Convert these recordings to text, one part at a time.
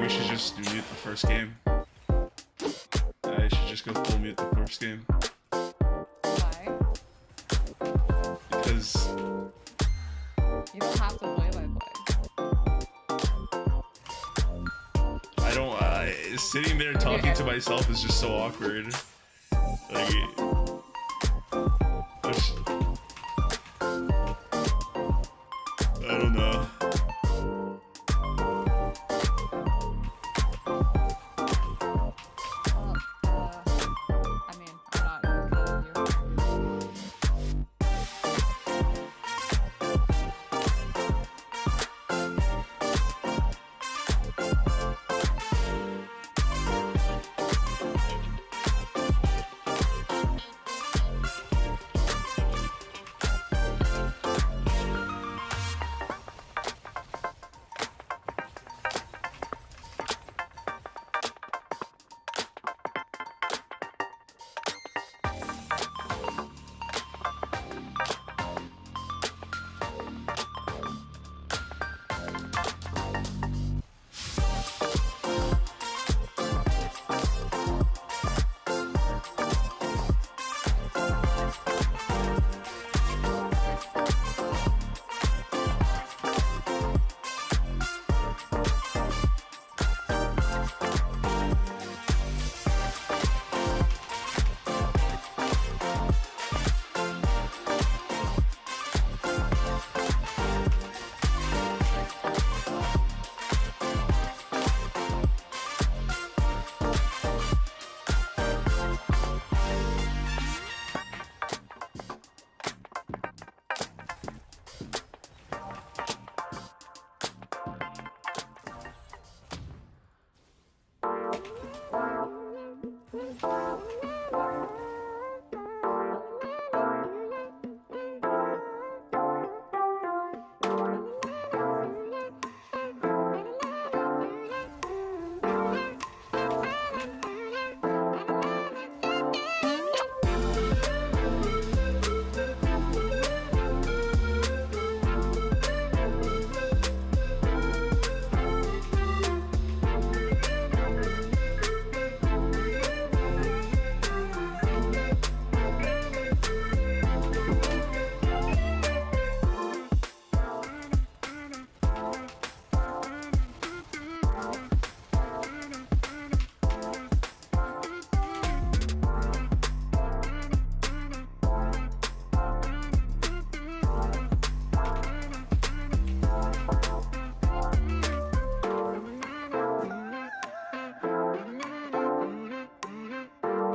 we should just mute the first game. I should just go full mute the first game. Why? Because you don't have to play by play. I don't. Sitting there talking to myself is just so awkward. Like, I don't know. I mean,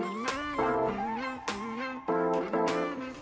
I'm not killing you.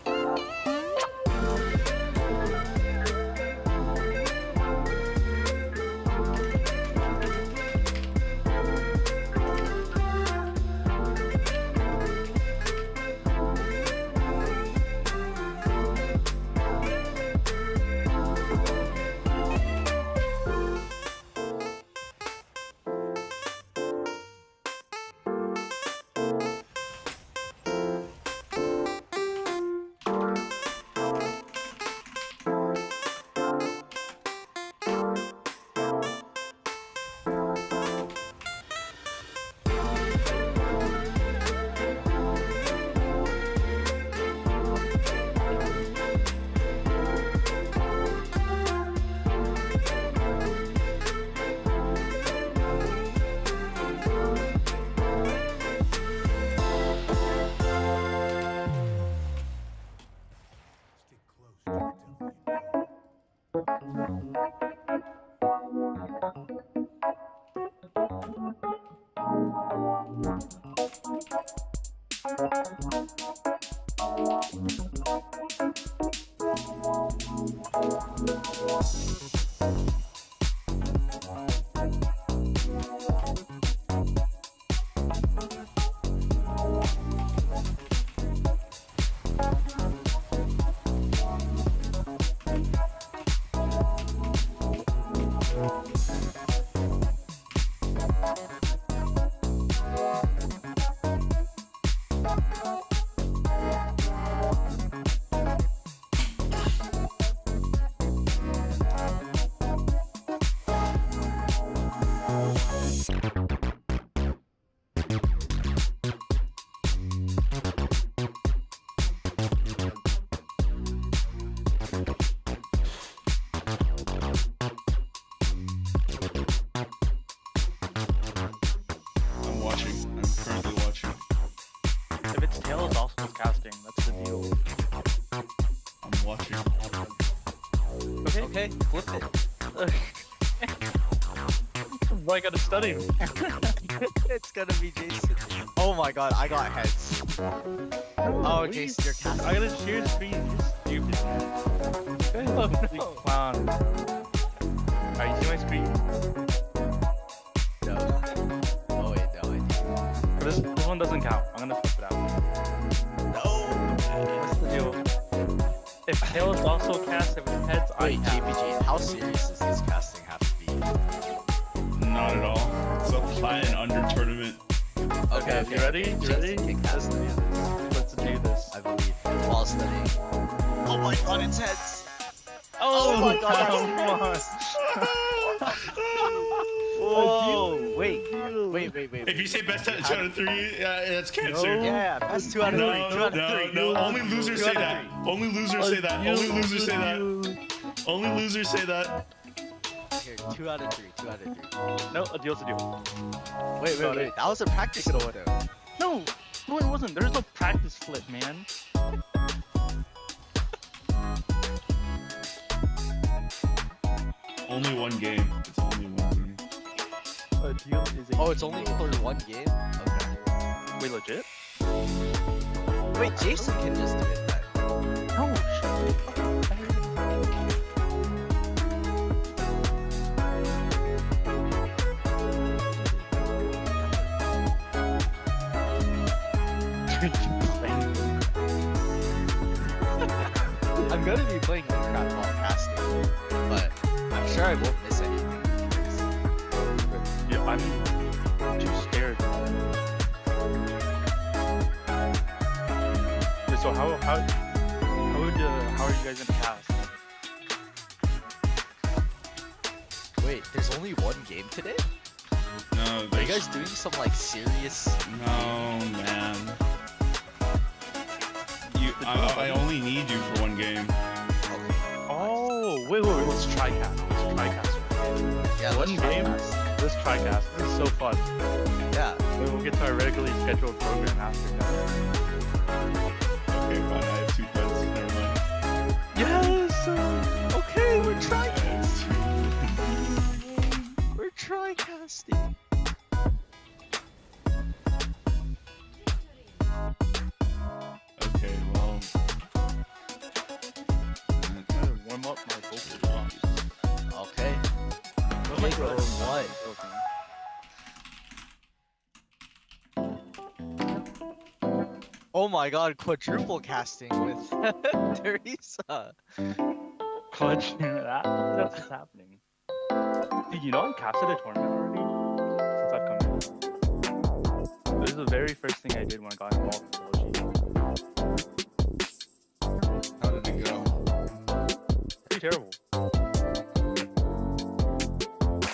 watching. I'm currently watching. If it's tail, it's also casting. That's the deal. I'm watching. Okay. Okay, flip it. Why I gotta study? It's gonna be Jason. Oh my god, I got heads. Oh, Wait. Jason, you're casting. I gotta share screen. You stupid. Oh, no. Clown. Alright, you see my screen? No. Oh wait, no, I didn't. This one doesn't count. I'm gonna flip it out. No! What's the deal? If tail is also cast, if it's heads, I Wait, cast. JPG, how serious does this casting have to be? Not at all. It's a Plat and under tournament. Okay, you ready? You Jason ready? can cast it. Let's do this. I believe. While studying. Oh my god, it's heads! Oh, my God, that's come on. Whoa! Wait. If you say best out of 3, that's cancer. Yeah, best 2 out of 3. 2 out of 3. No. Only losers say out of that. Only losers say that. Only losers say that. Only losers say that. Here, 2 out of 3. 2 out of 3. No, a deal's a deal. Wait. That was a practice though. No, it wasn't. There's no practice flip, man. Only one game. It's only one game. A deal is a Oh, it's only for 1 game? Okay. Wait, legit? Wait, Jason can just do it then. No, I'm gonna be playing Minecraft while casting, but I'm sure I won't miss anything. Yeah, I'm too scared. Wait, so how are you guys gonna cast? Wait, there's only 1 game today? No, Are you there's- guys doing some like serious? No, man. I only need you for 1 game. Oh, wait, let's try cast. Yeah, One let's try game? cast. Let's try cast. This is so fun. Yeah. We'll get to our regularly scheduled program after that. Okay, fine. I have 2 friends. Never mind. Yes! Okay, we're try I have 2. We're try casting. Okay, well. I'm gonna warm up my vocal box. Okay. What am I Okay, doing? what? Oh my god, quadruple casting with Teresa. Clutch. That's what's happening. Dude, you know I casted a tournament already? Since I've come in. This is the very first thing I did when I got involved with Logi. How did it go? Pretty terrible.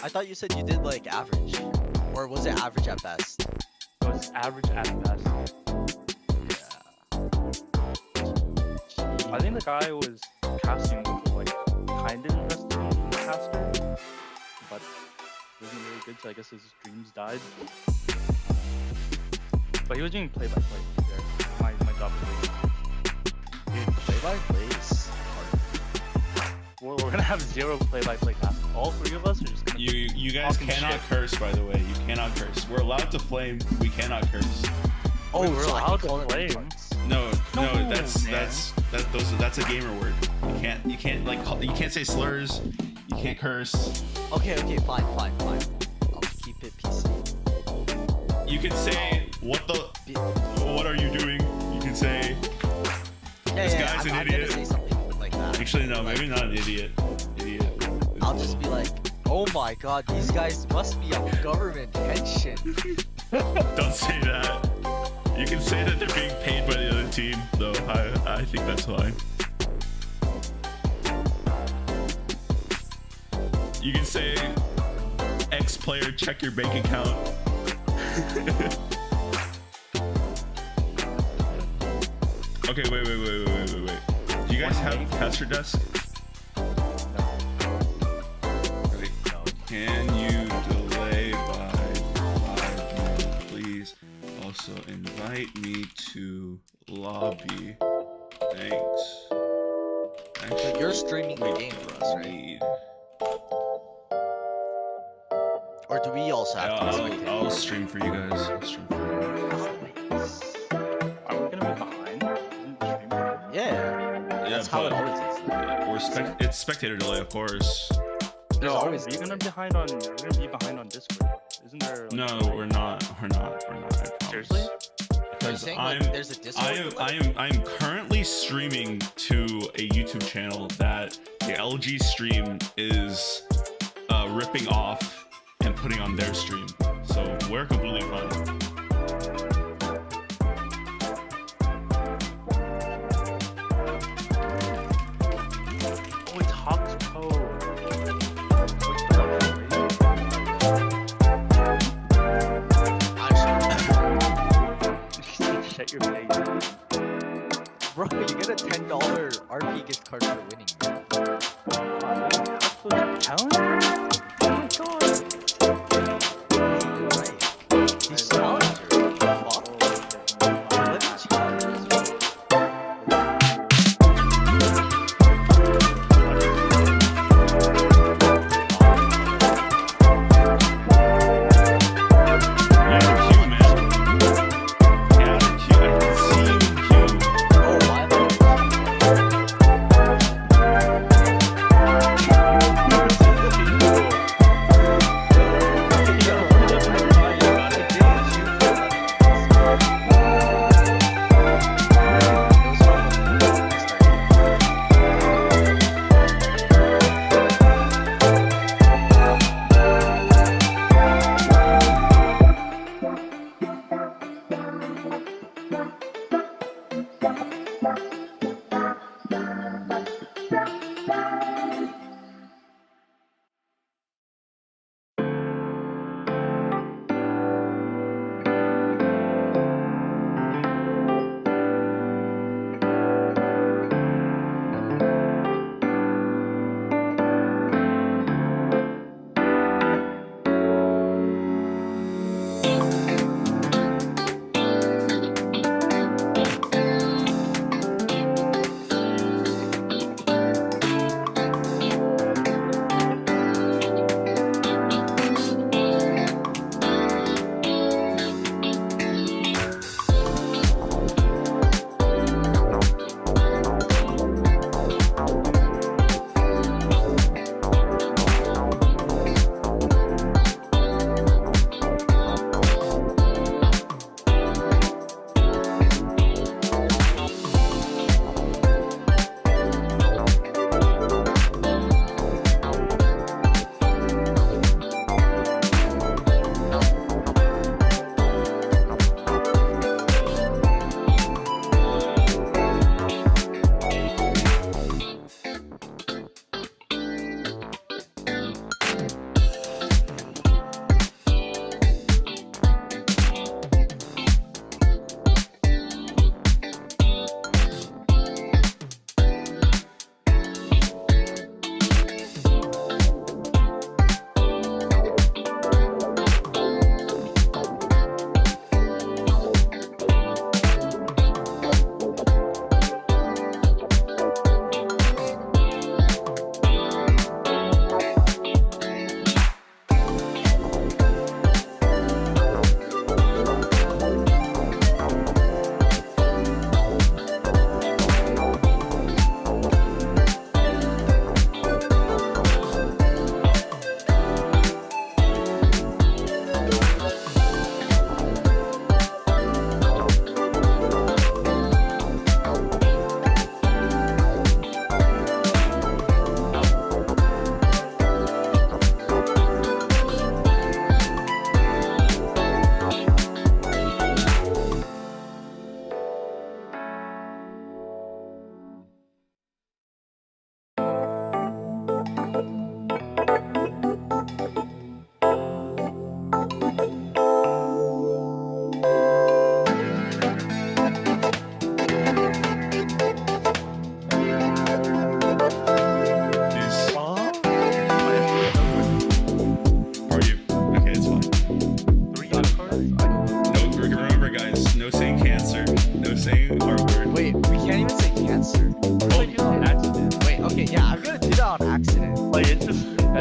I thought you said you did like average. Or was it average at best? It was average at best. I think the guy who was casting was like kind of invested in being a caster, but wasn't really good, so I guess his dreams died. But he was doing play-by-play there. My job was like, Dude, play by play is hard. we're gonna have 0 play-by-play casting. All 3 of us are just gonna You guys Talking cannot shit. curse, by the way. You cannot curse. We're allowed to flame. We cannot curse. Oh, we're so I allowed can to call it play. retards. No, No, that's man. that's a gamer word. You can't like you can't say slurs. You can't curse. Okay, fine. I'll keep it PC. You can say what are you doing? You can say This guy's an I'm idiot. gonna say something like that. actually no, Like, maybe not an idiot. Idiot. I'll just be like, oh my god, these guys must be on government pension. Don't say that. You can say that they're being paid by the other team, though. I think that's fine. You can say, X player, check your bank account. Okay, wait. Do you guys have caster desk? Wait, can you delay by 5 minutes, please? Also, invite me to lobby. Thanks. Actually, you're streaming the wait, game for us, right? need- Or do we also have to spectate? I'll stream for you guys. I'll stream for you. Are we gonna be behind? Isn't the stream behind? Yeah, Yeah, that's how it but always is. it's spectator delay, of course. There's No, always you're gonna be behind on. You're gonna be behind on Discord. Isn't there? Like, No, we're not. We're not. I promise. Seriously? Are you Because saying I'm like there's a Discord? I'm currently streaming to a YouTube channel that the LG stream is ripping off and putting on their stream. So we're completely fine. Oh, it's Hawks Pro. Actually, Shut your face. bro, you get a $10 RP gift card for winning. Hawks Pro's talent? Oh my god. You're right. He's talented. Fuck. What did you Yeah, Q, man. Yeah, Q. I can see you in Q. Oh, my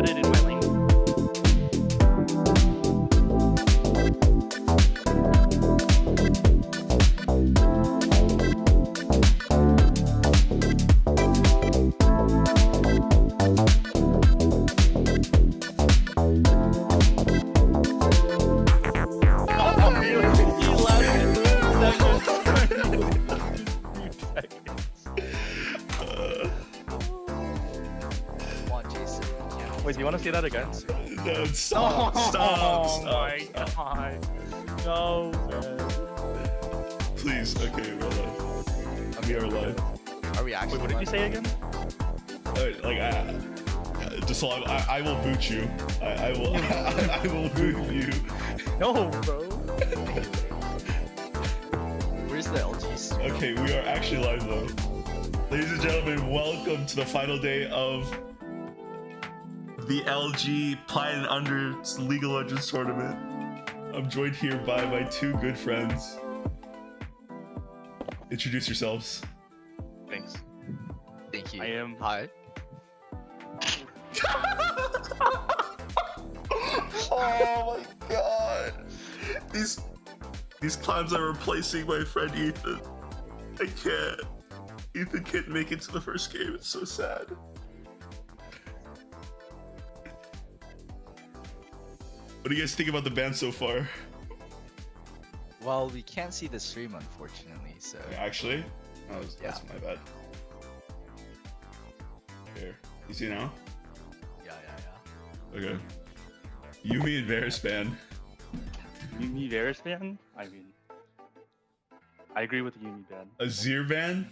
embedded in my lane. Come on, Jason. Wait, do you want to see that again? No, stop, Oh my god. No, man. Please, okay, we're live. We are live. Are we actually? Wait, what did you say again? Like, just I will boot you. I will, I will boot you. No, bro. Where's the LG stream? Okay, we are actually live though. Ladies and gentlemen, welcome to the final day of the LG Plat and Under League of Legends tournament. I'm joined here by my two good friends. Introduce yourselves. Thanks. Thank you. I am. Hi. Oh my god. These clowns are replacing my friend Ethan. I can't. Ethan can't make it to the first game. It's so sad. What do you guys think about the band so far? Well, we can't see the stream, unfortunately, so. Actually? Oh, that's my bad. Here. You see now? Yeah. Okay. Yumi and Varus ban. Yumi Varus ban? I mean, I agree with the Yumi ban. Azir ban?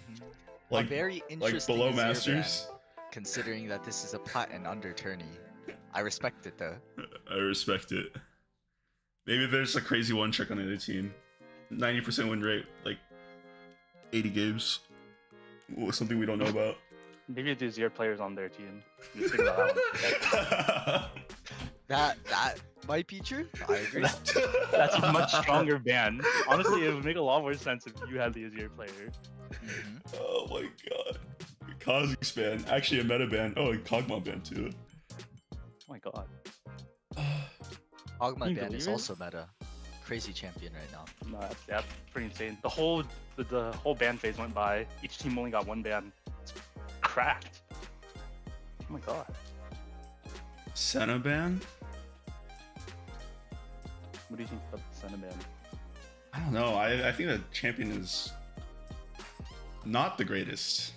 A very interesting below Azir Masters? ban, considering that this is a Plat and Under tourney. I respect it though. I respect it. Maybe there's a crazy one trick on the other team. 90% win rate, like 80 games. Something we don't know about. Maybe it's your players on their team. Just think about that one. That might be true. I agree. That's a much stronger ban. Honestly, it would make a lot more sense if you had the Azir player. Oh my god. Kazu's ban. Actually a meta ban. Oh, and Kog'Maw ban too. Oh my god. Ogma Can you ban is believe it? also meta. Crazy champion right now. No, that's pretty insane. The whole ban phase went by. Each team only got one ban. It's cracked. Oh my god. Senna ban? What do you think about the Senna ban? I don't know. I think the champion is not the greatest.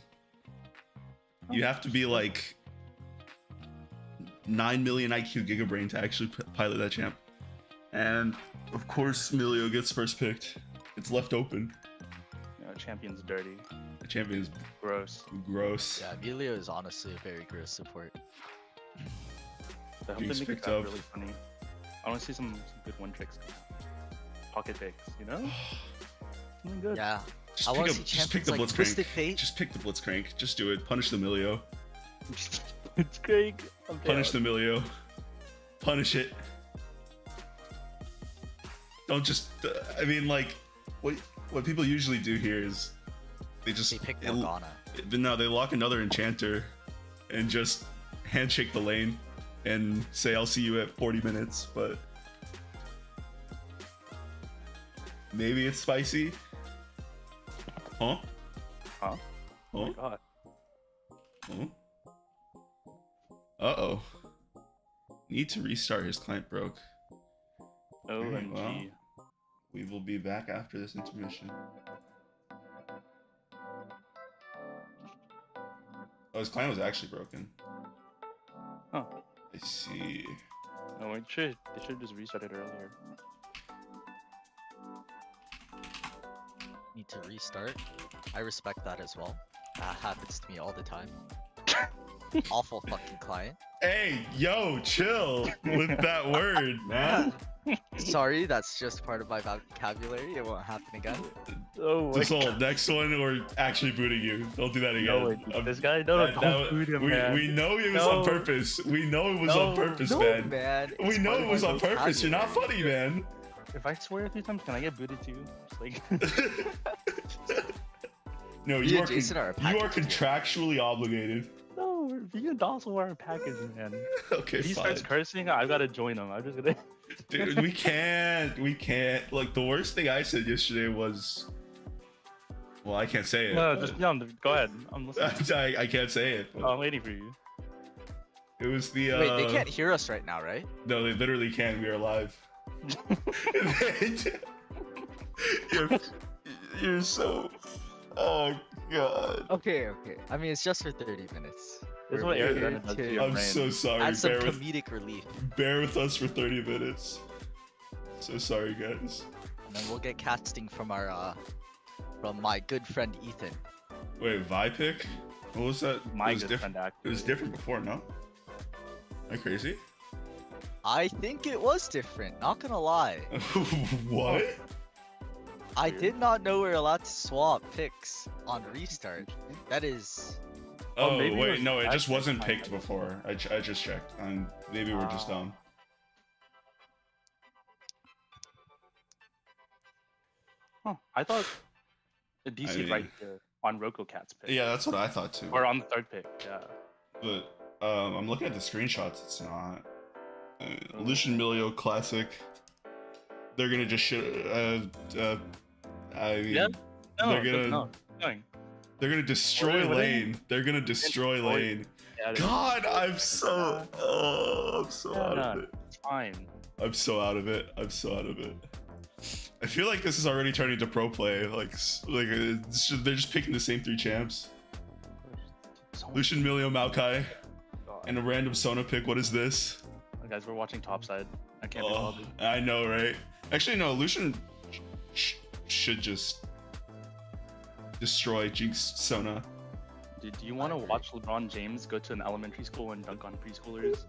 You have to be like 9 million IQ Gigabrain to actually pilot that champ. And of course, Milio gets first picked. It's left open. Yeah, champion's dirty. The champion is Gross. gross. Yeah, Emilio is honestly a very gross support. I hope Jinx they make picked it up. really funny. I want to see some good one tricks come out. Pocket picks, you know? Something good. Yeah. Just I pick, wanna up, see just pick champions the like Twisted Blitzcrank. Fate. Just pick the Blitzcrank. Just do it. Punish the Milio. It's great. Punish the Milio. Punish it. Don't just. I mean, like, what people usually do here is they just. They pick Morgana. No, they lock another enchanter and just handshake the lane and say, "I'll see you at 40 minutes." But maybe it's spicy. Huh? Huh? Oh Huh? my god. Huh? Uh-oh. Need to restart. His client broke. OMG. well. We will be back after this intermission. Oh, his client was actually broken. Huh. I see. No, they should just reset it earlier. Need to restart. I respect that as well. That happens to me all the time. Awful fucking client. Hey, yo, chill with that word, man. Sorry, that's just part of my vocabulary. It won't happen again. Oh my This whole god. next one, we're actually booting you. Don't do that again. No, this guy, no, don't boot him, man. we know it was No. on purpose. We know it was on purpose, No, man. man. We it's know part it of was my on purpose. You're not vocabulary. funny, man. If I swear a few times, can I get booted too? Just like, No, Me you and are, Jason are a you are package deal. contractually obligated. no, we're Vegan docile are a package, man. Okay, If he fine. starts cursing, I've got to join him. I'm just gonna. Dude, we can't. Like, the worst thing I said yesterday was. Well, I can't say it. No, just go ahead. I'm listening. I can't say it. but I'm waiting for you. It was the. Wait, they can't hear us right now, right? No, they literally can. We are live. you're so. Oh god. Okay. I mean, it's just for 30 minutes. This is We're what here Arizona does to to your I'm brain. so sorry. add some Bear with, comedic relief, bear with us for 30 minutes. So sorry, guys. and then we'll get casting from from my good friend Ethan. Wait, Vipic? What was that? My it was good different. friend, It was actually. different before, no? Am I crazy? I think it was different. Not gonna lie, What? I Weird. did not know we were allowed to swap picks on restart. That is. Oh, maybe it wait, was no, it just actually wasn't kind picked of- before. I just checked. Maybe we're just Ah. dumb. Huh. I thought the I DC mean- right here on Roku Cat's pick. Yeah, that's what I thought too. Or on the third pick. Yeah. But I'm looking at the screenshots. It's not. Lucian Milio Classic. They're gonna just shit. I mean, Yeah. No, they're gonna no. Going. they're gonna destroy What are you- Lane. They're gonna destroy Destroy- Lane. Yeah, God, I'm so out of it. it's fine. I'm so out of it. I'm so out of it. I feel like this is already turning to pro play. They're just picking the same three champs. So Lucian Milio Maokai God. and a random Sona pick. What is this? Guys, we're watching topside. I can't be Oh, bothered. I know, right? Actually, no. Lucian should just destroy Jinx Sona. Do you want to watch LeBron James go to an elementary school and dunk on preschoolers?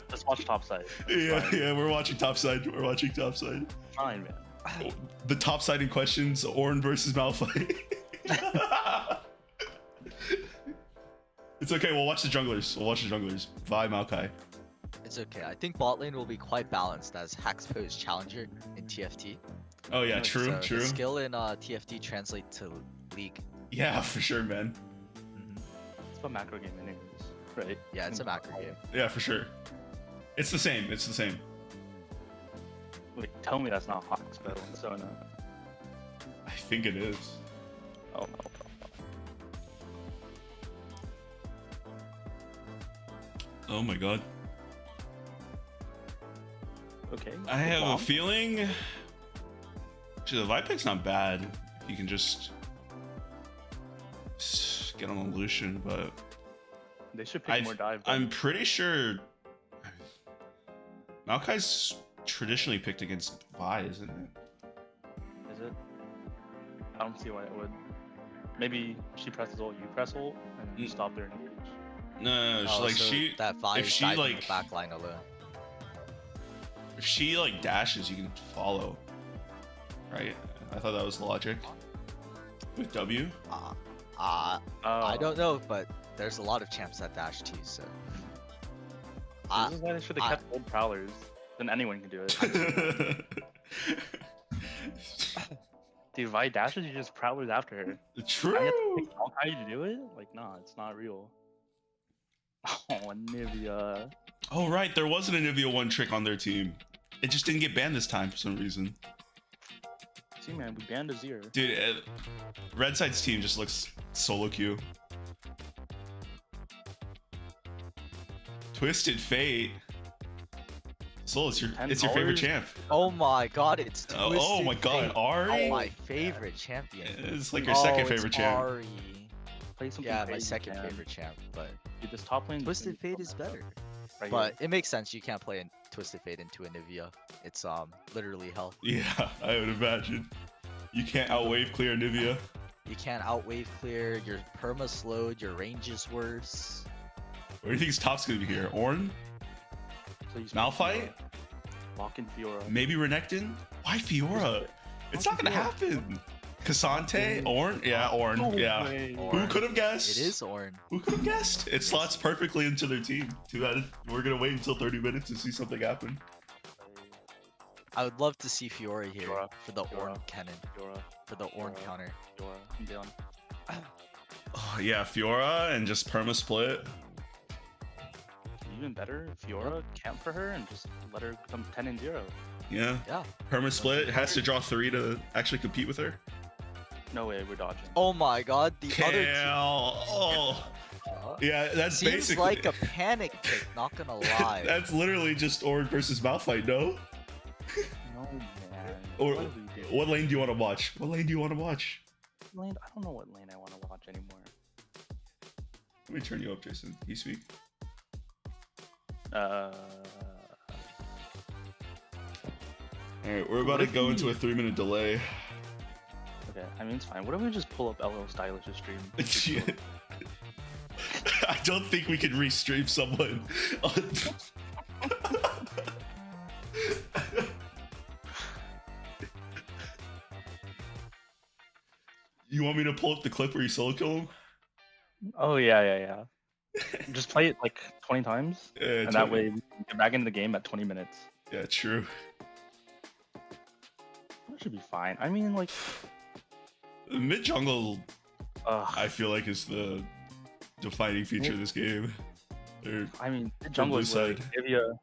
Let's watch topside. Yeah, we're watching topside. We're watching topside. Fine, man. The topside in questions: Ornn versus Malphite. It's okay. We'll watch the junglers. Vi Maokai. It's okay. I think bot lane will be quite balanced as Haxpo's challenger in TFT. Oh yeah, So true, So true. The skill in TFT translate to League. Yeah, for sure, man. It's a macro game, anyways, right? Yeah, it's a macro game. Yeah, for sure. It's the same. It's the same. Wait, tell me that's not Hawks, but on Sona. I think it is. Oh no. Oh my god. Okay. I have a Bomb. feeling. Actually, the Vipic's not bad. You can just get on the Lucian, but They should pick more dive. though. I'm pretty sure Maokai's traditionally picked against Vi, isn't it? Is it? I don't see why it would. Maybe she presses ult, you press ult, and you Mm. stop their engage. No, Oh, like so she, that Vi if is she, diving like- the back line alone. if she like dashes, you can follow. Right? I thought that was the logic. With W. Oh. Oh. I don't know, but there's a lot of champs that dash too, so. This is why they should have kept old prowlers. Then anyone can do it. Dude, Vi dashes, you just prowlers after her. I have to True. pick Maokai to do it? Like, nah, it's not real. Oh, Nivea. Oh right, there was an Anivia one trick on their team. It just didn't get banned this time for some reason. See, man, we banned Azir. Dude, Red Side's team just looks solo queue. Twisted Fate. Soul, it's your favorite $10? champ. Oh my god, it's Oh Twisted my god, Fate. Ari. My favorite champion. It's like your Oh, second it's favorite champ. Ari. Play something Yeah, my crazy, second man. favorite champ, but Dude, this top lane. Twisted Fate is better. Right But it makes sense. You can't play Twisted Fate into a Nivea. It's literally hell. Yeah, I would imagine. You can't outwave clear Nivea. You can't outwave clear. Your perma slowed. Your range is worse. What do you think his top's gonna be here? Ornn? So you Malphite? Lock in Fiora. Maybe Renekton? Why Fiora? It's not gonna happen. Cassante? Ornn? Yeah, Ornn. No Yeah. way. Who Ornn. could have guessed? It is Ornn. Who could have guessed? It slots perfectly into their team. Too bad we're gonna wait until 30 minutes to see something happen. I would love to see Fiora here Fiora. for the Fiora. Ornn cannon. Fiora. For the Ornn Fiora. counter. Fiora. I'm down. Oh, yeah, Fiora and just perma split. even better, Fiora camp for her and just let her come 10 and 0. Yeah. Yeah. Perma split has to draw 3 to actually compete with her. No way, we're dodging. Oh my god, the other team. Oh. Yeah, that's Seems basically like a panic pick, not gonna lie. that's literally just Ord versus Malphite, no? No man. Or What do we do? what lane do you want to watch? What lane do you want to watch? Lane? I don't know what lane I want to watch anymore. Let me turn you up, Jason. Can you speak? Uh, Alright, we're about to go into a 3-minute delay. okay, I mean it's fine. What if we just pull up LL Stylish's stream? I don't think we can restream someone. You want me to pull up the clip where you solo kill him? Oh yeah. Just play it like 20 times, Yeah, and that way we can get back into the game at 20 minutes. Yeah, true. That should be fine. I mean, like, Mid jungle, ugh. I feel like is the defining feature of this game. I mean, the jungle blue is where side.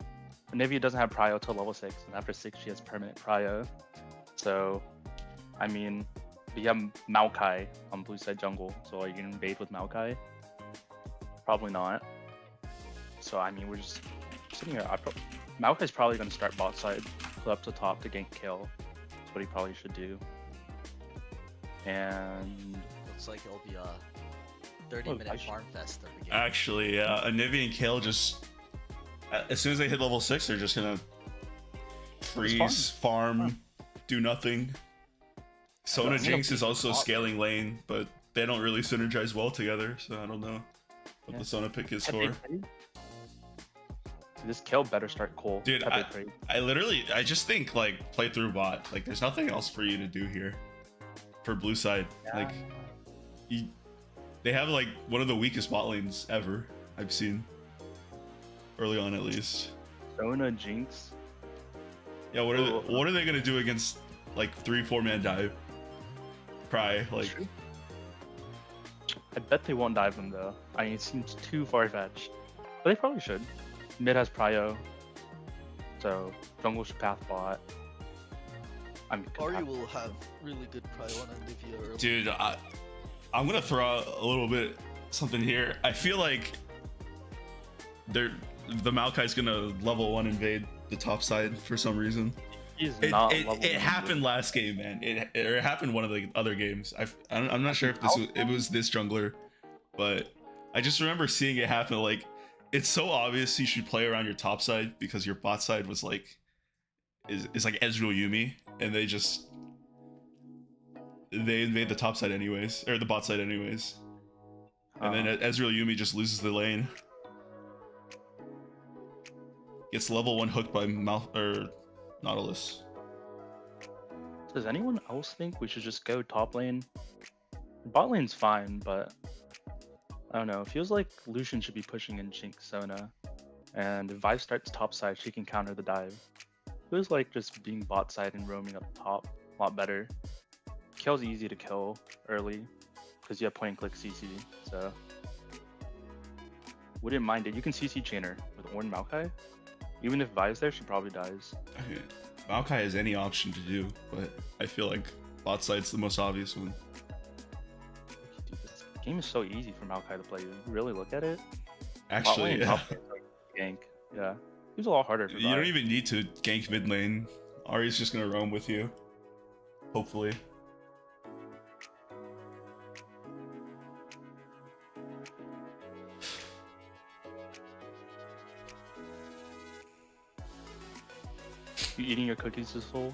Nivea doesn't have prio till level 6, and after 6 she has permanent prio. So, I mean, we have Maokai on blue side jungle, so are you gonna invade with Maokai? Probably not. So I mean, we're just sitting here. Maokai's probably gonna start bot side, put up to top to gank kill. That's what he probably should do. And Looks like it'll be a 30-minute I should- farm fest of the game. Actually, yeah, Anivia and Kale just as soon as they hit level 6, they're just gonna freeze, farm, do nothing. Sona That's Jinx gonna is be also awesome. scaling lane, but they don't really synergize well together, so I don't know what Yeah. the Sona pick is Pepe for. trade? This kill better start Cole. Dude, Pepe trade. I just think like play through bot. Like there's nothing else for you to do here for blue side. Like they have like one of the weakest bot lanes ever I've seen early on at least. Sona Jinx. Yeah, what are they gonna do against like 3-4 man dive? Cry like True. I bet they won't dive them though. I mean, it seems too far fetched, but they probably should. Mid has prio, so jungle should path bot. I mean, Ari will have really good prio on Olivia early. dude, I'm gonna throw out a little bit something here. I feel like the Maokai's gonna level 1 invade the top side for some reason. he's It, not it, level it one. happened last game, man. It happened one of the other games. I'm not sure if it was this jungler, but I just remember seeing it happen. Like, it's so obvious you should play around your top side because your bot side was like is like Ezreal Yumi, and they invade the top side anyways, or the bot side anyways, and then Ezreal Yumi just loses the lane, gets level 1 hooked by Nautilus. Does anyone else think we should just go top lane? Bot lane's fine, but I don't know. It feels like Lucian should be pushing in Jinx Sona, and if Vive starts top side, she can counter the dive. Feels like just being bot side and roaming up top a lot better. Kill's easy to kill early because you have point and click CC, so wouldn't mind it. You can CC chain her with Ornn Maokai. Even if Vive's there, she probably dies. I mean, Maokai has any option to do, but I feel like bot side's the most obvious one. Dude, this game is so easy for Maokai to play. You really look at it. Actually, yeah. Top lane, like, gank. Yeah, it was a lot harder for You don't Vive. even need to gank mid lane. Ari's just gonna roam with you. Hopefully. You eating your cookies this full?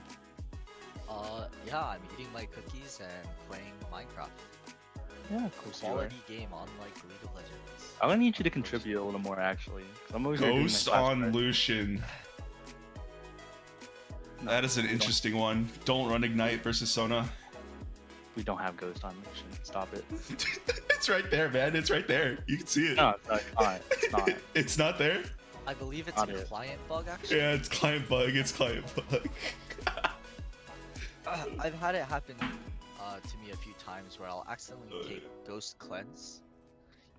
Yeah, I'm eating my cookies and playing Minecraft. Yeah, of course you are. Quality game unlike League of Legends. I'm gonna need you to contribute a little more actually. 'Cause I'm over here doing Ghost my class on part. Lucian. That is an interesting one. Don't run Ignite versus Sona. We don't have Ghost on Lucian. Stop it. It's right there, man. It's right there. You can see it. No, it's not. It's not. It's not there? I believe it's Not a it. client bug actually. Yeah, it's client bug. It's client bug. I've had it happen to me a few times where I'll accidentally take Ghost Cleanse,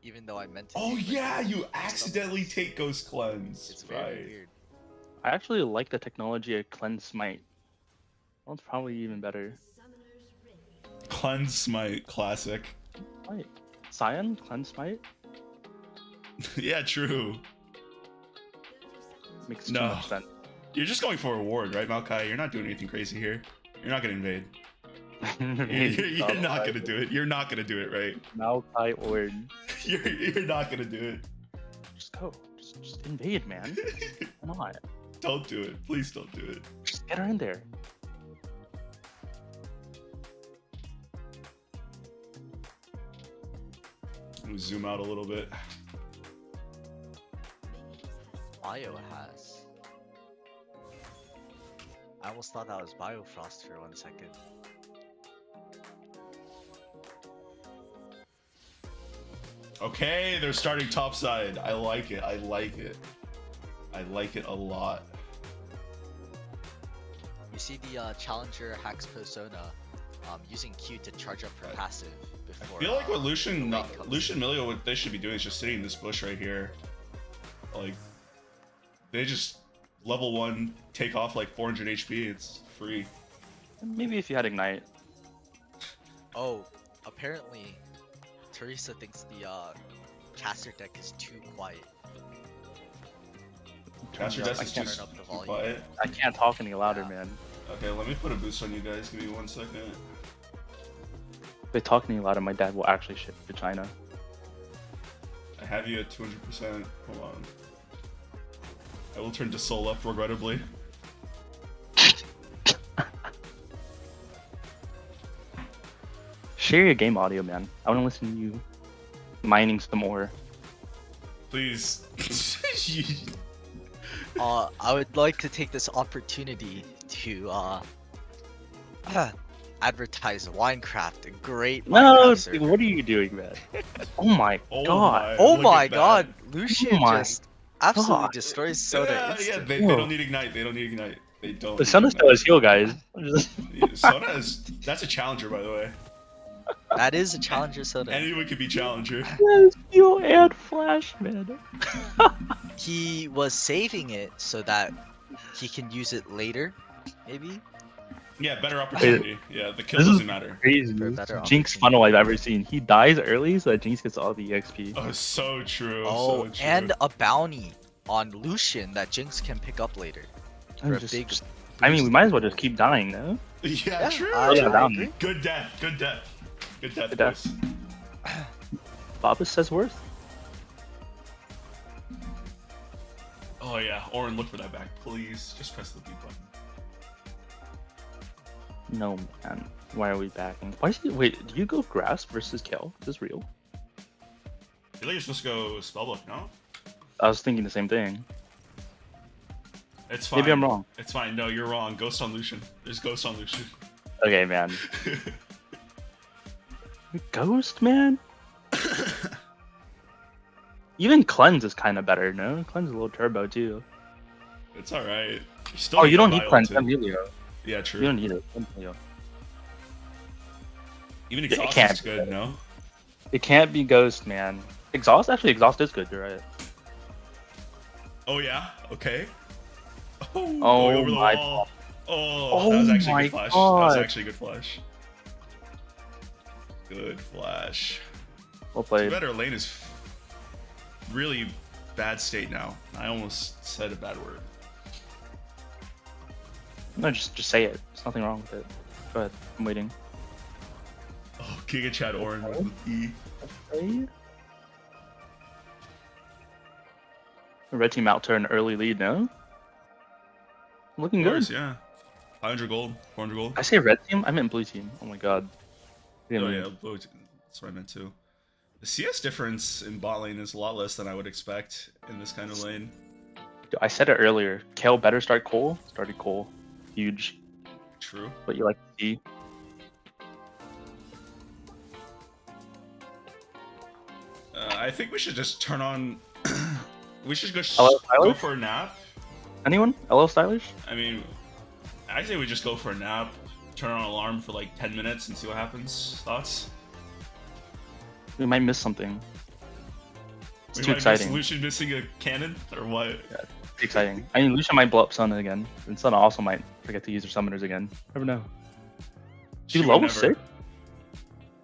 even though I meant to. Oh take, like, yeah, you stumbles. accidentally take Ghost Cleanse. It's very Right. weird. I actually like the technology of Cleanse Smite. That one's probably even better. Cleanse Smite, classic. Wait, Cyan? Cleanse Smite? Yeah, true. Makes too No. much sense. You're just going for a ward, right, Maokai? You're not doing anything crazy here. You're not gonna invade. You're not gonna do it. You're not gonna do it, right? Maokai Ord. You're not gonna do it. Just go. Just invade, man. Come on. Don't do it. Please don't do it. Just get her in there. Let me zoom out a little bit. Biohazz. I almost thought that was Biofrost for 1 second. Okay, they're starting topside. I like it. I like it. I like it a lot. You see the Challenger hacks Persona using Q to charge up her passive before. I feel like what the Lucian wave comes in. Milio, what they should be doing is just sitting in this bush right here. Like, they just level 1, take off like 400 HP. It's free. Maybe if you had Ignite. Oh, apparently, Teresa thinks the caster deck is too quiet. Caster I Desk is can't just turn up the volume. quiet. I can't talk any louder, Yeah. man. Okay, let me put a boost on you guys. Give me 1 second. If they talk any louder, my dad will actually ship to China. I have you at 200%. Hold on. I will turn to soul up, regrettably. Share your game audio, man. I want to listen to you mining some more. Please. I would like to take this opportunity to advertise Winecraft, a great No, Minecraft dude, server. what are you doing, man? Oh my Oh god. Oh look my at that. god, Lucian my just absolutely God. destroys Soda Yeah, instantly. they don't need Ignite. They don't need Ignite. They don't. The need Sun still Ignite. has heal, guys. Soda is. That's a challenger, by the way. That is a Challenger Soda. Anyone could be challenger. Yes, heal and flash, man. He was saving it so that he can use it later, maybe? Yeah, better opportunity. Yeah, the kill This is doesn't matter. crazy. For a better Jinx opportunity. funnel I've ever seen. He dies early so that Jinx gets all the EXP. Oh, so true. Oh, so true. and a bounty on Lucian that Jinx can pick up later. For a big I mean, we boost. might as well just keep dying, no? Yeah, true. Yeah, I bounty. agree. Good death. Good death. Good death, Good death. boys. Baba says worth. Oh yeah, Oren, look for that back, please. Just press the B button. No, man. Why are we backing? Why is he? Wait, do you go grass versus Kel? Is this real? I feel like you're supposed to go spellbook, no? I was thinking the same thing. It's fine. Maybe I'm wrong. It's fine. No, you're wrong. Ghost on Lucian. There's Ghost on Lucian. Okay, man. Ghost, man? Even Cleanse is kind of better, no? Cleanse is a little turbo, too. It's alright. You Oh, you don't need Vile, Cleanse. too. Emilio. Yeah, true. You don't need it. Emilio. Even it Exhaust can't is be good, good. no? It can't be Ghost, man. Exhaust? Actually, Exhaust is good, you're right. Oh yeah? Okay. Oh, Oh going over the my wall. Oh, Oh that was actually a my good flash. That was God. actually a good flash. Good flash. Well Too played. bad our lane is really bad state now. I almost said a bad word. No, just say it. There's nothing wrong with it. Go ahead. I'm waiting. Oh, Giga Chat Oren with E. Hey. The red team out to an early lead now. Looking Of good. course, yeah. 500 gold, 400 gold. I say red team? I meant blue team. Oh my god. Oh yeah, blue. That's what I meant too. The CS difference in bot lane is a lot less than I would expect in this kind of lane. Dude, I said it earlier. Kale better start Cole. Started Cole. Huge. True. What you like to see. I think we should just turn on. We should go, Hello, go Tyler? for a nap. Anyone? LL Stylish? I mean, I say we just go for a nap, turn on alarm for like 10 minutes and see what happens. Thoughts? We might miss something. It's We too might exciting. miss Lucian missing a cannon or what? Too exciting. I mean, Lucian might blow up Sun again, and Sun also might forget to use her summoners again. Never know. She Dude, would level never. 6?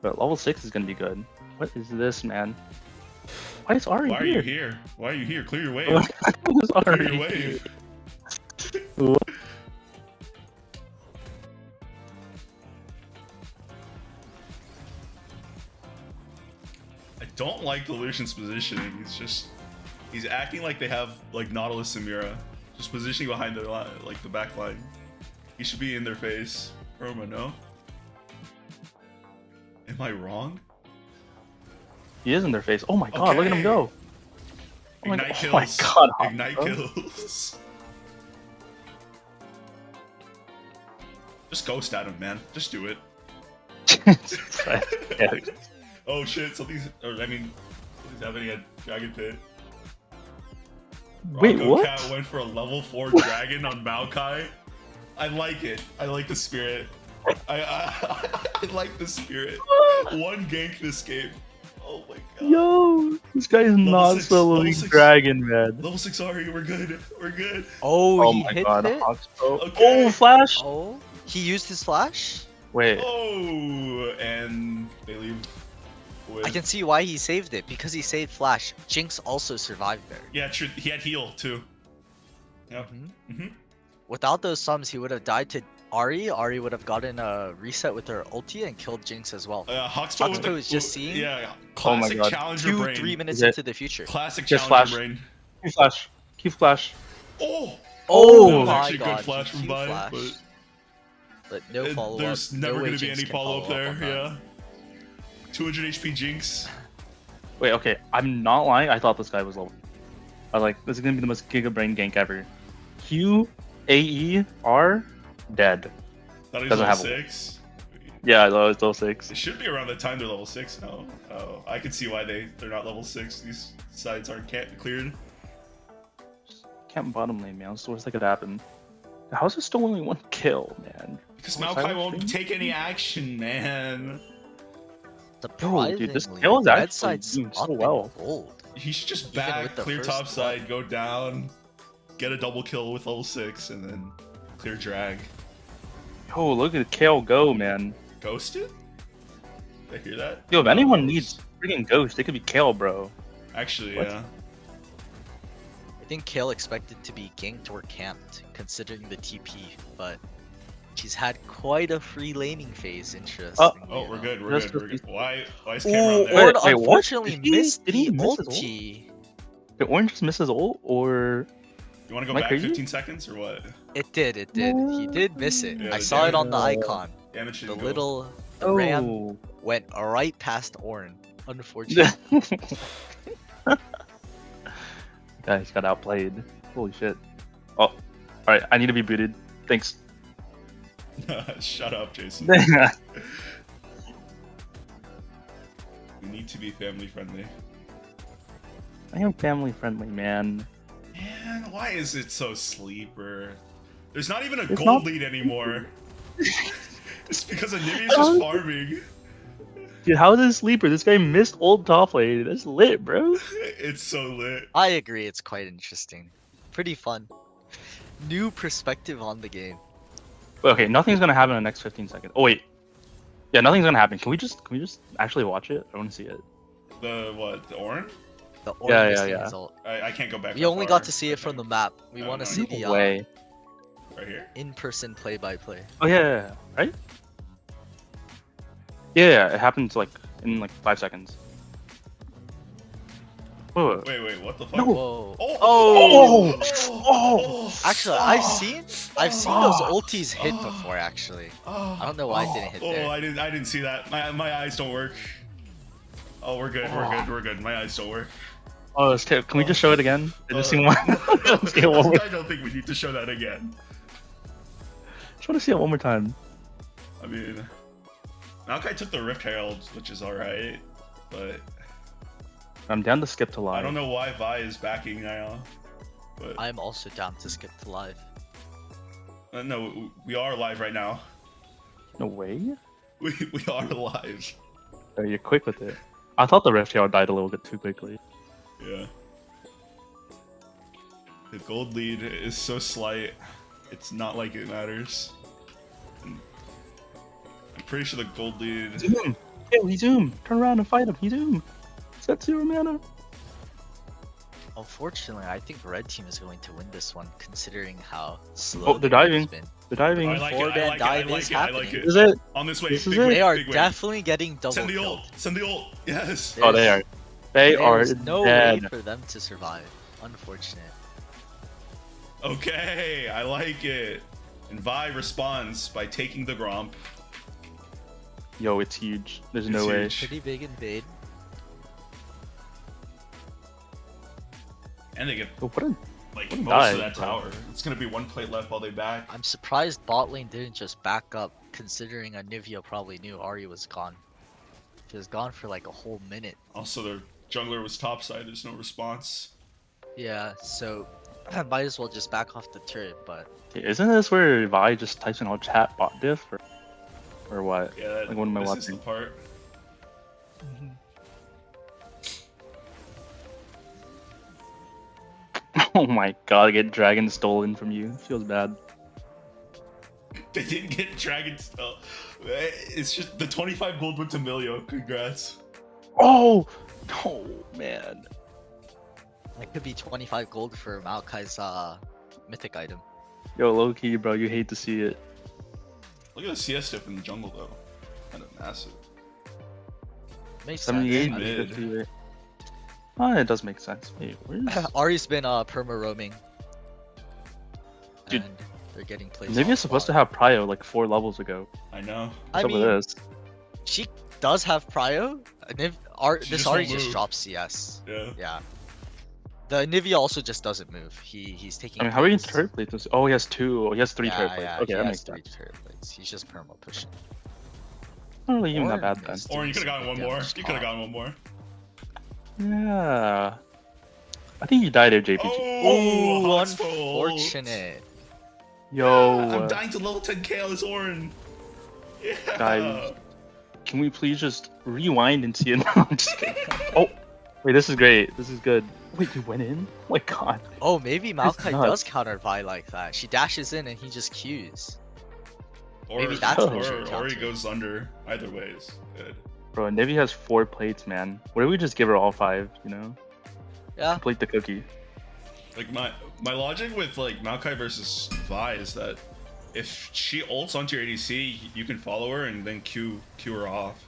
But level 6 is gonna be good. What is this, man? Why is Ari Why are here? you here? Why are you here? Clear your wave. Why is Clear Ari your wave. What? I don't like the Lucian's positioning. He's acting like they have like Nautilus and Mira, just positioning behind their line, like the back line. He should be in their face. Roma, no? Am I wrong? He is in their face. Oh my god, look at him Okay. go. Oh my, Ignite oh my kills. god. Ignite kills. Just ghost at him, man. Just do it. Yeah. Oh shit, something's something's happening at Dragon Pit. Wait, Rocco what? Cat went for a level 4 dragon on Maokai. I like it. I like the spirit. I like the spirit. One gank this game. Oh my god. Yo, this guy is not six, soloing level 6. dragon, man. Level 6 Ari, we're good. We're good. Oh, Oh he my hit god, it? Hawksbow. Okay. Oh, flash! Oh, he used his flash? Wait, Oh, and they leave with... I can see why he saved it, because he saved flash. Jinx also survived there. Yeah, true. He had heal too. Yep. Mhm. Without those sums, he would have died to Ari. Ari would have gotten a reset with her ulti and killed Jinx as well. Hawksbow with Hawksbow the- is just seeing Yeah, Oh my classic god. challenger brain. 2-3 minutes Is it- into the future. Classic Just challenger flash. brain. Q flash. Q flash. Oh! Oh, That was my actually a god, good flash from Q Vi, flash. But no follow up. there's never way gonna be Jinx any can follow up there, on that. yeah. 200 HP Jinx. Wait, okay, I'm not lying. I thought this guy was low. I was like, this is gonna be the most giga brain gank ever. Q, A, E, R, dead. Thought he was Doesn't level have a- 6. Yeah, I thought it was level 6. It should be around the time they're level 6 now. Oh, I can see why they're not level 6. These sides aren't cleared. Can't bottom lane, man. What's the worst that could happen? How is it still only 1 kill, man? Because Oh, Maokai silent won't stream? take any action, man. Surprisingly, dude, this kill is red actually side's doing so up in well. gold. He should just Even back, with the clear first top blood. side, go down, get a double kill with level 6, and then clear drag. Oh, look at Kale go, man. Ghosted? Did I hear that? Yo, if No, anyone it was- needs freaking ghost, it could be Kale, bro. Actually, What? yeah. I think Kale expected to be ganked or camped, considering the TP, but she's had quite a free laning phase, interestingly. Oh, we're good, we're That's good, we're just- good. Why is Ooh, Cameron there? Wait, Ord what? unfortunately Did he- missed did he the miss his ult? ulti. Did Orange just miss his ult, or... You want to go Am I back crazy? 15 seconds or what? It did. He did miss it. Yeah, I the saw it on the damage- icon. Damage The didn't go. little ram Oh. went right past Ornn, unfortunately. Guys got outplayed. Holy shit. Oh, alright, I need to be booted. Thanks. Shut up, Jason. I We need to be family friendly. am family friendly, man. Man, why is it so sleeper? There's not even a It's gold not- lead anymore. It's because Anivia's just farming. Dude, how is this sleeper? This guy missed old top lane. That's lit, bro. It's so lit. I agree, it's quite interesting. Pretty fun. New perspective on the game. Okay, nothing's gonna happen in the next 15 seconds. Oh wait. Yeah, nothing's gonna happen. Can we just actually watch it? I wanna see it. The what? The Ornn? The Ornn Yeah, missing yeah. his ult. I can't go back. We that only far. got to see it from the map. We No, want no, to see no. the No way. Right here. in-person play-by-play. Oh yeah, right? Yeah, it happens like in like 5 seconds. Whoa. Wait, what the fuck? No. Whoa. Oh! Oh! Actually, I've seen those ultis hit before. Actually, I don't know why it didn't hit there. I didn't see that. My eyes don't work. Oh, we're good. We're good. My eyes don't work. Oh, can we just show it again? I just see one. Let's see it one more. I don't think we need to show that again. Just want to see it one more time. I mean, Maokai took the Rift Herald, which is alright, but I'm down to skip to live. I don't know why Vi is backing now. But I'm also down to skip to live. no, we are live right now. No way. We are live. Oh, you're quick with it. I thought the Rift Herald died a little bit too quickly. Yeah. The gold lead is so slight. It's not like it matters. And I'm pretty sure the gold lead. Zoom! Yo, he's Zoom! Turn around and fight him, he's Zoom! Set 0 mana! Unfortunately, I think red team is going to win this one, considering how slow Oh, they're the game's diving. been. They're diving. I like it. I Four-man like it. I dive like is it. I like happening. it. This is it! On this way. This is Big it. wave, They are big wave. definitely getting double Send the killed. ult. Send the ult. Yes. Oh, they are. They are There's no dead. way for them to survive. Unfortunate. Okay, I like it. And Vi responds by taking the Gromp. Yo, it's huge. There's It's no way. huge. Pretty big invade. And they get Oh, what a... like What a most dive, of that bro. tower. It's gonna be one plate left while they back. I'm surprised bot lane didn't just back up, considering Anivia probably knew Ari was gone. She was gone for like a whole minute. Also, their jungler was topside. There's no response. Yeah, so might as well just back off the turret, but Isn't this where Vi just types in all chat bot diff? Or what? Yeah, Like, what am I this is the watching? part. Oh my god, get dragon stolen from you. Feels bad. They didn't get Dragon Spell. It's just the 25 gold went to Milio. Congrats. Oh! No, man. that could be 25 gold for Maokai's mythic item. Yo, low key, bro, you hate to see it. Look at the CS dip in the jungle though. Kind of massive. Makes sense. 78, I mean- 58. Oh, it does make sense. Wait, where's... Ari's been perma roaming. Dude, and they're getting plays. Nivea's supposed to have prio like 4 levels ago. I know. I What's up mean, with this? she does have prio. She This just Ari won't just move. drops CS. Yeah. Yeah. The Nivea also just doesn't move. He's taking. I mean, how many plays. turret plates? Oh, he has 2. Oh, he has 3 Yeah, turret plates. yeah, Okay, he that has makes 3 sense. turret plates. He's just perma pushing. Not really even that Or bad then. is- Or you could have gotten one more. Damage You could have top. gotten one more. Yeah. I think you died there, JPG. Oh, Oh, Hawk's fault. unfortunate. Yo, I'm dying to level 10k on this Orin. Yeah. Guys. Can we please just rewind and see it? No, I'm just kidding. Oh, wait, this is great. This is good. Wait, you went in? Oh my god. Oh, maybe Maokai nuts. does counter Vi like that. She dashes in and he just Qs. Or, Maybe that's an or, issue or he counter. goes under. Either way is good. Bro, Nivea has 4 plates, man. What if we just give her all 5, you know? Yeah. Complete the cookie. Like my logic with like Maokai versus Vi is that if she ults onto your ADC, you can follow her and then Q her off.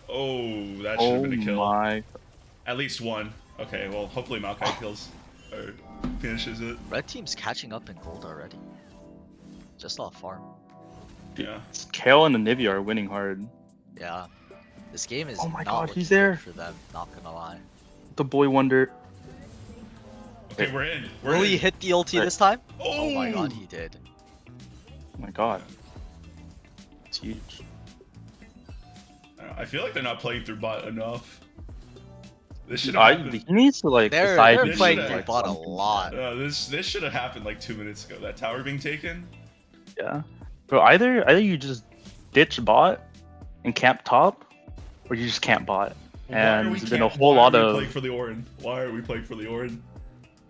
Oh, that should have Oh been a kill. my. At least one. Okay, well hopefully Maokai kills or finishes it. Red team's catching up in gold already. Just off farm. Yeah. Kale and the Nivea are winning hard. Yeah. This game is Oh my not God, looking he's good there. for them, not gonna lie. The boy wonder. Okay, we're in. We're Will in. he hit the ulti Right. this time? Oh! Oh my god, he did. Oh my god. It's huge. I feel like they're not playing through bot enough. This should have happened. He needs to like They're decide they're to do, playing should've- through like, bot a something. lot. This should have happened like 2 minutes ago. That tower being taken. Yeah. Bro, either you just ditch bot and camp top, or you just camp bot. And there's been a whole lot of. playing for the Orin? Why are we playing for the Orin?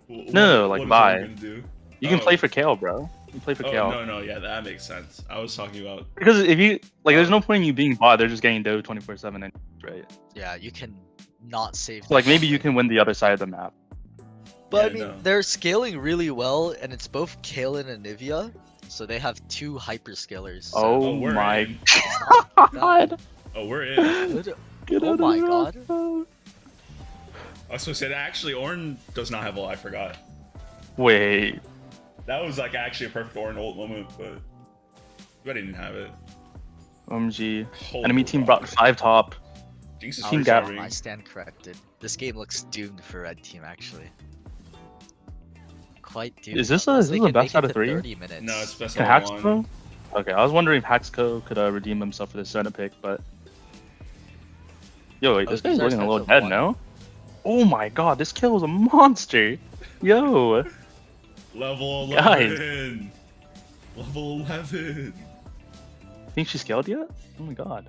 No, like, what is Vi. Orin gonna do? You can Oh. play for Kale, bro. You can play for Oh Kale. no, yeah, that makes sense. I was talking about. Because if you like, there's no point in you being bot. They're just getting dough 24/7, right? Yeah, you can not save. So, like the maybe you lane. can win the other side of the map. But Yeah, I mean, no. they're scaling really well, and it's both Kaelin and Nivea, so they have 2 hyperscalers. So Oh we're my in. it's not that god! Oh, we're in. good. Get Oh out my of god. god! I was supposed to say that actually Orin does not have ult. I forgot. Wait, That was like actually a perfect Orin ult moment, but I didn't have it. OMG. Holy Enemy team rock. brought 5 top. Jinx is Team free gap. farming. I stand corrected. This game looks doomed for red team, actually. Quite doomed. Is this unless is they this a can best make out it of to 3? 30 minutes. No, it's best Can out of Haxco? one. Okay, I was wondering if Haxco could redeem himself for the Senna pick, but. Yo, wait, Oh, this these guy's are looking a little expensive dead, one. no? Oh my god, this kill was a monster! Yo! Level Guys. 11. Level 11. Think she scaled yet? Oh my god.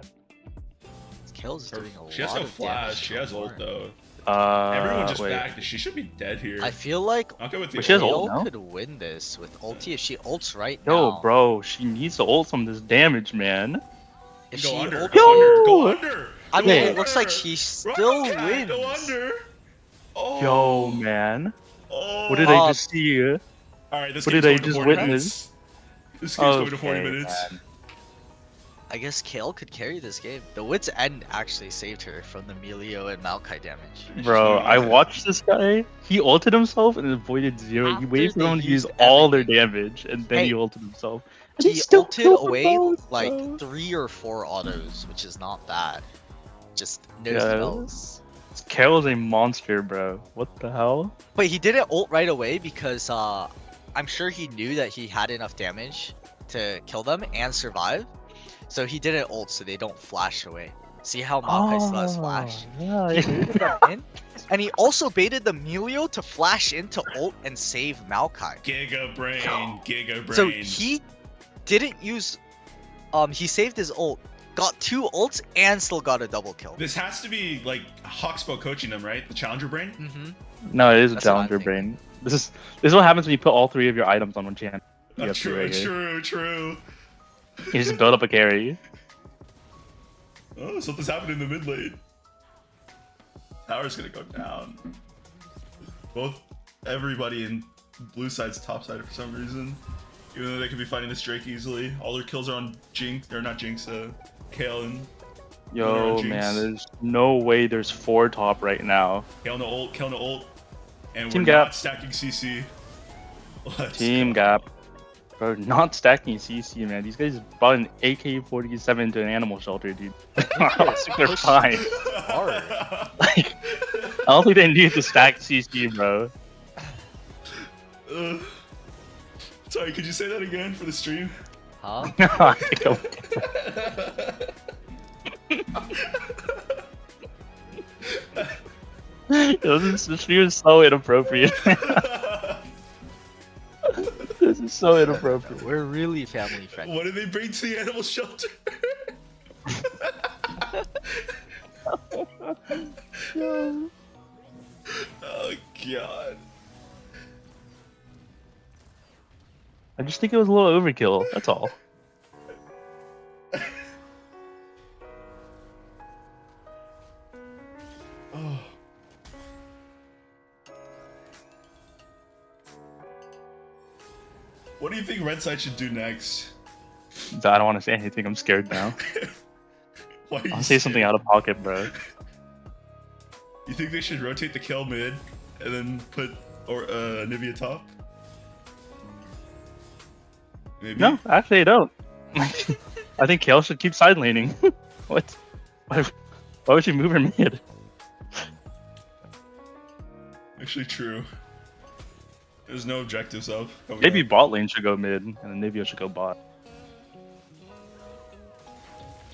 Kale's doing a lot She has no of flash. damage She to has ult Warren. though. Everyone just wait. backed. She should be dead here. I feel like I'll go with the But she has ult. ult Kale now? could win this with ulti if she ults right Yo, now. bro, she needs to ult some of this damage, man. If Go she under. ults, Go under. Go Yo! under. I Go mean, Wait. it looks like under. she Run, still cat, Go wins. under. Oh. Yo, man. Oh. What did I just see? All right, this What game's did I going to just 40 witness? minutes. This game's going to 40 Okay, minutes. man. I guess Kale could carry this game. The Wit's End actually saved her from the Melio and Maokai damage. Bro, I Yeah. watched this guy. He ulted himself and avoided zero. He After waited for they them to use used all their everything. damage, and then Hey, he ulted himself. And He still ulted killed them away both, like bro. 3 or 4 autos, which is not bad. Just no Yeah. spells. Carol's a monster, bro. What the hell? But he didn't ult right away because I'm sure he knew that he had enough damage to kill them and survive. So he didn't ult so they don't flash away. See how Maokai still has flash? Yeah, He baited them in, and he also baited the Melio to flash into ult and save Maokai. Giga brain. Giga brain. So he didn't use he saved his ult, got 2 ults, and still got a double kill. This has to be like Hawksbow coaching them, right? The challenger brain. Mm-hmm. No, it is a That's what I'm challenger thinking. brain. This is what happens when you put all 3 of your items on one champ. You have to True, right here. true. You just build up a carry. Oh, something's happening in the mid lane. Tower's gonna go down. Everybody in blue side's top side for some reason. Even though they could be fighting this Drake easily. All their kills are on Jinx, or not Jinx, Kale and Yo, Jinx. man, there's no way there's 4 top right now. Kale no ult. And Team we're gap. not stacking CC. Let's Team go. gap. Bro, not stacking CC, man. These guys bought an AK-47 to an animal shelter, dude. They're fine. Hard. Like, I don't think they need to stack CC, bro. Sorry, could you say that again for the stream? Huh? I think I'm- Yo, this stream is so inappropriate. This is so inappropriate. We're really family friendly. What did they bring to the animal shelter? Oh god. I just think it was a little overkill. That's all. Oh. What do you think Red Side should do next? I don't want to say anything. I'm scared now. Why are you I'll say something scared? out of pocket, bro. You think they should rotate the kill mid and then put Nivea top? Maybe. No, actually, I don't. I think Kale should keep side laning. What? Why would you move her mid? Actually, true. There's no objectives up. coming Maybe up. bot lane should go mid, and then Nivea should go bot.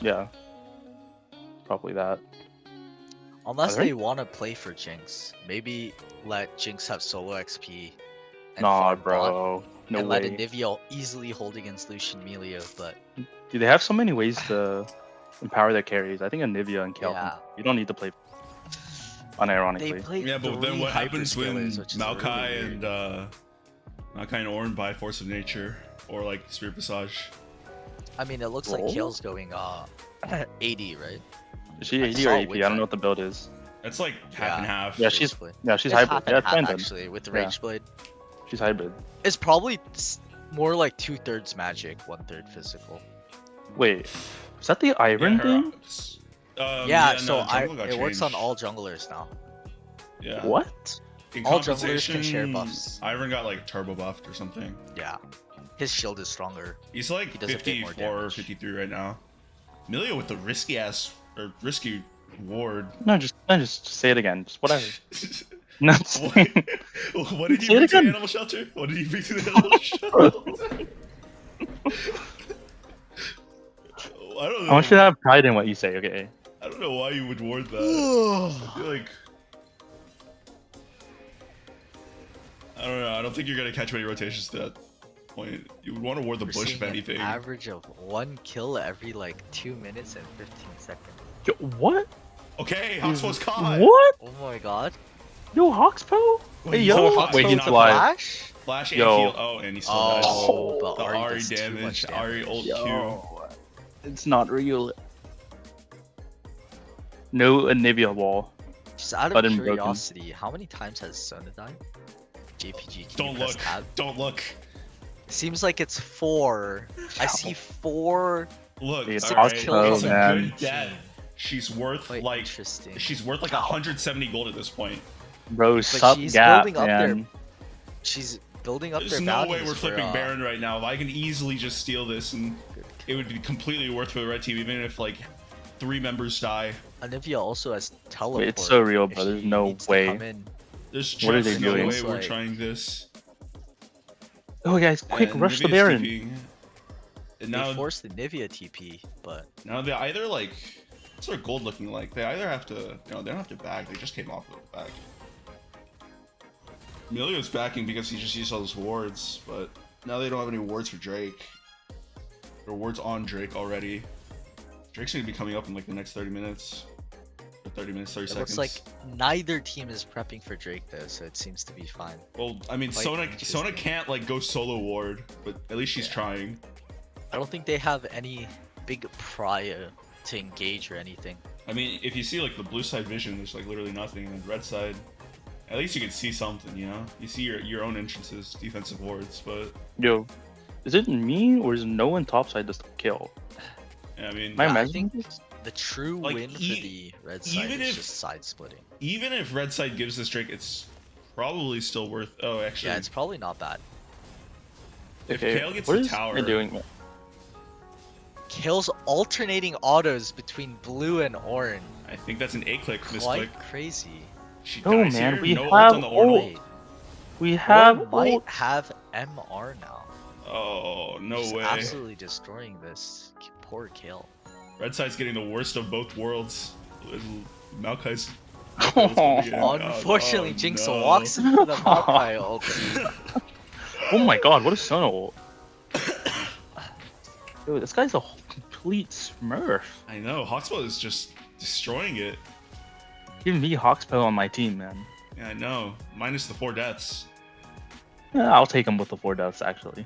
Yeah. Probably that. Unless Are they? they want to play for Jinx. Maybe let Jinx have solo XP. And Nah, farm bot, bro. No and let way. Anivia easily hold against Lucian Melio, but Do they have so many ways to empower their carries? I think Anivia and Kale. Yeah. You don't need to play. they Unironically. play Yeah, but then what happens when hyperscalers, which is Maokai really and weird. Maokai and Ornn buy Force of Nature or like Spirit Passage? I mean, it looks Roll? like Kale's going 80, right? Is she I AD saw or it AP? with I don't know that. what the build is. That's like half and Yeah. half. Yeah, she's Basically. she's It's hybrid. half Yeah, and it's half, fine then. actually, with the Yeah. Rage Blade. She's hybrid. It's probably more like 2/3 magic, 1/3 physical. Wait, is that the Iron her- thing? Yeah, no, so jungle got it works on changed. all junglers now. Yeah. What? In all junglers can share compensation, buffs. Iron got like turbo buffed or something. Yeah. His shield is stronger. He's like He does a bit more 54 or damage. 53 right now. Milio with the risky ward. No, just say it again. Just whatever. No. What did you Say it bring to the again. animal shelter? What did you bring to the animal shelter? I don't know. I want you to have pride in what you say, okay? I don't know why you would ward that. I feel like I don't know. I don't think you're gonna catch many rotations to that point. You would want to ward the We're bush seeing if anything. an average of 1 kill every like 2 minutes and 15 seconds. Yo, what? Okay, Hawksbow's caught. What? Oh my god. Yo, Hawksbow? Wait, Hey, yo, yo. Hawksbow Wait, he's not alive. Flash? Flash and Yo. heal. Oh, and he still dies. Oh, but The Ari Ari does too damage. much Ari damage. ult Q. Yo. It's not real. No Anivia wall. Just out of Button broken. curiosity, how many times has Sona died? JPG, can Don't you press look. tab? Don't look. Seems like it's 4. I see 4. Look. It's Alright, Hawksbow, it's a man. good death. She's worth Quite like. interesting. She's worth like 170 gold at this point. Bro, sup she's gap, building up there. man. She's building up There's their no way bounties we're for, flipping Baron right now. I can easily just steal this and Good. it would be completely worth for the red team, even if like 3 members die. Anivia also has teleport. Wait, it's so real, if bro. There's she no needs to way. come in. There's What are just they no doing? way we're Like- trying this. Oh, guys, quick, And rush the Nivea's Baron. TPing. And They now, forced the Nivea TP, but now they either like, what's their gold looking like? They either have to, no, they don't have to back. They just came off of the back. Emilio's backing because he just used all those wards, but now they don't have any wards for Drake. Or wards on Drake already. Drake's gonna be coming up in like the next 30 minutes. Or 30 minutes, 30 it seconds. looks like neither team is prepping for Drake though, so it seems to be fine. Well, I mean, quite Sona interesting. can't like go solo ward, but at least she's Yeah. trying. I don't think they have any big prio to engage or anything. I mean, if you see like the blue side vision, there's like literally nothing, and then red side, at least you can see something, you know? You see your own entrances, defensive wards, but Yo, is it me or is no one topside this kill? yeah, I mean, Am I Yeah, I imagining think this? the true Like, win for the red side even is if- just side splitting. even if red side gives this Drake, it's probably still worth. Oh, actually, Yeah, it's probably not bad. if Okay, Kale gets what the is tower, he doing? Kills alternating autos between blue and orange. I think that's an A click misclick. Quite crazy. She Oh, dies man, here, we no ult have on the Ornal. ult. Wait, We have Orn might ult. have MR now. Oh no She's way! absolutely destroying this. Poor kill. Red side's getting the worst of both worlds. Maokai's. Unfortunately, Jinx no. walks into the Maokai ulti. Oh my god, what a Sona ult. Yo, this guy's a complete smurf. I know, Hawksbow is just destroying it. Give me Hawksbow on my team, man. Yeah, I know. Minus the 4 deaths. Yeah, I'll take him with the 4 deaths, actually.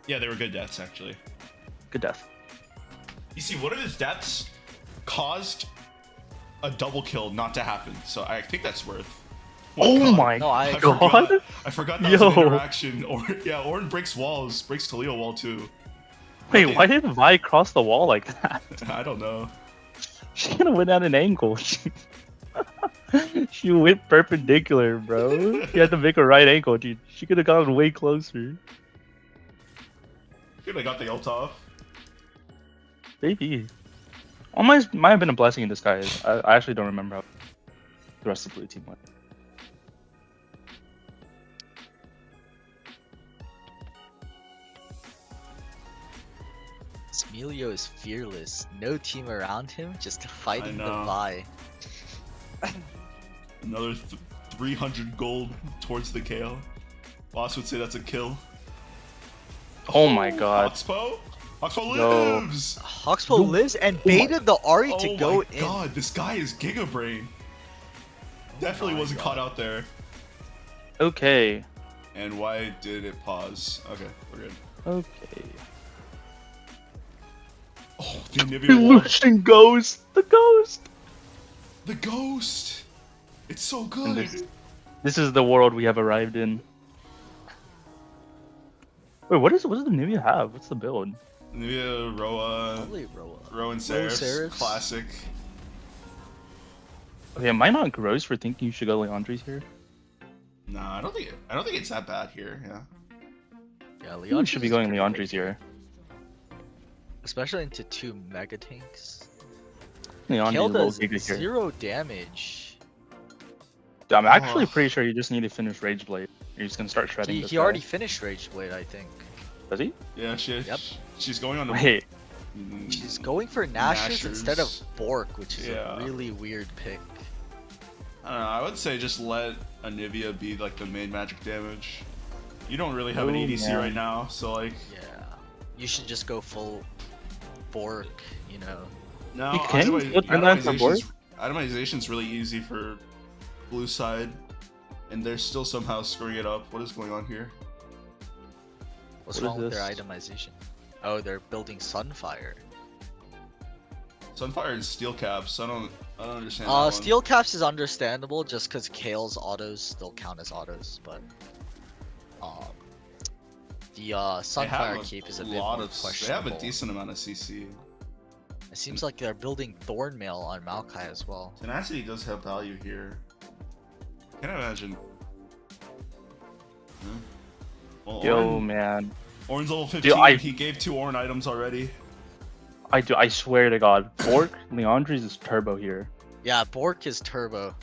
Yeah, they were good deaths, actually. Good death. You see, one of his deaths caused a double kill not to happen, so I think that's worth. Oh God. my No, I god! I forgot that was an Yo. interaction. Or yeah, Orn breaks walls, breaks Taliyah wall too. Wait, why did Vi cross the wall like that? I don't know. She could have went at an angle. She went perpendicular, bro. You had to make a right angle, dude. She could have gotten way closer. Could have got the ult off. Maybe. Oh, might have been a blessing in disguise. I actually don't remember how the rest of the blue team went. Emilio is fearless. No team around him, just fighting the know. Vi. Another 300 gold towards the KO. Boss would say that's a kill. Oh my god. Hawksbow? Hawksbow Yo. lives! Hawksbow Yo- lives and baited the Ari to Oh go my in. god, this guy is Giga Brain. Definitely my wasn't God. caught out there. Okay. And why did it pause? Okay, we're good. Okay. Oh, the Anivia wall. Illusion Ghost! The ghost! The ghost! It's so And good! this is the world we have arrived in. Wait, what does the Nivea have? What's the build? Anivia, Roa, Probably Roa. Rowan Seraphs, Seraphs. classic. Okay, am I not gross for thinking you should go Leandri's here? Nah, I don't think it's that bad here, yeah. Yeah, You Leon should be going Leandri's here. Especially into 2 mega tanks. Leandri's Kill a little does giga here. 0 damage. I'm actually Oh. pretty sure you just need to finish Rage Blade. You're just gonna start shredding this He guy. already finished Rage Blade, I think. Does he? Yeah, Yep. she's going on the. Wait, She's going for Nashers instead of Nashers. Bork, which is Yeah. a really weird pick. I don't know. I would say just let Anivia be like the main magic damage. You don't really have an Oh, EDC man. right now, so like. Yeah. You should just go full Bork, you know. No, You can otherwise- still turn that into otherwise Bork? Asia's- itemization is really easy for blue side, and they're still somehow screwing it up. What is going on here? What's What wrong is with their this? itemization? Oh, they're building Sunfire. Sunfire and steel caps. I don't understand. That one. Steel caps is understandable just because Kale's autos still count as autos, but the They have Sunfire cape is a bit more They questionable. have a decent amount of CC. It seems like they're building Thornmail on Maokai as well. Tenacity does have value here. Can't imagine. Huh? Well, Yo, man. Orin's level 15. Dude, He gave 2 Orin items already. I swear to God, Bork Leandri's is turbo here. Yeah, Bork is turbo.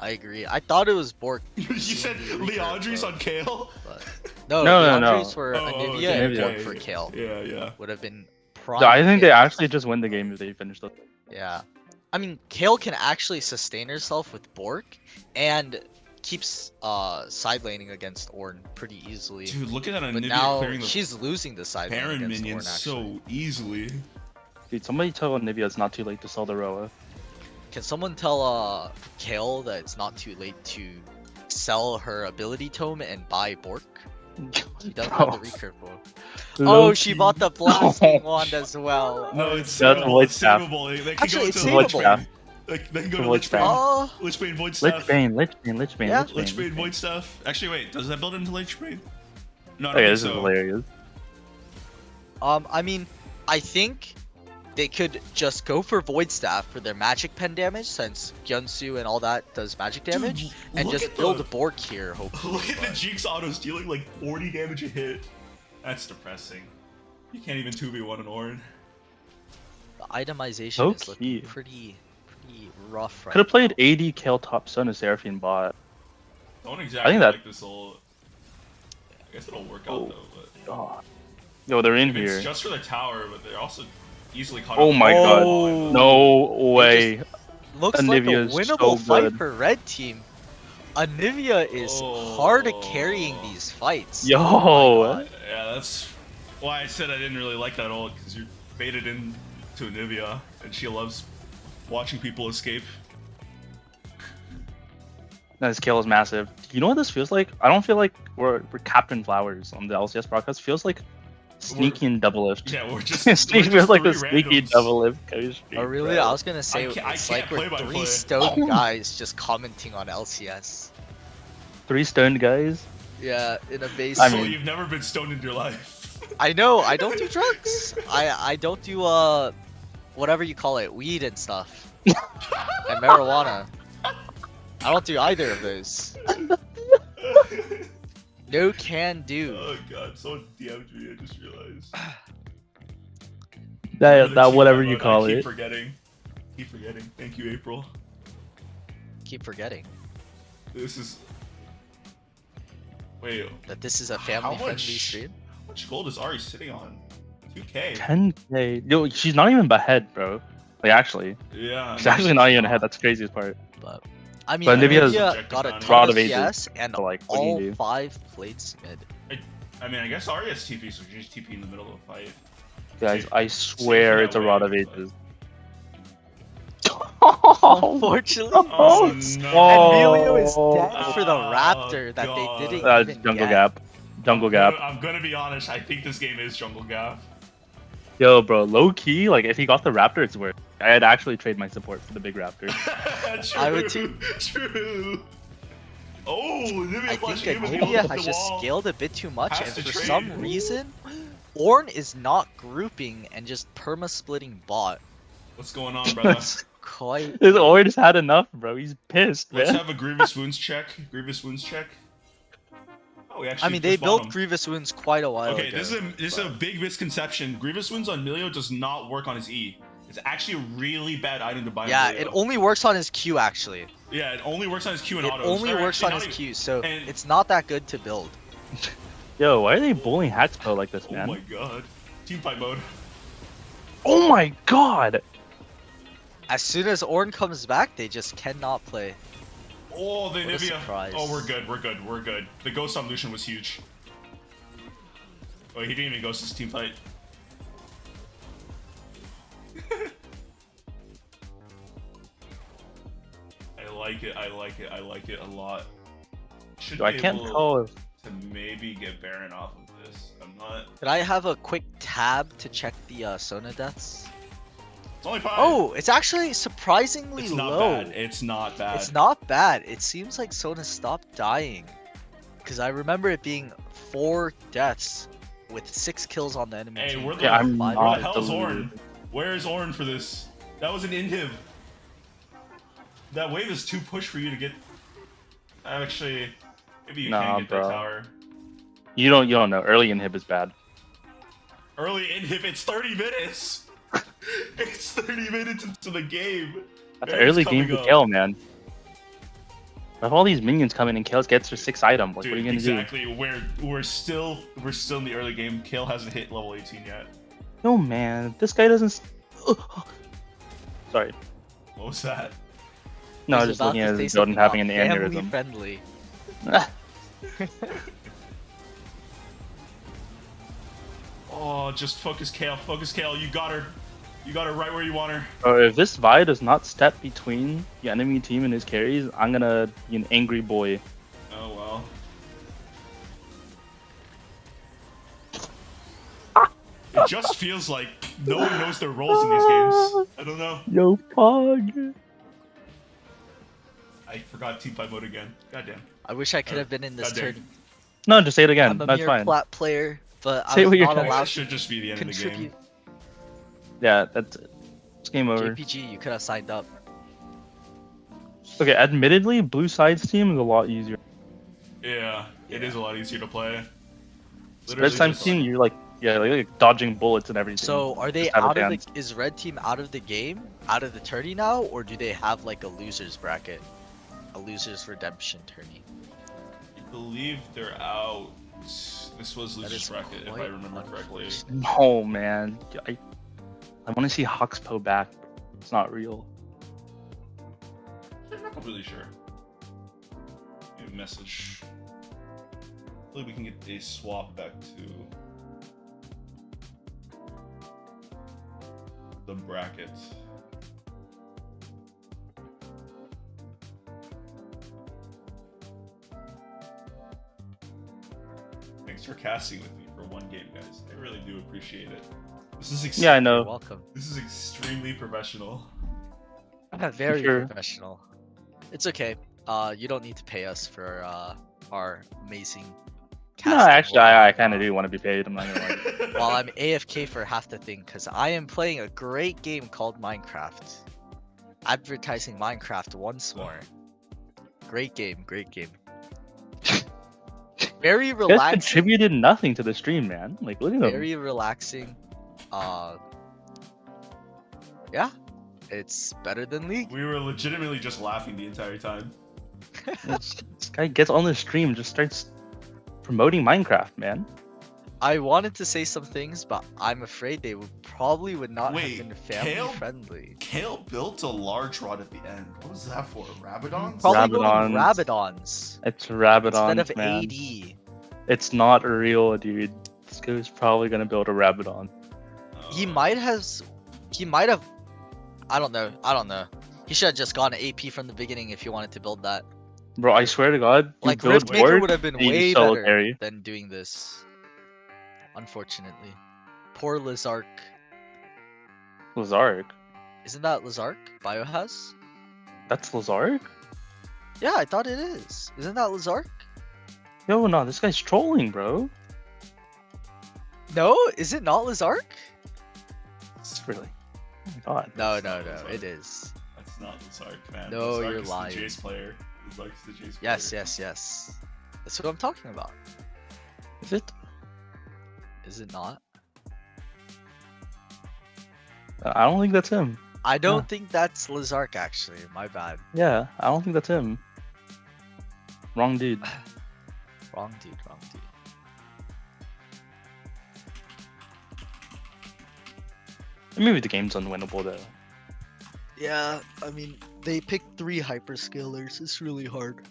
I agree. I thought it was Bork. You said Leandri's on Kale? But... No, No, no. Leandri's for Oh, Anivia okay, and okay. Bork for Kale. Yeah, yeah. Would have been No, prime. I think they pick. actually just win the game if they finish the. Yeah. I mean, Kale can actually sustain herself with Bork and keeps side laning against Ornn pretty easily. Dude, look at that But Anivia now clearing the she's losing the side lane Baron against minions Ornn, actually. so easily. Dude, somebody tell Nivea it's not too late to sell the Roa. Can someone tell Kale that it's not too late to sell her ability tome and buy Bork? She does have the recurve bow. Oh, she bought the blasting wand as well. No, it's That's savable. Void It's Staff. savable. They can Actually, go it's into Void Lich Staff. Bane. Like, they can go to Void Lich Bane. Staff. Oh, Lich Bane, Void Staff. Lich Bane. Yeah. Lich Bane, Void Staff. Actually, wait, does that build into Lich Bane? No, I don't Okay, think this is so. hilarious. I mean, I think they could just go for Void Staff for their magic pen damage, since Gyunsu and all that does magic damage, Dude, and look just at build the- Bork here, hopefully. Look at the but- Jinx autos dealing like 40 damage a hit. That's depressing. You can't even 2v1 an Orin. The itemization is looking Low-key. pretty rough right Could have played AD Kale top Sun as Seraphine bot. Don't exactly that- like this ult. I guess it'll work Oh. out though, but God. Yo, they're in I mean, here. it's just for the tower, but they're also easily caught Oh up. my Oh. God. No way. Looks Anivia like is a winnable so fight good. for red team. Anivia is hard at carrying these fights. Yo. Oh my God. Yeah, that's why I said I didn't really like that ult, because you're baited into Anivia, and she loves watching people escape. This Kale is massive. You know what this feels like? I don't feel like we're Captain Flowers on the LCS broadcast. It feels like sneaky and double lift. Yeah, we're just. Sneaky we're feels just like the three sneaky randoms. double lift chemistry. Oh really? bro. I was gonna say I it's can't like we're play by 3 play. stone guys just commenting on LCS. 3 stoned guys. Yeah, in a base. I So mean- you've never been stoned in your life. I know. I don't do drugs. I don't do whatever you call it, weed and stuff, and marijuana. I don't do either of those. No can do. Oh god, someone DM'd me, I just realized. That Another whatever cheat you mode, call I keep it. forgetting. Keep forgetting. Thank you, April. Keep forgetting This is. Wait, that this is a How family-friendly much- stream. how much gold is Ari sitting on? 2k. 10k. Yo, she's not even ahead, bro. Like actually, Yeah. she's actually not even ahead. That's the craziest part. But I mean, But Nivea's Anivia got a Rod ton of of ages. CS and So, like, what do you all do? 5 plates mid. I mean, I guess Ari has TP, so she's TP in the middle of a fight. Guys, See- I see swear that it's a way, rod of but- ages. Unfortunately, Oh, Emilio is Oh. dead for the Raptor that God. they didn't That's even jungle get. gap. Jungle gap. I'm gonna be honest, I think this game is jungle gap. Yo, bro, low key, like if he got the Raptor, it's worth. I'd actually trade my support for the big Raptor. True, I would too. True. Oh, Nivea I think flashing in, was able to Anivia hit has the just wall. scaled a bit too much, Has and to for trade. some reason, Ornn is not grouping and just perma-splitting bot. What's going on, brother? Quite. His Orange had enough, bro. He's pissed, Let's man. have a Grievous Wounds check. Grievous Wounds check. Oh, we actually I mean, they just bought built him. Grievous Wounds quite a while Okay, ago. this is a big misconception. Grievous Wounds on Milio does not work on his E. It's actually a really bad item to buy. on Yeah, Milio. it only works on his Q actually. Yeah, it only works on his Q and It autos. only Or works actually, on his not Q, so and- it's not that good to build. Yo, why are they bullying Haxpo like this, even- man? Oh my god. Team fight mode. Oh my god! As soon as Ornn comes back, they just cannot play. Oh, the What a Nivea. surprise. Oh, we're good. We're good. We're good. The Ghost on Lucian was huge. Oh, he didn't even ghost his team fight. like it. I like it. I like it a lot. Should I be can't able tell if to maybe get Baron off of this. I'm not. Could I have a quick tab to check the Sona deaths? It's only 5. Oh, it's actually surprisingly it's not low. bad. It's not bad. It's not bad. It seems like Sona stopped dying. Because I remember it being 4 deaths with 6 kills on the enemy Hey, team. we're the, Yeah, I'm where not the hell's deluded. Ornn? Where's Ornn for this? That was an inhib. That wave is too push for you to get. Actually, maybe you Nah, can get bro. that tower. you don't know. Early inhib is bad. Early inhib, it's 30 minutes. It's 30 minutes into the game. That's Baron's early coming game to up. Kale, man. If all these minions come in and Kale gets her 6 item, like Dude, what are you gonna exactly. We're still in the early game. Kale hasn't hit level 18 yet. do? No, man. This guy doesn't. Sorry. What was that? No, I He's was just about looking to at say his something Jordan having an not family aneurysm. friendly. Oh, just focus Kale. Focus Kale. You got her. You got her right where you want her. Bro, if this Vi does not step between the enemy team and his carries, I'm gonna be an angry boy. Oh well. It just feels like no one knows their roles in these games. I don't know. Yo, Pog. I forgot team fight mode again. Goddamn. I wish I could have been in this Goddamn. tournament. No, just say it again. I'm a That's mere fine. Plat player, but Say I what was you're not trying- allowed That to should just be the end of the contribute. game. Yeah, that's it. It's game over. JPG, you could have signed up. Okay, admittedly, blue side's team is a lot easier. Yeah, it is a lot easier to play. Red side's just team, you're like dodging bullets and everything. So are they Just have a out of chance. the? Is red team out of the game, out of the tourney now, or do they have like a losers bracket, a losers redemption tourney? I believe they're out. This was That losers is bracket, if I quite remember correctly. unfortunate. No, man. I want to see Huxpo back. It's not real. I'm not completely sure. Maybe message. Hopefully we can get a swap back to the bracket. Thanks for casting with me for one game, guys. I really do appreciate it. This is Yeah, I You're know. welcome. This is extremely professional. Very Sure. professional. It's okay. You don't need to pay us for our amazing. No, casting actually, while- I kind of do want to be paid. I'm not gonna lie. While I'm AFK for half the thing, because I am playing a great game called Minecraft. Advertising Minecraft once more. Great game, great game. Very You guys relaxing. contributed nothing to the stream, man. Like, look at them. Very relaxing. Yeah, it's better than League. We were legitimately just laughing the entire time. This guy gets on the stream, just starts promoting Minecraft, man. I wanted to say some things, but I'm afraid they would not Wait, have been family Kale? friendly. Kale built a large rod at the end. What was that for? Rabadons? Probably going Rabadons. Rabadons It's Rabadon, instead of man. AD. It's not real, dude. This guy's probably gonna build a Rabadon. He might have. I don't know. He should have just gone AP from the beginning if he wanted to build that. Bro, I swear to God, you Like build Riftmaker ward, would have been and you way solo better carry. than doing this. Unfortunately, poor Lizark. Lazark. Isn't that Lizark? Biohazard? That's Lazark? Yeah, I thought it is. Isn't that Lizark? Yo, no, this guy's trolling, bro. No, is it not Lizark? It's really. Oh my God. No, That's no, not no, Lizark. it is. That's not Lazark, man. No, Lazark you're is lying. The Jace player. Lazark's the Jace Yes, player. yes. That's what I'm talking about. Is it? Is it not? I don't think that's him. I don't Huh. think that's Lizark actually. My bad. Yeah, I don't think that's him. Wrong dude. Wrong dude, wrong dude. Maybe the game's unwinnable though. Yeah, I mean, they picked 3 hyperscalers. It's really hard.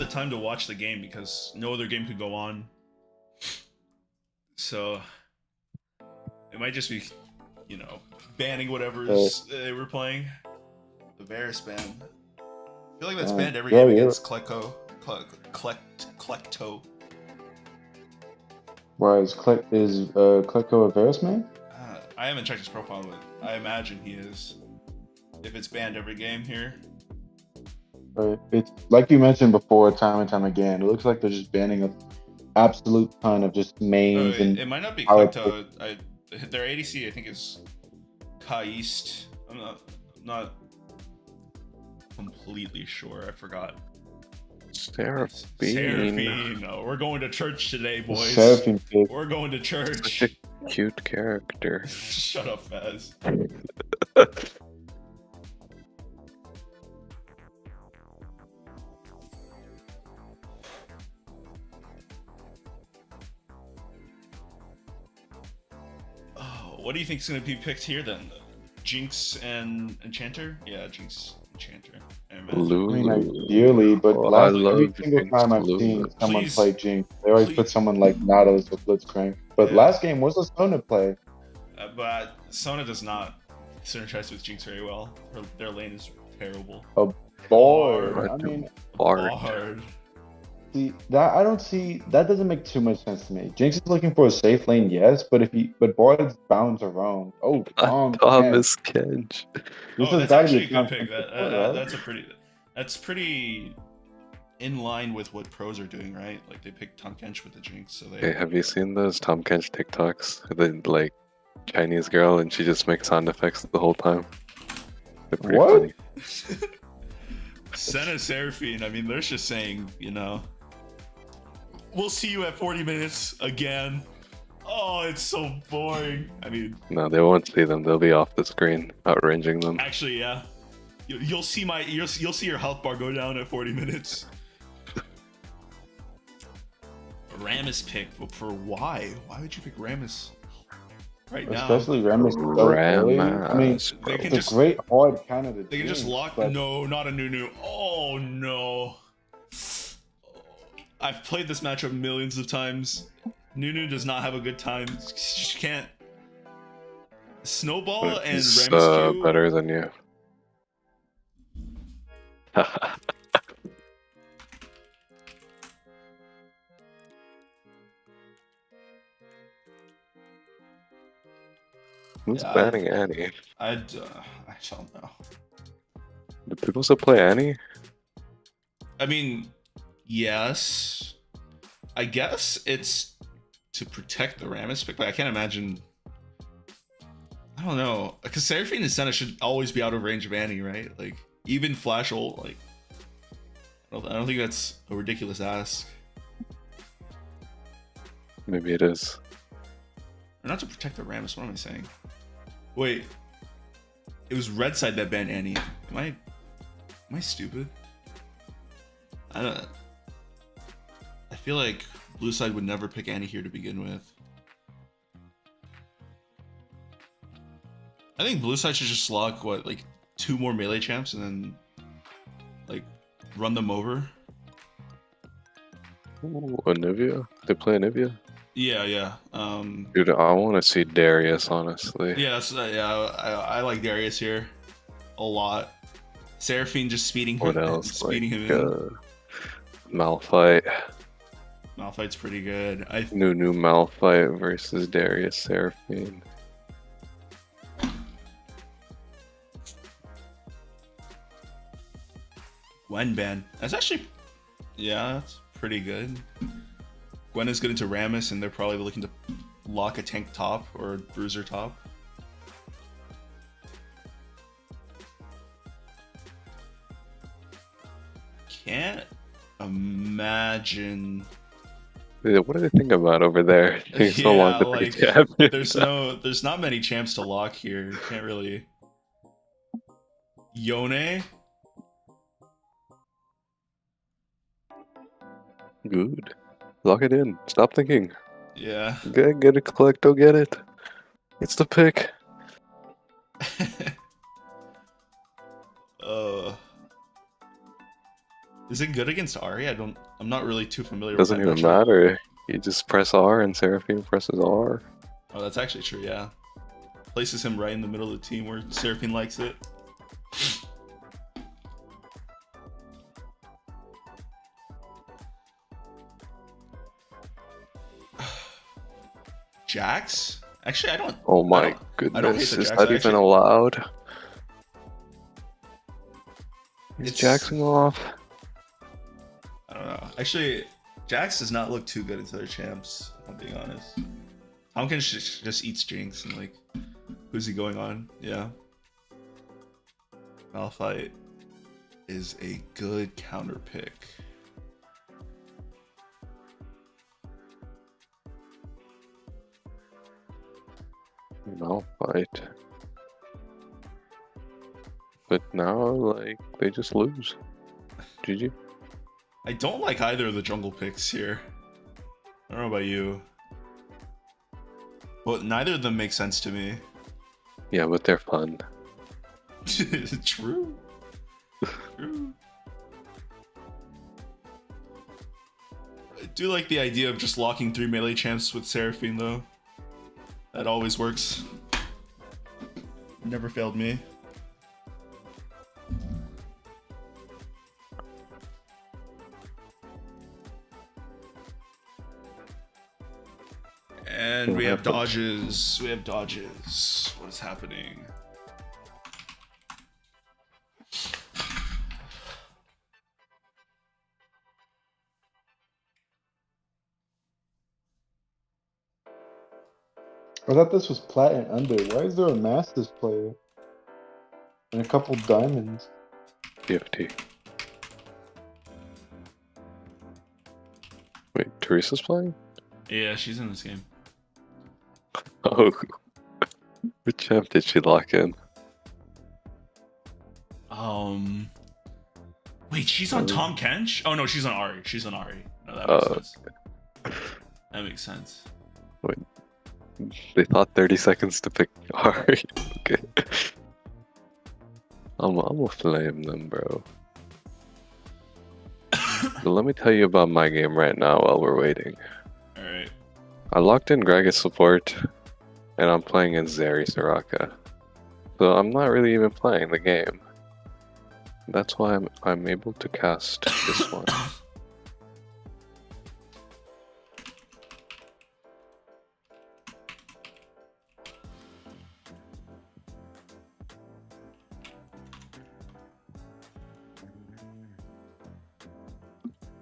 the time to watch the game because no other game could go on. So it might just be, you know, banning whatever's they were playing. The Varus ban. I feel like that's banned every game against Klecto. Why is Klecto a Varus man? I haven't checked his profile, but I imagine he is. If it's banned every game here. Right. It's like you mentioned before, time and time again. It looks like they're just banning an absolute ton of just mains and. It might not be Klecto. Their ADC I think is Kaist. I'm not completely sure. I forgot. Seraphine. No, we're going to church today, boys. Seraphine. We're going to church. Such a cute character. Shut up, Faz. What do you think is going to be picked here then? Jinx and Enchanter? Yeah, Jinx, Enchanter. I mean, ideally, but every single time I've seen someone play Jinx, they always put someone like Nautilus or Blitzcrank. But last game, what's the Sona play? But Sona does not synergize with Jinx very well. Their lane is terrible. Bard. I mean, Bard. See that doesn't make too much sense to me. Jinx is looking for a safe lane, yes, but Bard's bound to roam. Oh, Thomas Kench. That's actually a good pick. That's pretty in line with what pros are doing, right? Like they picked Tom Kench with the Jinx, so they. Hey, have you seen those Tom Kench TikToks? The like Chinese girl and she just makes sound effects the whole time. They're pretty funny. Senna Seraphine, I mean, they're just saying, you know, we'll see you at 40 minutes again. Oh, it's so boring. I mean, no, they won't see them. They'll be off the screen, outranging them. Actually, yeah, you'll see you'll see your health bar go down at 40 minutes. Rammus pick for why? Why would you pick Rammus right now? Especially Rammus. I mean, they can it's a great hard candidate. They can just lock. No, not a Nunu. Oh no. I've played this matchup millions of times. Nunu does not have a good time. She can't. Snowball and Rammus Q. Better than you. Who's banning Annie? I don't know. Do people still play Annie? I mean, yes. I guess it's to protect the Rammus pick, but I can't imagine. I don't know, because Seraphine and Senna should always be out of range of Annie, right? Like even Flash ult, like I don't think that's a ridiculous ask. Maybe it is. Or not to protect the Rammus. What am I saying? Wait, it was Red Side that banned Annie. Am I stupid? I feel like Blue Side would never pick Annie here to begin with. I think Blue Side should just lock like 2 more melee champs and then like run them over. Ooh, Anivia? They play Anivia? Yeah. Dude, I want to see Darius, honestly. Yeah, I like Darius here a lot. Seraphine just speeding him. What else? Speeding him in. Malphite. Malphite's pretty good. New Malphite versus Darius Seraphine. Gwen ban. That's actually, yeah, that's pretty good. Gwen is good into Rammus, and they're probably looking to lock a tank top or a bruiser top. Can't imagine. What do they think about over there? Taking so long to pick champions. There's not many champs to lock here. You can't really. Yone. Good. Lock it in. Stop thinking. Yeah. Get it, Collecto, get it. It's the pick. Is it good against Ari? I'm not really too familiar Doesn't with that even matchup. matter. You just press R and Seraphine presses R. Oh, that's actually true, yeah. Places him right in the middle of the team where Seraphine likes it. Jax? Actually, I don't. Oh my I don't hate goodness, the is Jax. that even allowed? He's It's- jaxing off. I don't know. Actually, Jax does not look too good into their champs, if I'm being honest. Tompkins just eats Jinx and like, who's he going on? Yeah. Malphite is a good counter pick. Malphite. But now, like, they just lose. GG. I don't like either of the jungle picks here. I don't know about you. But neither of them make sense to me. Yeah, but they're fun. True. True. I do like the idea of just locking 3 melee champs with Seraphine though. That always works. Never failed me. And we have dodges. We have dodges. What is happening? I thought this was Plat and under. Why is there a Masters player? And a couple diamonds. TFT. Wait, Teresa's playing? Yeah, she's in this game. Oh. Which champ did she lock in? Wait, she's on Tom Kench? Oh no, she's on Ari. She's on Ari. No, that makes sense. That makes sense. Wait. They thought 30 seconds to pick Ari. Okay. I'm gonna flame them, bro. So let me tell you about my game right now while we're waiting. Alright. I locked in Greg as support, and I'm playing as Zeri Soraka. So I'm not really even playing the game. That's why I'm able to cast this one.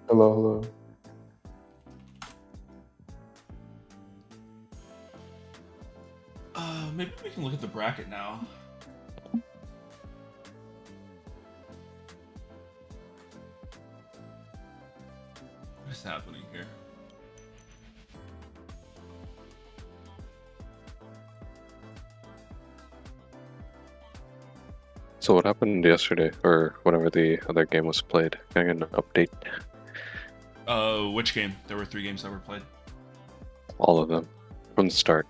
Hello, hello. Maybe we can look at the bracket now. What is happening here? So what happened yesterday, or whenever the other game was played? Can I get an update? Which game? There were 3 games that were played. All of them, from the start.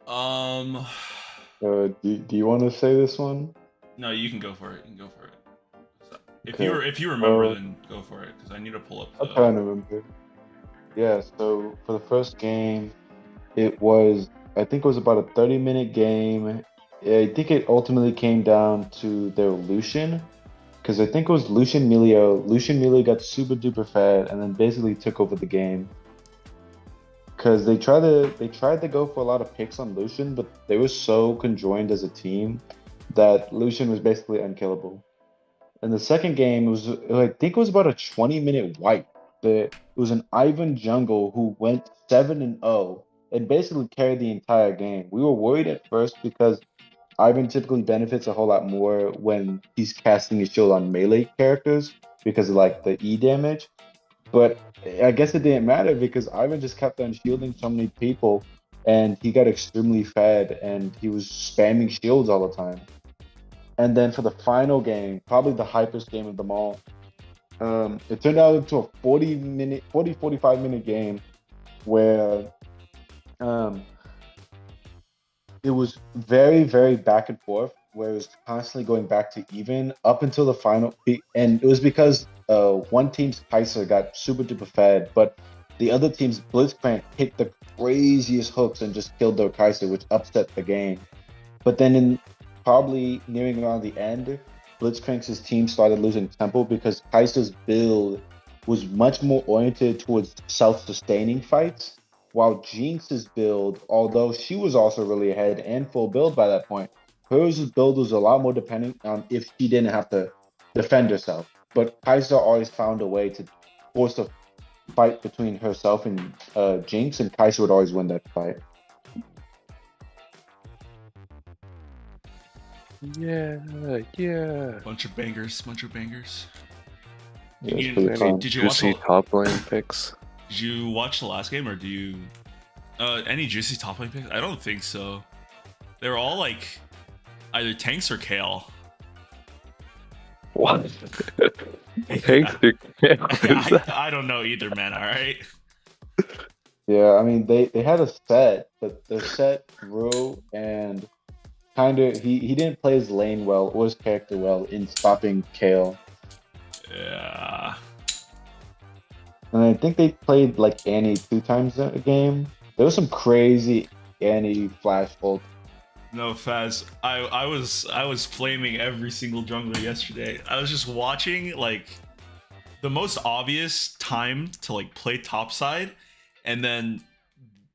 Do you want to say this one? No, you can go for it. You can go for it. So, Okay. if you remember, then go for it, because I need to pull up. I'm trying to remember. Yeah, so for the first game, it was, I think it was about a 30-minute game. I think it ultimately came down to their Lucian, because I think it was Lucian Milio. Lucian Milio got super duper fat and then basically took over the game. Because they tried to go for a lot of picks on Lucian, but they were so conjoined as a team that Lucian was basically unkillable. And the second game I think it was about a 20-minute wipe. It was an Ivan jungle who went 7-0 and basically carried the entire game. We were worried at first because Ivan typically benefits a whole lot more when he's casting his shield on melee characters because of like the E damage. But I guess it didn't matter because Ivan just kept on shielding so many people and he got extremely fed and he was spamming shields all the time. And then for the final game, probably the hypest game of them all, it turned out into a 45 minute game where it was very, very back and forth. where it was constantly going back to even up until the final. And it was because one team's Kaiser got super duper fed, but the other team's Blitzcrank hit the craziest hooks and just killed their Kaiser, which upset the game. But then in probably nearing around the end, Blitzcrank's team started losing tempo because Kaiser's build was much more oriented towards self-sustaining fights, while Jinx's build, although she was also really ahead and full build by that point, hers build was a lot more dependent on if she didn't have to defend herself. But Kaiser always found a way to force a fight between herself and Jinx, and Kaiser would always win that fight. Yeah, yeah. Bunch of bangers, bunch of bangers. Yeah, it's You- pretty Any fun. Did you watch juicy the- top lane picks? Did you watch the last game, or do you? Any juicy top lane picks? I don't think so. They were all like either tanks or Kale. What? Thanks, I don't know either, man. All right. Yeah, I mean they had a set, but the set grew and kind of he didn't play his lane well or his character well in stopping Kale. Yeah. And I think they played like Annie 2 times a game. There was some crazy Annie flash ult. No, Faz. I was flaming every single jungler yesterday. I was just watching like the most obvious time to like play topside, and then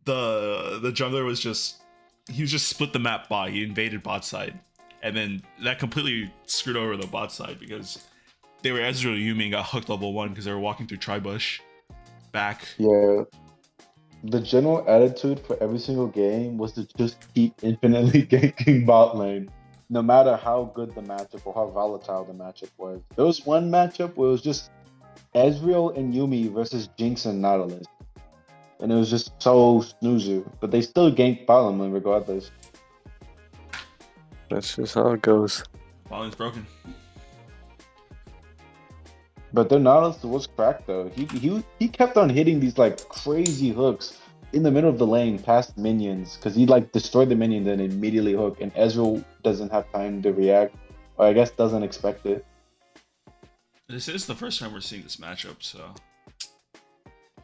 the jungler was just he was just split the map by. He invaded bot side, and then that completely screwed over the bot side because they were Ezreal Yumi and got hooked level 1 because they were walking through Tribush. Back. Yeah. The general attitude for every single game was to just keep infinitely ganking bot lane, no matter how good the matchup or how volatile the matchup was. There was one matchup where it was just Ezreal and Yumi versus Jinx and Nautilus. And it was just so snoozer. But they still ganked bot lane regardless. That's just how it goes. Bot broken. But their Nautilus was cracked though. He kept on hitting these like crazy hooks in the middle of the lane past minions because he like destroyed the minion then immediately hook, and Ezreal doesn't have time to react, or I guess doesn't expect it. This is the first time we're seeing this matchup, so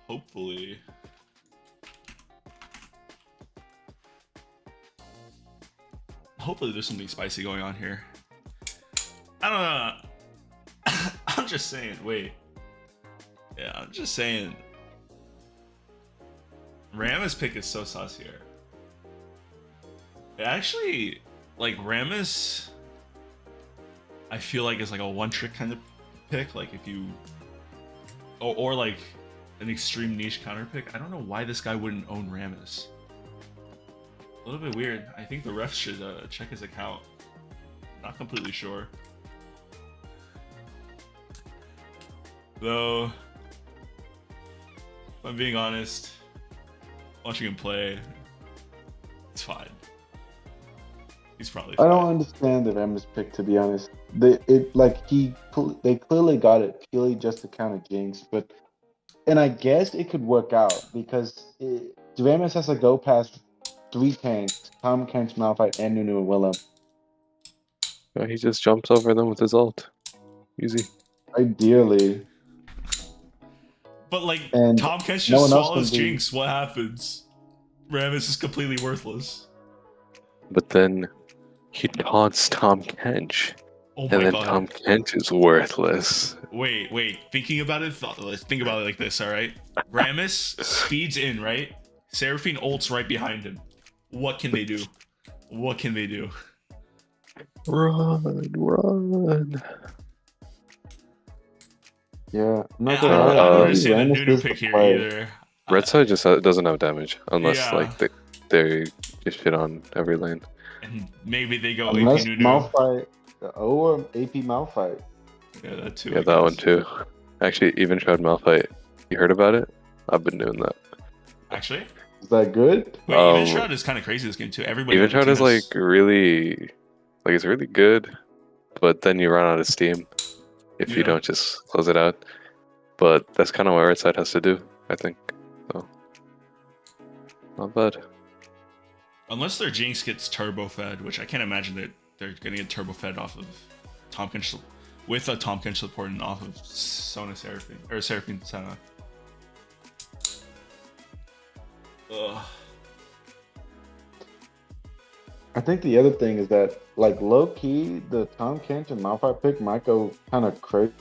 hopefully there's something spicy going on here. I don't know. I'm just saying, wait. Yeah, I'm just saying. Rammus pick is so sus here. It actually, like, Rammus, I feel like is like a one-trick kind of pick. Like, if you... Or like, an extreme niche counter pick. I don't know why this guy wouldn't own Rammus. A little bit weird. I think the refs should check his account. Not completely sure. Though, if I'm being honest, watching him play, it's fine. He's probably fine. I don't understand the Rammus pick, to be honest. They clearly got it purely just to counter Jinx, but and I guess it could work out because Rammus has to go past 3 tanks: Tom, Kench, Malphite, and Nunu and Willem. Yeah, he just jumps over them with his ult. Easy. Ideally. But like, And Tom Kench no just one else swallows can be- Jinx, what happens? Rammus is completely worthless. But then he taunts Tom Kench. Oh And my then god. Tom Kench is worthless. Wait. Thinking about it, think about it like this, alright? Rammus speeds in, right? Seraphine ults right behind him. What can they do? What can they do? Run. Yeah, I'm not I gonna don't lie, Uh, understand the Rammus Nunu is the pick here play. either. Red side just doesn't have damage unless Yeah. like they just shit on every lane. And maybe they go Unless AP Nunu. Malphite or AP Malphite. Yeah, that too. Yeah, I that one guess. too. Actually, even tried Malphite. You heard about it? I've been doing that. Actually? Is that good? Wait, Even Shroud is kind of crazy this game too. Everybody Even on the tried team is like really, like it's really good, but then you run out of steam if Yeah. you don't just close it out. But that's kind of what Red side has to do, I think. So, not bad. Unless their Jinx gets turbo fed, which I can't imagine that they're getting a turbo fed off of Tom Kench with a Tom Kench support and off of Sona Seraphine or Seraphine Senna. Ugh. I think the other thing is that, like, low key, the Tom Kench and Malphite pick might go kind of crazy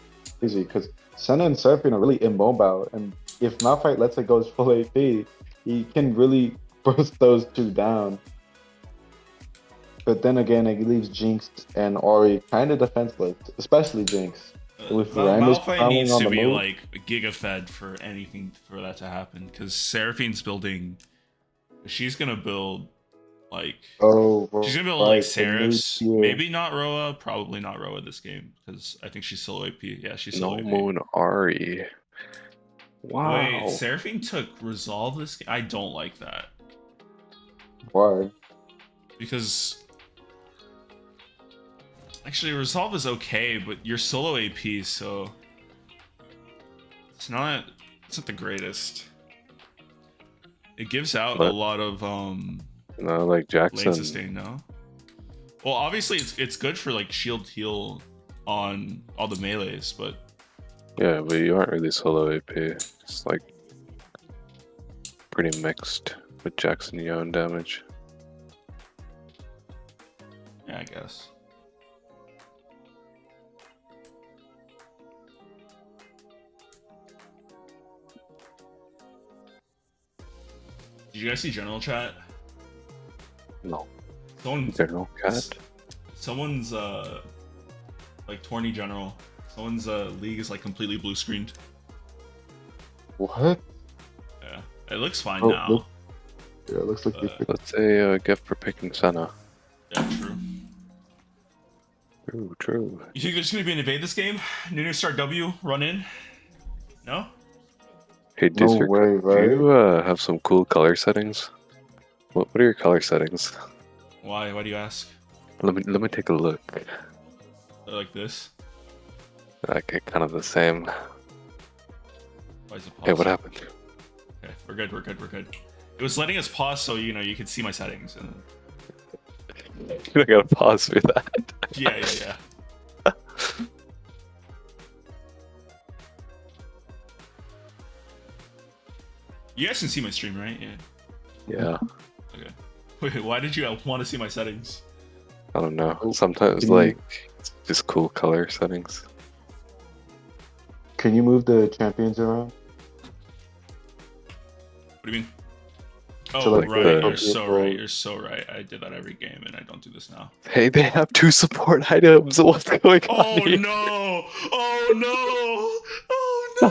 because Senna and Seraphine are really immobile, and if Malphite lets it go his full AP, he can really burst those two down. But then again, it leaves Jinx and Ori kind of defenseless, especially Jinx. With Rammus Malphite prowling needs on to the be move. like giga fed for anything for that to happen because Seraphine's building. She's gonna build like. Oh, She's gonna build right, like the new Seraphs, tier. maybe not Roa, probably not Roa this game because I think she's solo AP. Yeah, she's solo No AP. Moon Ari. Wow. Wait, Seraphine took Resolve this game? I don't like that Why? because actually Resolve is okay, but you're solo AP, so it's not the greatest. It gives out a But- lot of No, like lane Jackson. sustain, no? Well, obviously it's good for like shield heal on all the melees, but Yeah, but you aren't really solo AP. It's like pretty mixed with Jackson Yon damage. yeah, I guess. Did you guys see general chat? No. Someone, General Cat? someone's like tourney general. Someone's league is like completely blue screened. What? Yeah, it looks fine Oh, now. look. Yeah, it looks like they picked. That's a gift for picking Senna. Yeah, true. True, true. You think there's gonna be an evade this game? New start W run in? No. Hey, No District, way, do right? you have some cool color settings? What are your color settings? Why? Why do you ask? Let me take a look. Like this? Okay, kind of the same. Why is it pause? Hey, what happened? Okay, we're good. We're good. We're good. It was letting us pause so you could see my settings. And... I gotta pause for that. Yeah. You guys can see my stream, right? Yeah. Yeah, Okay. Wait, why did you want to see my settings? I don't know. Sometimes Can you- like it's just cool color settings. Can you move the champions around? What do you mean? Oh, So, like, right. the- You're so people- right. You're so right. I did that every game, and I don't do this now. Hey, they have 2 support items. What's going on Oh here? no! Oh no!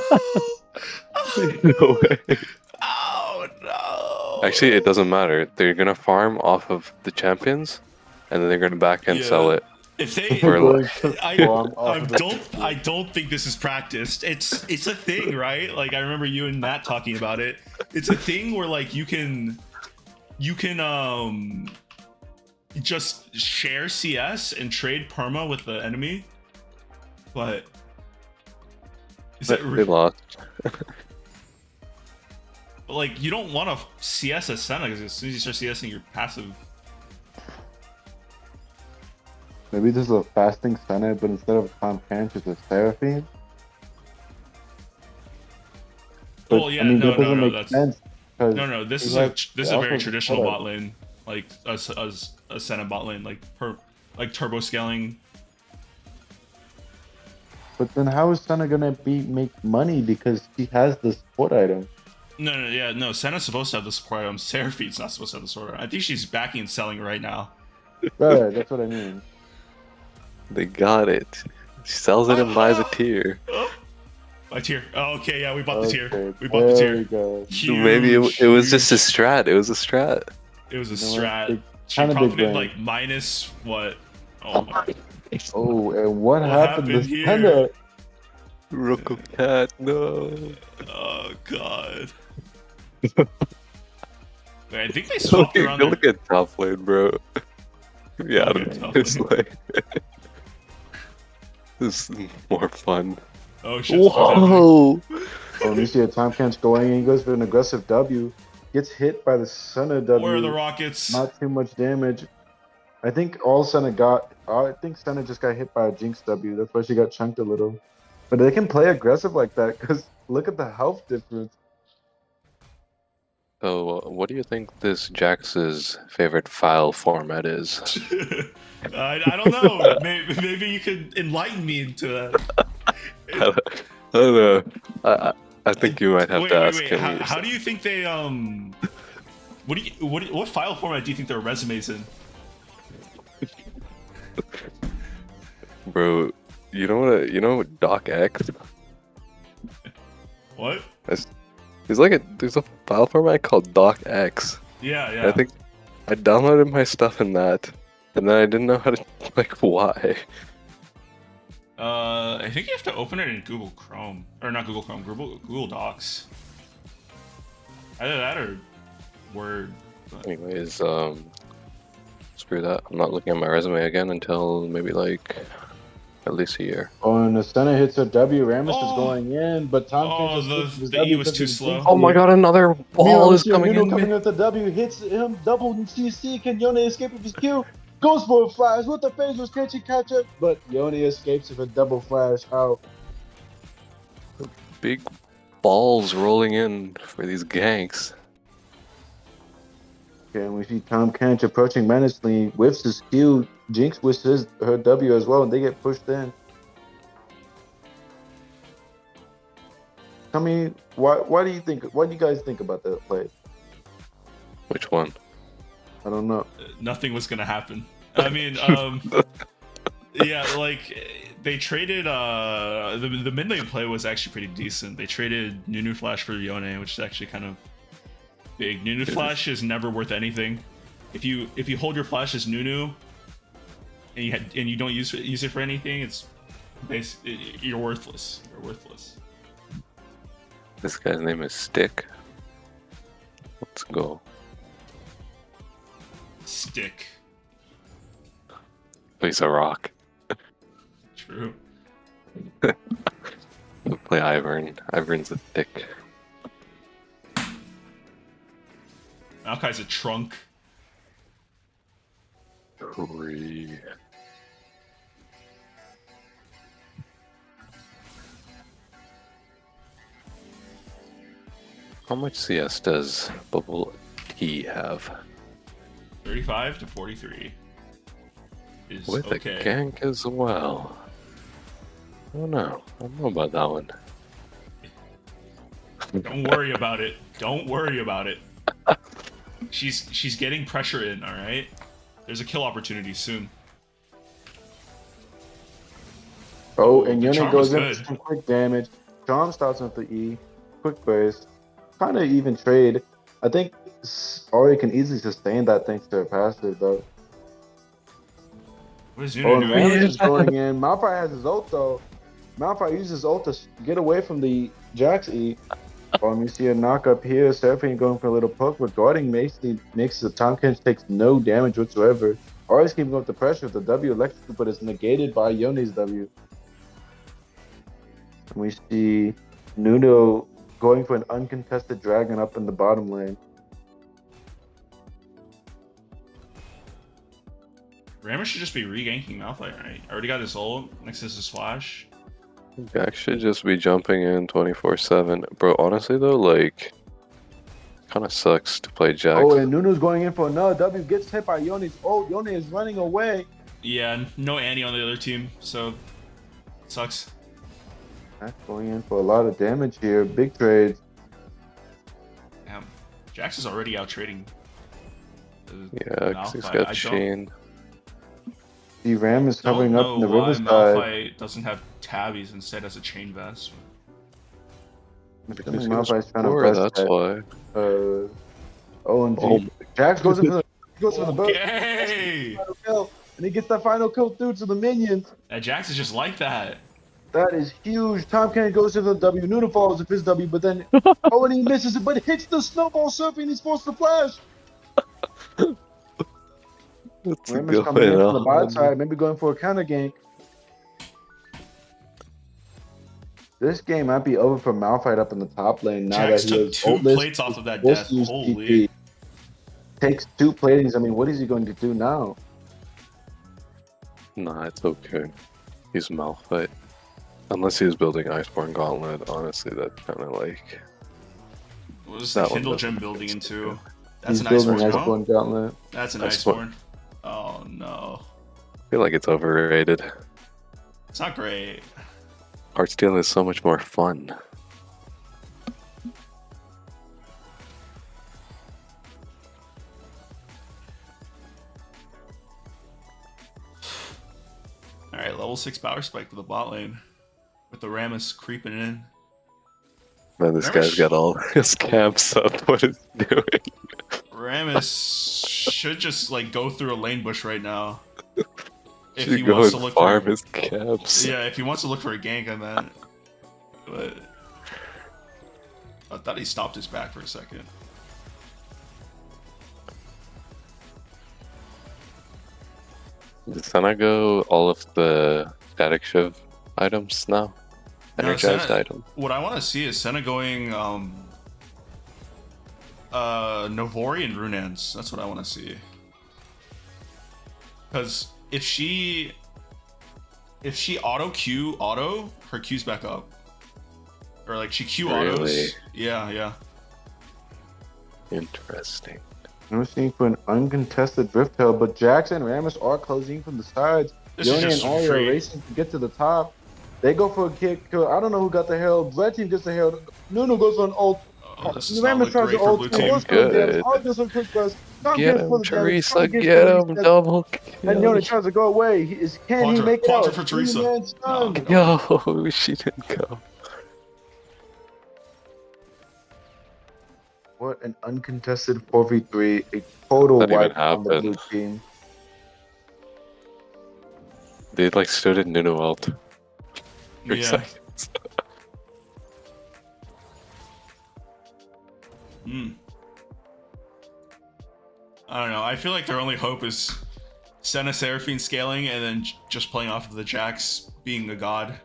Oh no! No way. Oh no! Actually, it doesn't matter. They're gonna farm off of the champions, and then they're gonna back end Yeah. sell it. If they, For Going to I farm off of the- I don't think this is practiced. It's a thing, right? Like I remember you and Matt talking about it. It's a thing where like you can just share CS and trade perma with the enemy. But is But it they re- lost. like you don't want to CS a Senna because as soon as you start CSing your passive. Maybe this is a fasting Senna, but instead of Tom Kench, it's a Seraphine. But, Well, yeah, I mean, no, that doesn't no, make that's- sense. 'cause No, this he is has a very also traditional setup. bot lane, like a Senna bot lane, like turbo scaling. But then how is Senna gonna make money because he has the support item? No, Senna's supposed to have the support item. Seraphine's not supposed to have the support item. I think she's backing and selling right now. Right, that's what I mean. They got it. She sells it and buys a tier. By tier. Oh, okay, yeah, we bought the tier. Okay, We bought the there we tier. go. Huge, Maybe it was just a huge. strat. It was a strat. It was a You know what? strat. Big- She kinda big profited brain. like minus what? Oh my. Oh, and what happened happened to here? Senna? Rocco Cat, no. Oh god. Wait, I think they Look, swapped around. go look at top lane, bro. Yeah, Look at top it's lane. like this is more fun. Oh shit. what's happening? Whoa! Oh, you see a Tom Kench going and he goes for an aggressive W. Gets hit by the Senna W. Where are the rockets? Not too much damage. I think Senna just got hit by a Jinx W. That's why she got chunked a little. But they can play aggressive like that because look at the health difference. So, what do you think this Jax's favorite file format is? I don't know. Maybe you could enlighten me into that. I don't know. I think you might have to ask him. How do you think they what file format do you think their resumes in? Bro, you know Doc X? What? There's a file format called Doc X. Yeah. I think I downloaded my stuff in that, and then I didn't know how to why. I think you have to open it in Google Chrome, or not Google Chrome, Google Docs. Either that or Word. But... Anyways, screw that. I'm not looking at my resume again until maybe like at least a year. Oh, and the Senna hits a W. Rammus is Oh. going in, but Tom The E was too slow. Oh my god, another ball is coming in. Coming with the W, hits him, double in CC. Can Yone escape with his Q? Goes for a flash with the phasers. Can she catch it? But Yone escapes with a double flash out. Big balls rolling in for these ganks. Okay, and we see Tom Kench approaching menacingly, whiffs his Q. Jinx whiffs her W as well, and they get pushed in. Tell me, why do you guys think about that play? Which one? I don't know. Nothing was gonna happen. I mean, yeah, like they traded the mid lane play was actually pretty decent. They traded Nunu Flash for Yone, which is actually kind of big. Nunu Flash is never worth anything. If you hold your flash as Nunu and you don't use it for anything, it's you're worthless. You're worthless. This guy's name is Stick. Let's go. Stick. Place a rock. True. We'll play Ivern. Ivern's a stick. Maokai's a trunk. Tree. How much CS does Bubble T have? 35 to 43 is With okay. a gank as well. I don't know about that one. Don't worry about it. Don't worry about it. She's getting pressure in, all right? There's a kill opportunity soon. Oh, and the Yone charm goes was in good. for some quick damage. Charm starts with the E. Quick burst. Kind of even trade. I think Ori can easily sustain that thanks to her passive, though. What is Oh, Nunu and doing? Rammus is going in. Malphite has his ult, though. Malphite uses his ult to get away from the Jax E. You see a knock up here. Seraphine going for a little poke, but guarding makes the Tom Kench takes no damage whatsoever. Ori's keeping up the pressure with the W electric, but it's negated by Yone's W. And we see Nuno going for an uncontested dragon up in the bottom lane. Rammus should just be re-ganking Malphite, right? Already got his ult next to his flash. Jack should just be jumping in 24/7. Bro, honestly though, like, kind of sucks to play Jack. Oh, and Nuno's going in for another W. Gets hit by Yone's ult. Yone is running away. Yeah, no Annie on the other team, so sucks. That's going in for a lot of damage here. Big trades. Damn, Jax is already out trading. Yeah, 'cause he's got Sheen. The Ram is covering up in the riverside. Malphite doesn't have tabbies, instead has a chain vest. I think Because he Malphite's was trying to poor, press that's that. why. OMG. Oh, Jax goes in for the burst. Okay! Final kill, and he gets that final kill through to the minions. That Jax is just like that. That is huge. Tom Kenny goes to the W. Nuno follows with his W, but then and he misses it, but hits the snowball surfing. He's forced to flash. what's Ram is coming in from the bottom side, maybe going for a counter gank. This game might be over for Malphite up in the top lane now Jax that he took has 2 ultless, plates off of that forced death. to use Holy. TP. Takes 2 platings. I mean, what is he going to do now? Nah, it's okay. He's Malphite. Unless he was building Iceborne Gauntlet, honestly, that's kind of like... What is the That one Kindle doesn't Gem make building sense. into? That's He's an building Iceborne, no? Iceborne Gauntlet. That's an Iceborne. Iceborne. Oh no. I feel like it's overrated. It's not great. Heartsteel is so much more fun. Alright, level 6 power spike to the bot lane. With the Rammus creeping in. Man, this Never guy's got all his camps up. What is he doing? Rammus should just like go through a lane bush right now. If Should he go wants to and look farm for his camps. Yeah, if he wants to look for a gank on that. But I thought he stopped his back for a second. Does Senna go all of the static shiv items now? No, Energized Senna- item. What I want to see is Senna going Navori and Runans. That's what I want to see. Because if she auto Q auto, her Q's back up. Or like she Q Really? autos. Yeah. Interesting. I'm seeing for an uncontested drift tail, but Jax and Rammus are closing from the sides. This is Yone and just Arya are free. racing to get to the top. They go for a kill. I don't know who got the herald. Red team gets the herald. Nunu goes on ult. Oh, this is not Rammus look tries great to for ult. blue It team. was for the damage. Good. Arya does some quick burst. Tom Get gets him, for the damage. Teresa, Tom gets get for the him, reset. double And Yone kill. tries to go away. Can he make it Quadra out? for Teresa. Three-man stun. No. Yo, she didn't go. What an uncontested 4v3. A total That even wipe on the blue happened. team. They like stood in Nunu ult. 3 Yeah. seconds. I don't know. I feel like their only hope is Senna Seraphine scaling and then just playing off of the Jax being a god.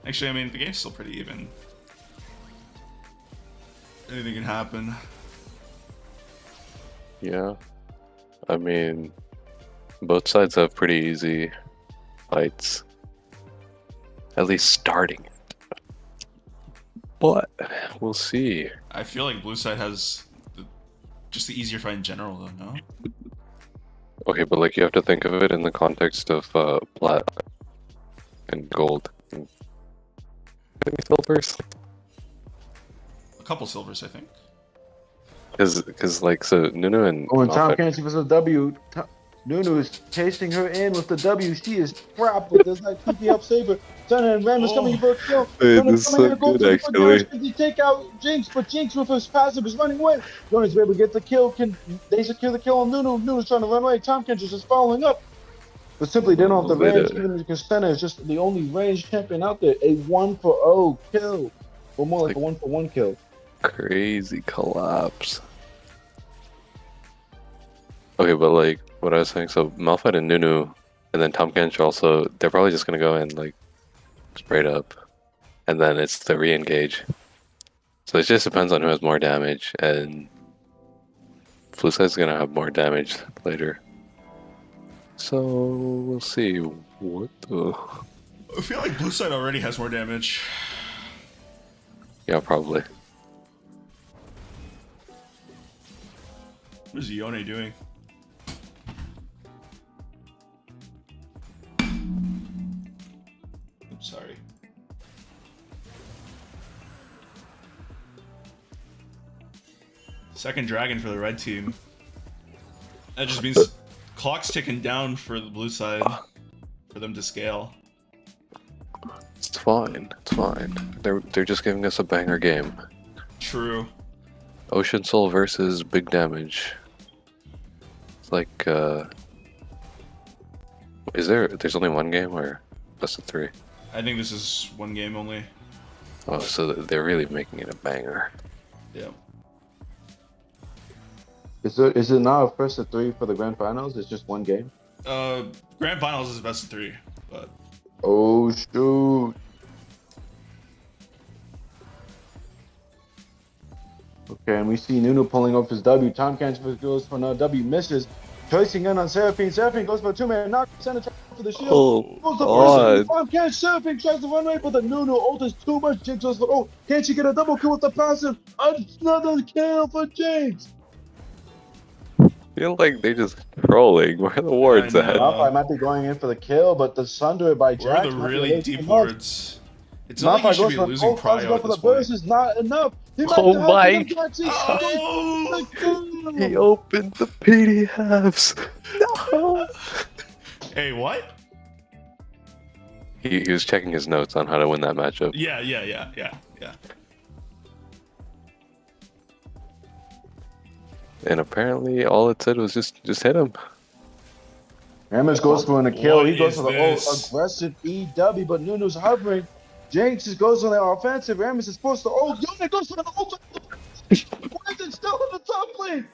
Actually, I mean, the game's still pretty even. Anything can happen. Yeah. I mean, both sides have pretty easy fights. At least starting it. But we'll see. I feel like blue side has just the easier fight in general, though, no? Okay, but like you have to think of it in the context of plat and gold. And maybe silvers. A couple silvers, I think. Because like so Nunu and Oh, and Tom Malphite- Clancy versus W. Nunu is chasing her in with the W. She is trapped with this like TP up saber. Senna and Rammus coming for a kill. Hey, Senna this is coming so in, goes good, in for damage. actually. Can he take out Jinx? But Jinx with his passive is running away. Jonas able to get the kill. Can they secure the kill on Nunu? Nunu's trying to run away. Tom Clancy is following up. But simply they don't have the range, even because Senna is just the only ranged champion out there. A 1-for-0 kill. Or more like a 1-for-1 kill. Crazy collapse. Okay, but like what I was saying, so Malphite and Nunu, and then Tom Kench also, they're probably just gonna go in like straight up, and then it's the re-engage. So it just depends on who has more damage, and blue side's gonna have more damage later. So we'll see. What the? I feel like blue side already has more damage. Yeah, probably. What is Yone doing? I'm sorry. Second dragon for the red team. That just means clock's ticking down for the blue side for them to scale. It's fine. It's fine. They're just giving us a banger game. True. Ocean Soul versus Big Damage. It's like, there's only one game or best of 3? I think this is one game only. Oh, so they're really making it a banger. Yeah. Is it now a first of 3 for the grand finals? It's just one game. Grand finals is best of 3, but Oh shoot! Okay, and we see Nunu pulling off his W. Tom Cantor goes for another W, misses. Choicing in on Seraphine. Seraphine goes for a 2-man knock. Center for the shield. Oh, Goes the God. first. Tom Cantor. Seraphine tries to run away, but the Nunu ult is too much. Jinx goes for, oh, can't she get a double kill with the passive? Another kill for Jinx. Feel like they're just trolling. Where are the wards know. at? Malphite might be going in for the kill, but the Sunder by Where are Jax the might be really away deep too much. wards? It's not like you should be losing prio at for this the burst point. is not enough. He might Oh have my to Jax. Oh! He opened the PDFs. No. Hey, what? He was checking his notes on how to win that matchup. Yeah. And apparently all it said was just hit him. Rammus goes for a kill. What He goes is for the this? aggressive EW, but Nunu's hovering. Jinx just goes on the offensive. Rammus is supposed to ult. Yone goes for the ult. Why is it still in the top lane?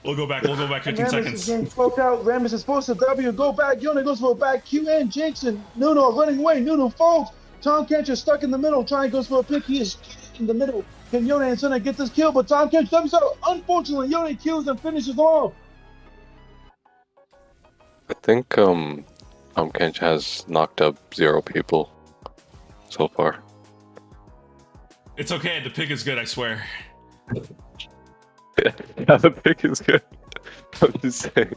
We'll go back 15 Rammus seconds. is getting smoked out. Rammus is supposed to W go back. Yone goes for a back Q and Jinx and Nunu are running away. Nunu falls. Tom Cantor stuck in the middle. Trying goes for a pick. He is in the middle. Can Yone and Senna get this kill? But Tom Cantor W's out. Unfortunately, Yone kills and finishes off. I think Tom Kench has knocked up 0 people so far. It's okay. The pick is good. I swear. Yeah, the pick is good. I'm just saying.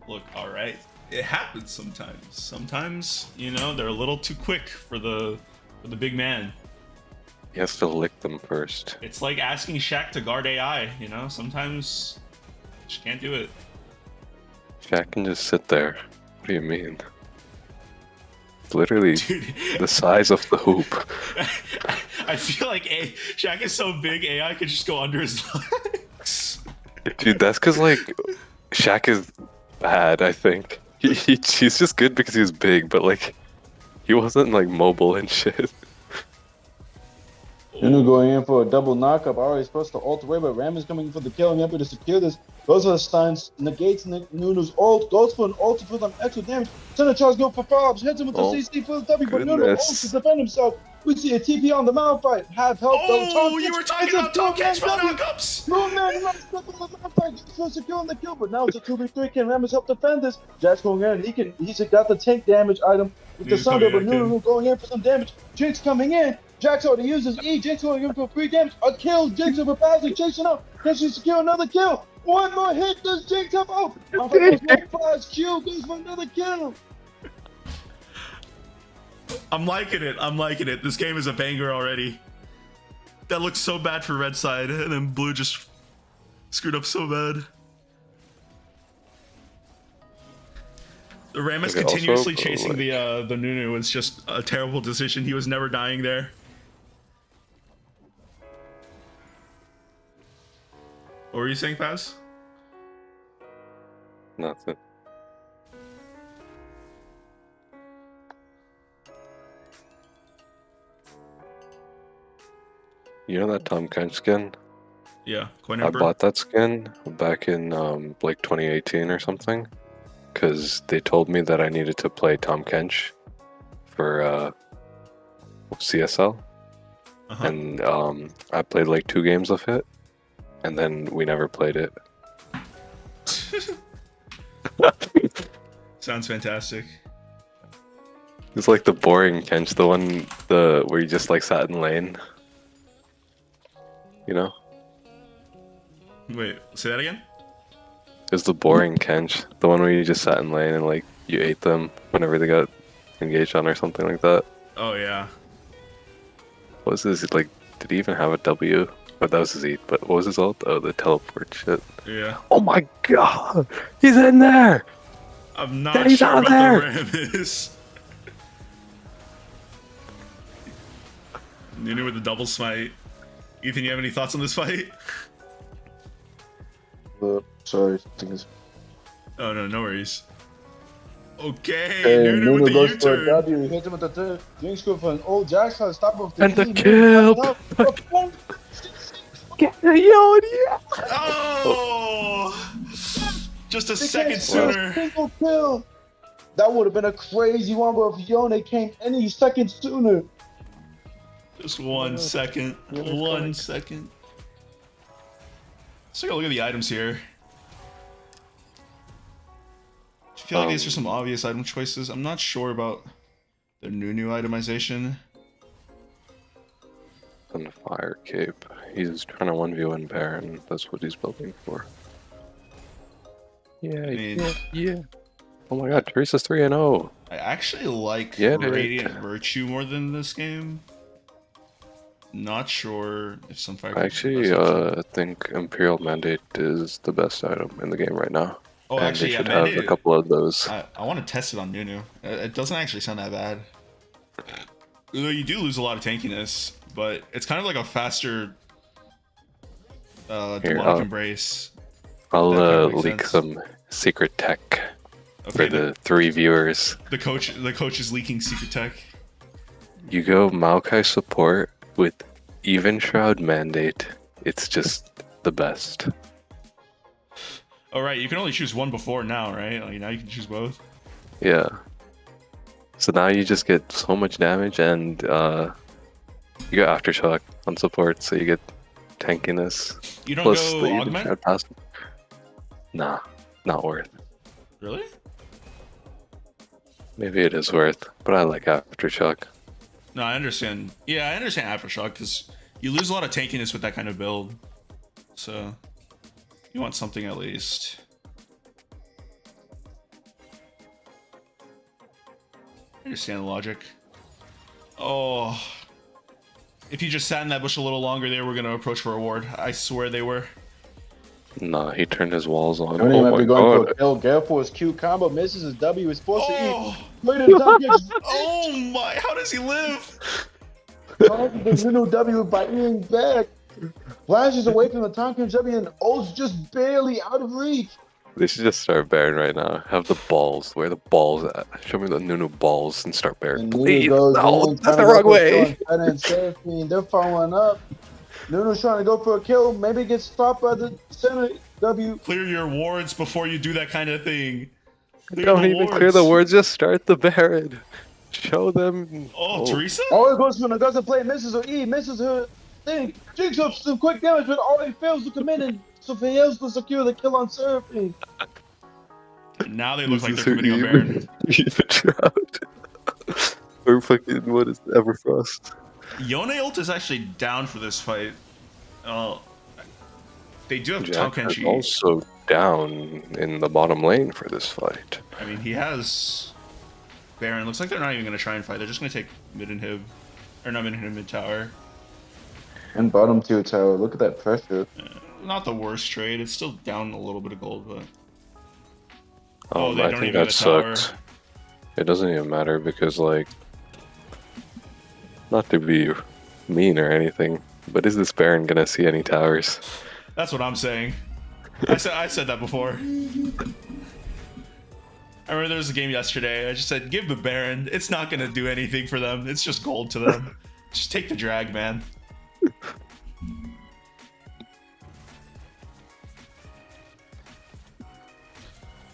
Look, all right. It happens sometimes. Sometimes, you know, they're a little too quick for the big man. He has to lick them first. It's like asking Shaq to guard AI. You know, sometimes you just can't do it. Shaq can just sit there. What do you mean? It's literally Dude, the size of the hoop. I feel like Shaq is so big, AI could just go under his legs. Dude, that's because, like, Shaq is bad, I think. He's just good because he's big, but, like, he wasn't, like, mobile and shit. Nunu going in for a double knockup. Already supposed to ult away, but Ram is coming for the kill and able to secure this. Goes for the stuns, negates Nunu's ult, goes for an ult to put them extra damage. Senna tries to go for follow-ups, hits him with the CC for the W, but Nunu ults to defend himself. We see a TP on the Malphite. Have help though. Oh, you were talking about Tom Kench for the knockups! No man, runs up on the Malphite. He's supposed to kill the kill, but now it's a 2v3. Can Rammus help defend this? Jax going in. He's got the tank damage item with the Sunder, but Nunu going in for some damage. Jinx coming in. Jax already uses E. Jinx going in for free damage. A kill. Jinx over Bowser chasing up. Can she secure another kill? One more hit. Does Jinx have out? Q goes for another kill. I'm liking it. This game is a banger already. That looks so bad for red side, and then blue just screwed up so bad. The Rammus Okay, continuously also, chasing like- the Nunu was just a terrible decision. He was never dying there. What were you saying, Paz? Nothing. You know that Tom Kench skin? Yeah, Coin I Emperor. bought that skin back in like 2018 or something, because they told me that I needed to play Tom Kench for CSL, and I played like 2 games of it, and then we never played it. Sounds fantastic. It's like the boring Kench, the one where you just like sat in lane. You know? Wait, say that again? It's the boring Kench, the one where you just sat in lane and like you ate them whenever they got engaged on or something like that. Oh yeah. What was his, like, did he even have a W? Oh, that was his E, but what was his ult? Oh, the teleport shit. Yeah. Oh my god! He's in there! I'm not Daddy's sure out about there! the Ram is. Nunu with the double smite. Ethan, you have any thoughts on this fight? Sorry, I think it's... Oh no, no worries. Okay, Hey, Nunu with the goes for a U-turn. W. He hits him with the third. Jinx goes for an old Jax trying to stop him with the And the E. kill! Oh! Just a second sooner. Single kill. That would have been a crazy one, but if Yone came any second sooner. Just 1 second. Yeah, it's 1 coming. second. Let's take a look at the items here. I feel like these are some obvious item choices. I'm not sure about the new itemization. And fire cape. He's trying to 1v1 Baron. That's what he's building for. Yeah, mean- yeah. Oh my god, Teresa's 3-0. I actually like Yeah, dude. Radiant Virtue more than this game. Not sure if some fire. I actually think Imperial Mandate is the best item in the game right now. Oh, and actually, they yeah, should have Mandate- a couple of those. I want to test it on Nunu. It doesn't actually sound that bad. Though you do lose a lot of tankiness, but it's kind of like a faster demonic embrace. I'll that kinda makes leak sense. some secret tech for Okay, the 3 viewers. the coach is leaking secret tech. You go Maokai support with Even Shroud Mandate. It's just the best. Oh right, you can only choose one before now, right? Like now you can choose both. Yeah. So now you just get so much damage, and you get Aftershock on support, so you get tankiness. You don't Plus go the Even augment? Shroud pass. Nah, not worth. Really? Maybe it is worth, but I like Aftershock. No, I understand. Yeah, I understand Aftershock because you lose a lot of tankiness with that kind of build. So you want something at least. I understand the logic. Oh. If you just sat in that bush a little longer, they were going to approach for a ward. I swear they were. Nah, he turned his walls on. Don't even Oh have my to go for god. a kill. Go for his Q combo. Misses his W. Is supposed to eat. Oh, Look at his W. oh my, how does he live? The little W by eating back. Flashes away from the Tonkin W and O's just barely out of reach. They should just start Baron right now. Have the balls. Where the balls at? Show me the Nunu balls and start Baron. And Please. Nunu goes No, in, that's trying the to go wrong for a kill, way. and Seraphine, they're following up. Nunu's trying to go for a kill. Maybe gets stopped by the center W. Clear your wards before you do that kind of thing. Clear Don't the even clear the words, just start the Baron. Show them. Oh, Teresa? Oh, it goes for an aggressive play. Misses her E. Misses her thing. Jigs up some quick damage, but already fails to come in and so fails to secure the kill on Seraphine. Now they look like This they're is committing a even- Baron. Even Shroud. Or fucking, what is Everfrost? Yone ult is actually down for this fight. They do have Jack is Tonkenchi. also down in the bottom lane for this fight. I mean, he has Baron. Looks like they're not even going to try and fight. They're just going to take mid inhib. Or not mid inhib, mid tower. And bottom tier tower. Look at that pressure. Not the worst trade. It's still down a little bit of gold, but... they I don't think even that get a tower. sucks. It doesn't even matter because, like, not to be mean or anything, but is this Baron gonna see any towers? That's what I'm saying. I said that before. I remember there was a game yesterday. I just said, give the Baron. It's not going to do anything for them. It's just gold to them. Just take the drag, man.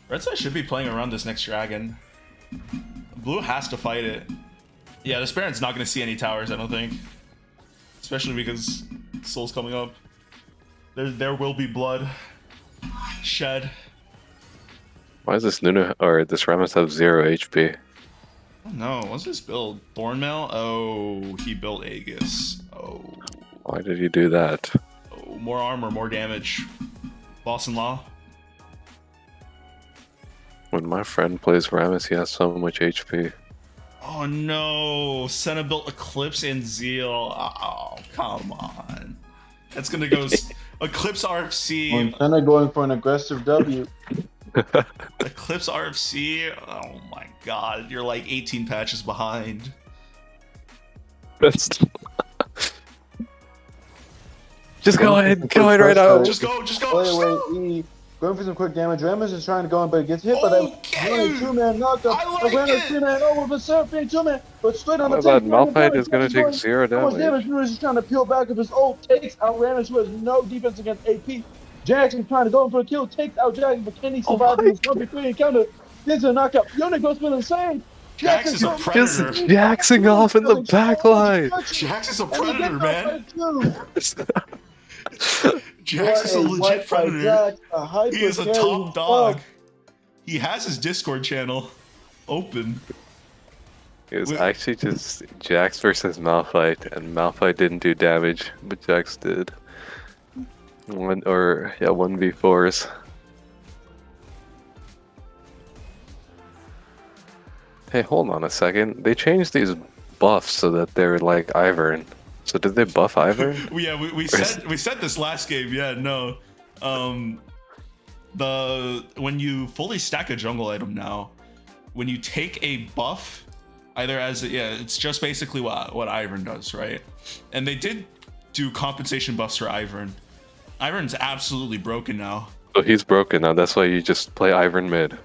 Red side should be playing around this next dragon. Blue has to fight it. Yeah, this Baron's not going to see any towers, I don't think. Especially because Soul's coming up. There will be blood shed. Why does this Nunu or this Rammus have 0 HP? Oh no, what's this build? Thornmail? Oh, he built Aegis. Oh, Why did he do that? oh, more armor, more damage. Boss-in-law. When my friend plays Rammus, he has so much HP. Oh no, Senna built Eclipse and Zeal. Oh, come on. That's gonna go Eclipse RFC. Montana going for an aggressive W. Eclipse RFC. Oh my god, you're like 18 patches behind. That's just go ahead right now. Just go, just go. Play Just away go. E. Going for some quick damage. Rammus is trying to go in, but gets hit by that Okay. 2-man knockup. I like Rammus it. 2-man over Seraphine 2-man, but straight on the How about tank. Malphite is gonna take 0 How much damage? damage? Rammus is trying to peel back of his ult. Takes out Rammus, who has no defense against AP. Jackson trying to go in for a kill. Takes out Jackson, but can he survive my in this 1v3 encounter? There's a knockout. Yone goes for the same. Jax is a Just predator. jaxing off in the back line. Jax is a And he predator, gets out man. by two. Jax is a What legit wipe by predator. Jax, a hyper He is a carry top himself. dog. He has his Discord channel open. It was Wait. actually just Jax versus Malphite, and Malphite didn't do damage, but Jax did. 1v4s. Hey, hold on a second. They changed these buffs so that they're like Ivern. So did they buff Ivern? we said this last game. Yeah, no. When you fully stack a jungle item now, when you take a buff, either as it's just basically what Ivern does, right? And they did do compensation buffs for Ivern. Ivern's absolutely broken now. So he's broken now. That's why you just play Ivern mid.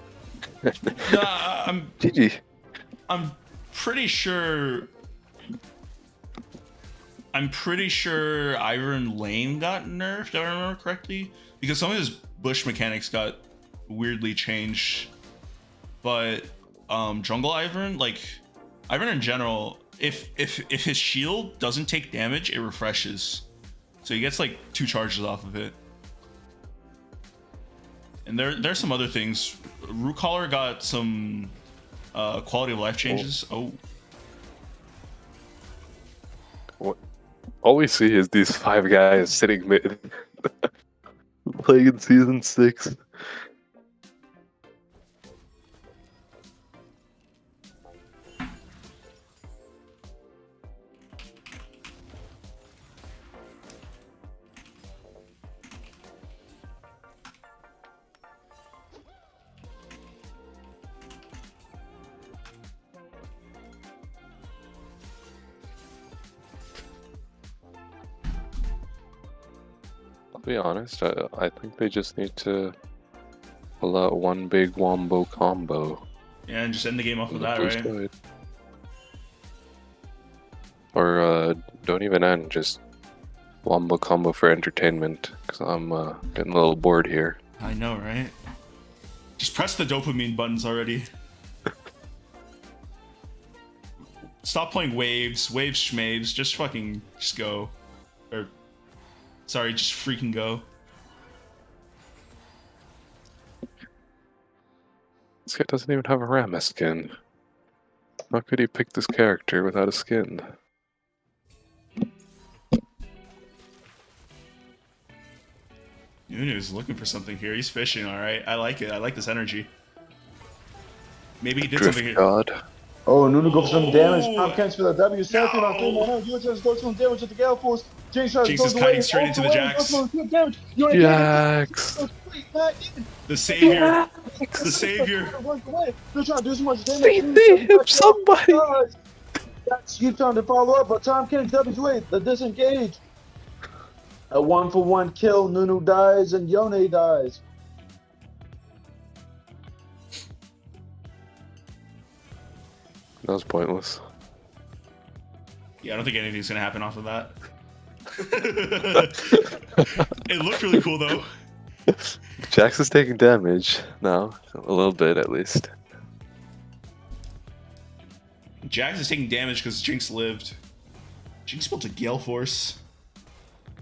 Nah, GG. I'm pretty sure Ivern lane got nerfed, if I remember correctly, because some of his bush mechanics got weirdly changed. But jungle Ivern, like Ivern in general, if his shield doesn't take damage, it refreshes. So he gets like 2 charges off of it. And there's some other things. Root Collar got some quality of life changes. Oh. What? All we see is these 5 guys sitting mid, playing in season 6. I'll be honest, I think they just need to pull out one big wombo combo. Yeah, and just end the game off with that, Boost right? side. Or don't even end, just wombo combo for entertainment, because I'm getting a little bored here. I know, right? Just press the dopamine buttons already. Stop playing waves, schmaves, just go. Or, sorry, just freaking go. This guy doesn't even have a Rammus skin. How could he pick this character without a skin? Nunu's looking for something here. He's fishing, alright. I like it. I like this energy. Maybe he did Drift something here. God. Oh, Nunu goes for some damage. Oh. Tom cancels for the W. Second on 3 mana. You just go some damage with the Gale Force. Jinx is kiting straight into the Jax. Jax! The savior. The savior. They're trying to do so much damage. They him somebody! Jax keeps trying to follow up, but Tom can't W's way. The disengage. A 1-for-1 kill. Nunu dies and Yone dies. That was pointless. Yeah, I don't think anything's gonna happen off of that. It looked really cool though. Jax is taking damage now, a little bit at least. Jax is taking damage because Jinx lived. Jinx built a Gale Force.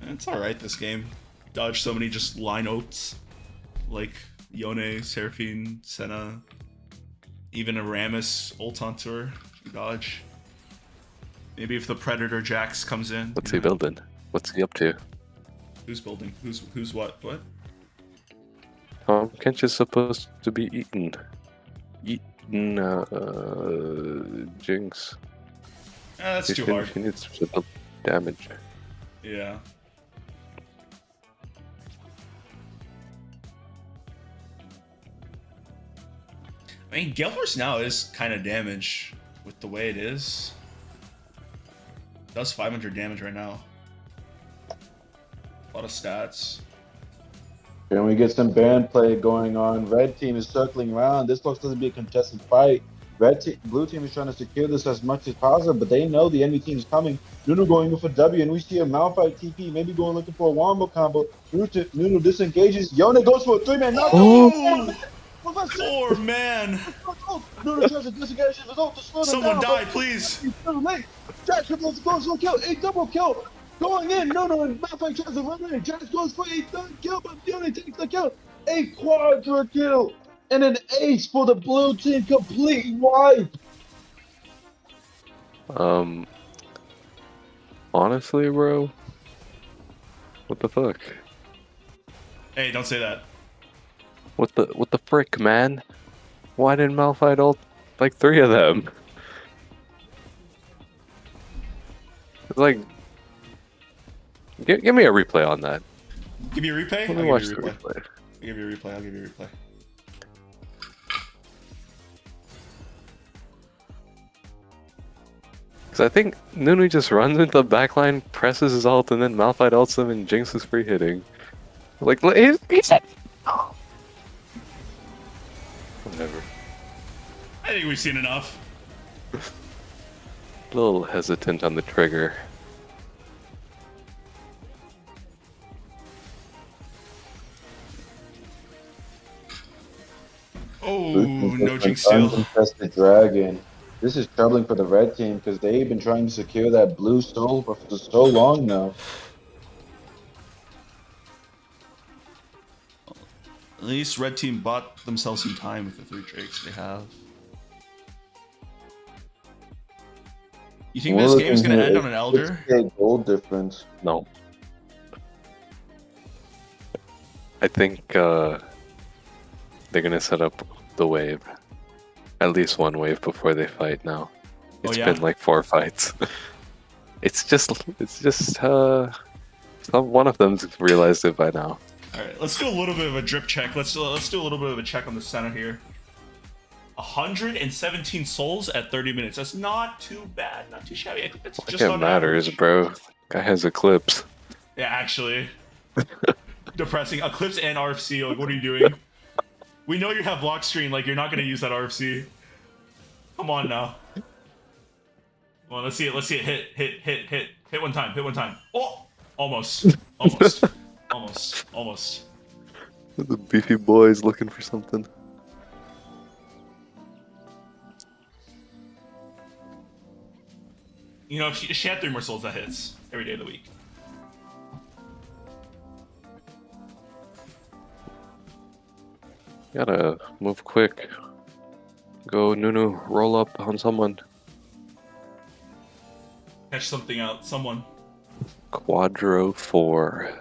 It's alright this game. Dodge so many just line oats. Like Yone, Seraphine, Senna. Even a Rammus ult on tour. Dodge. Maybe if the Predator Jax comes in. What's you he know. building? What's he up to? Who's building? Who's what? What? Tom Kench is supposed to be eaten. Jinx. That's too hard. He needs to build damage. Yeah. I mean, Gale Force now is kind of damage with the way it is. It does 500 damage right now. A lot of stats. And we get some band play going on. Red team is circling around. This looks to be a contested fight. Blue team is trying to secure this as much as possible, but they know the enemy team is coming. Nunu going in for W, and we see a Malphite TP, maybe going looking for a wombo combo. Nunu disengages. Yone goes for a 3-man knockdown. Oh! Professor! Poor man. Nunu tries to disengage his result to slow them Someone down. die, but please. He's too late. Jack triples goes for a kill. A double kill. Going in. Nunu and Malphite tries to run in. Jack goes for a third kill, but Fiona takes the kill. A quadra kill. And an ace for the blue team. Complete wipe. Honestly, bro, what the fuck? Hey, don't say that. What the frick, man? Why didn't Malphite ult like 3 of them? It's like, give me a replay on that. Give me a replay? Let I'll me watch give the you a replay. replay. I'll give you a replay. I'll give you a replay. Because I think Nunu just runs into the backline, presses his ult, and then Malphite ults him, and Jinx is free hitting. Like, he's whatever. I think we've seen enough. A little hesitant on the trigger. Oh, Blue team no just jinx went steal. uncontested dragon. This is troubling for the red team because they've been trying to secure that blue soul for so long now. At least red team bought themselves some time with the 3 drakes they have. You think this game is going to end on an elder? 6K gold difference. No. I think they're gonna set up the wave. At least one wave before they fight now. Oh, It's yeah? been like 4 fights. it's just one of them's realized it by now. Alright, let's do a little bit of a drip check. Let's do a little bit of a check on the center here. 117 souls at 30 minutes. That's not too bad. Not too shabby. I think that's Like just it on matters, average. bro. Guy has Eclipse. Yeah, actually. Depressing. Eclipse and RFC, like, what are you doing? We know you have lock screen, like, you're not gonna use that RFC. Come on now. Well, let's see it. Let's see it. Hit one time. Hit one time. Oh! Almost. Almost. Almost. The beefy boys looking for something. You know, if she had 3 more souls, that hits every day of the week. Gotta move quick. Go, Nunu, roll up on someone. Catch something out. Someone. Quadro 4.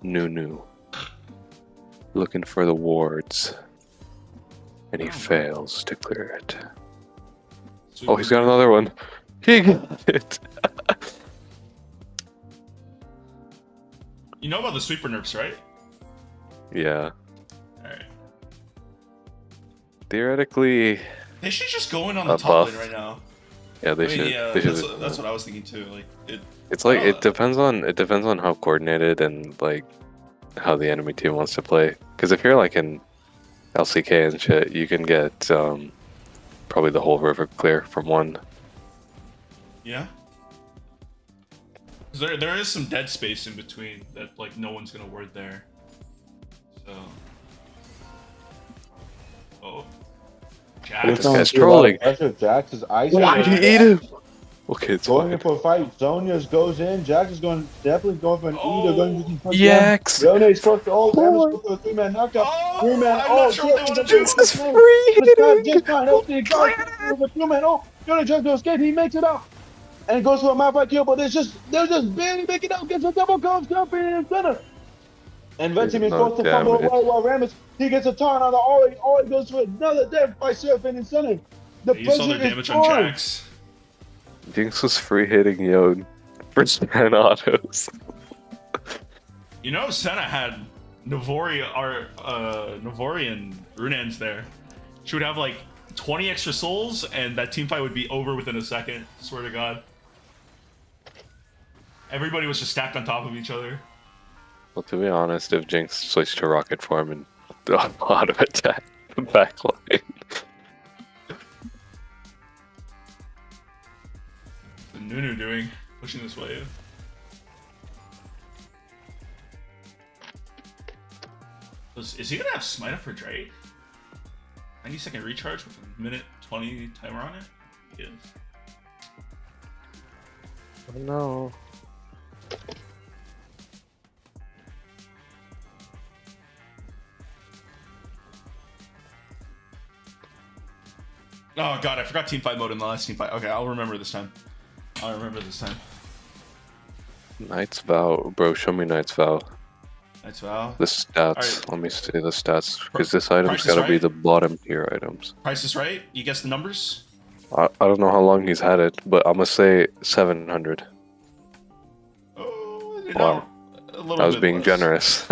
Nunu. Looking for the wards. And he fails to clear it. Oh, he's got another one. He got it. You know about the sweeper nerfs, right? Yeah. Alright. Theoretically, They should just go in on the A top lane buff. right now. yeah, they I mean, should. yeah, they that's, should. that's what I was thinking too. Like, It's like Oh. it depends on how coordinated and like how the enemy team wants to play. Because if you're like in LCK and shit, you can get probably the whole river clear from one. yeah. 'Cause there is some dead space in between that like no one's gonna ward there. So. Oh. Jack. There's This no guy's a lot of trolling. pressure. Jax is ice. Why did he eat him? Okay, it's Going in fine. for a fight. Zonia's goes in. Jax is definitely going for an either. Going to punch Yaks. Yone is close to all. Poor. Damage for a 3-man knockdown. Oh, 3-man. I'm not sure what they want to do. This is free hitting. Just fine. Help the guy. With 2-man. Oh, Yone tries to escape. He makes it out. And it goes for a Malphite kill, but they're just barely making out. Gets a double comes jumping in center. And red team is No forced to fumble damage. away while Rammus, he gets a turn on the Ori. Ori goes for another death by surfing in center. The You saw their pressure is damage on on. Jax. Jinx was free hitting Yone for 10 autos. You know, Senna had Navorian Runans there. She would have like 20 extra souls, and that team fight would be over within a second. Swear to God. Everybody was just stacked on top of each other. Well, to be honest, if Jinx switched to rocket form and auto attack the backline. What's Nunu doing? Pushing this wave. Is he gonna have smite up for Drake? 90-second recharge with a minute 20 timer on it? Yes. Oh no. Oh god, I forgot team fight mode in the last team fight. Okay, I'll remember this time. I'll remember this time. Knight's Vow. Bro, show me Knight's Vow. Knight's Vow. The stats. Alright. Let me see the stats. Because this item's Price is gotta be right? the bottom tier items. Price is right. You guess the numbers? I don't know how long he's had it, but I'm gonna say 700. Oh, Wow. a little I was bit being less. generous.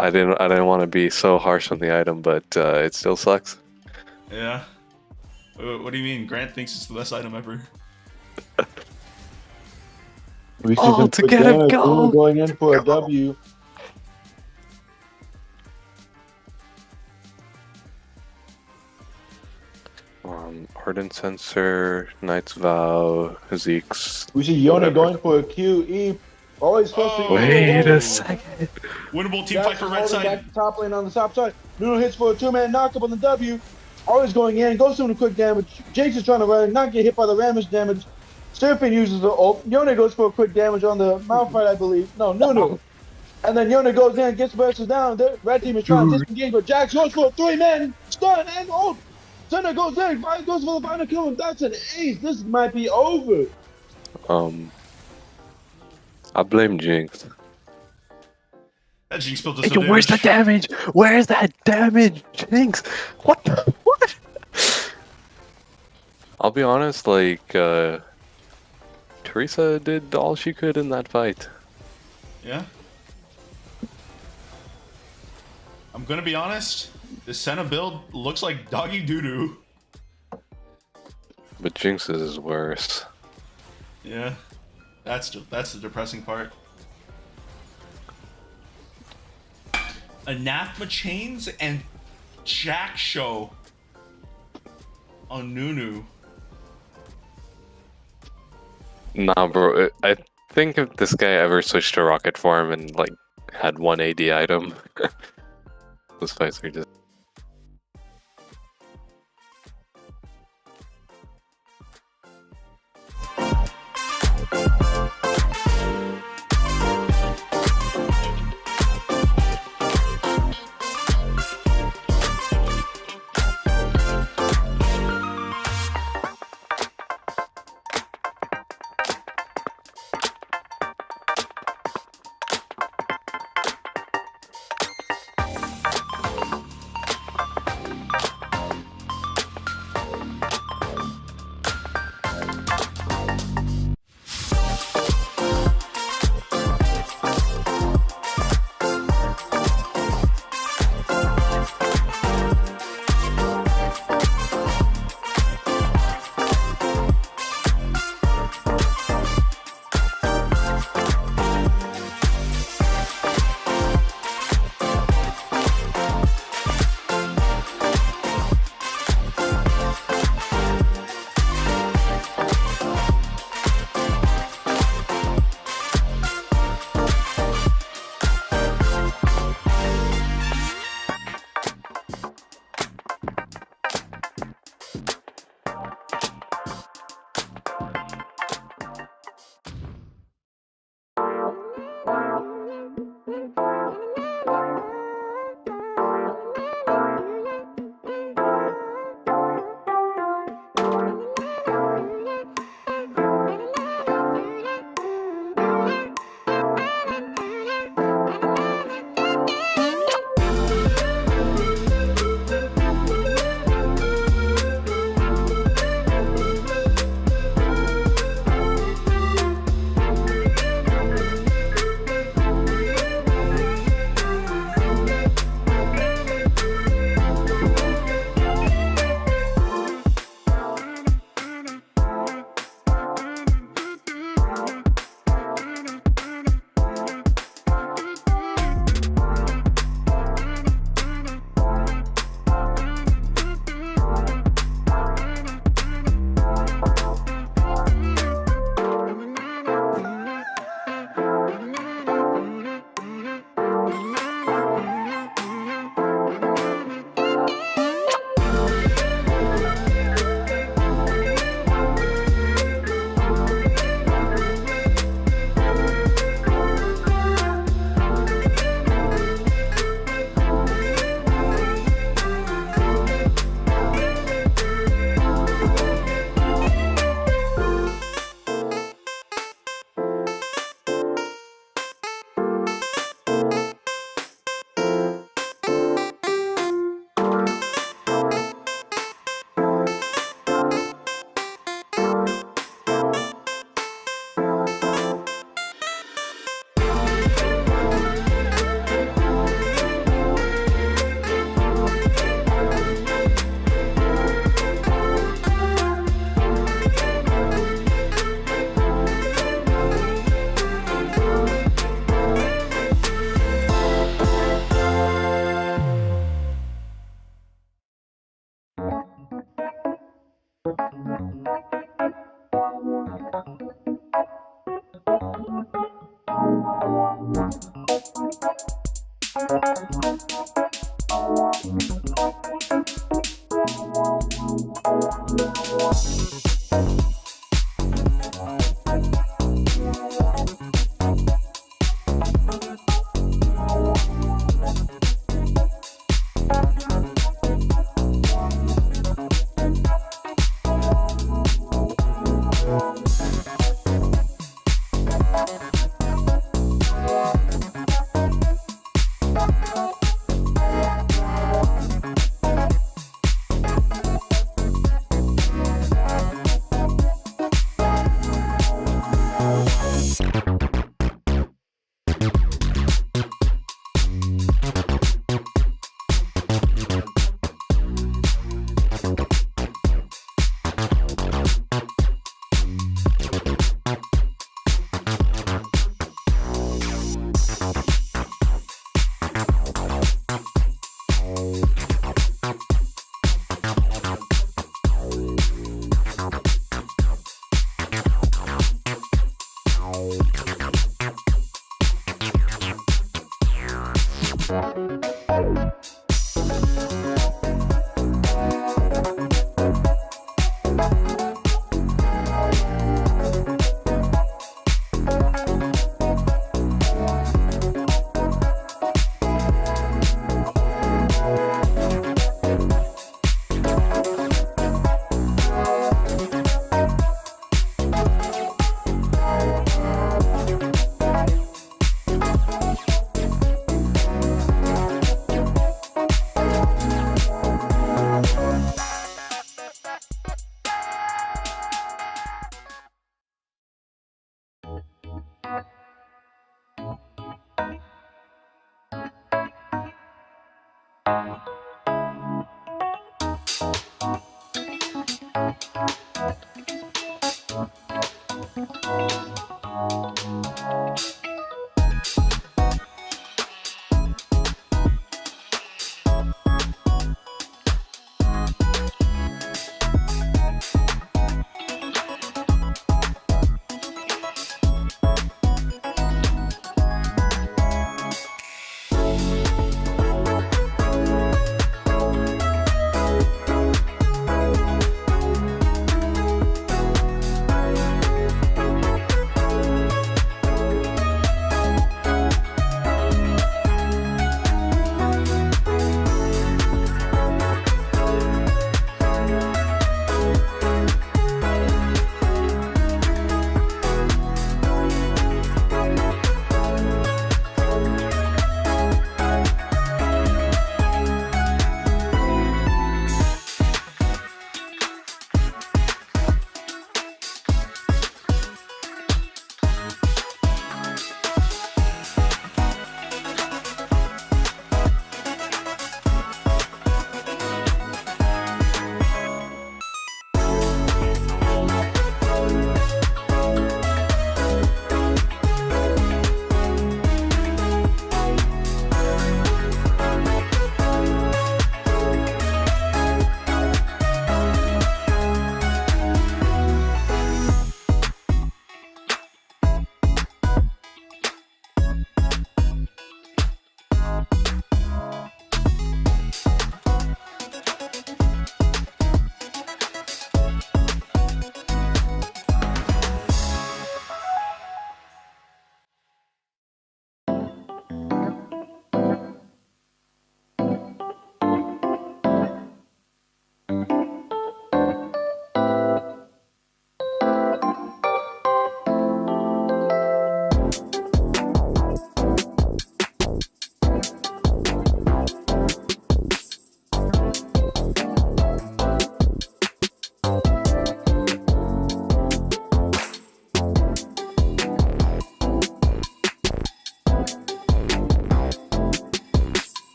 I didn't want to be so harsh on the item, but it still sucks. Yeah. What do you mean? Grant thinks it's the best item ever. We see Oh, some to quick get him damage. go! We're going in for a W. Ardent Sensor, Knight's Vow, Zeke's. We see Yone Whatever. going for a QE. Always supposed to be. Wait a Oh. second. Winnable team Dash fight for is red holding side. back the top lane on the top side. Nuno hits for a two-man knockup on the W. Always going in. Goes through the quick damage. Jake's is trying to run, not get hit by the Ramage damage. Serpent uses the ult. Yone goes for a quick damage on the Malphite, I believe. No, Nuno. And then Yone goes in, gets versus down. The red team is trying to disengage, but Jax goes for a three-man stun and ult. Senna goes in, goes for the final kill, and that's an ace. This might be over. I blame Jinx. That Jinx built us Hey, no where's the damage. damage? Where's that damage, Jinx? What the what? I'll be honest, like Teresa did all she could in that fight. Yeah. I'm gonna be honest. This Senna build looks like doggy doo-doo. But Jinx's is worse. Yeah. That's the depressing part. Anathema chains and Jack show on Nunu. Nah, bro. I think if this guy ever switched to rocket form and like had one AD item, those fights are just.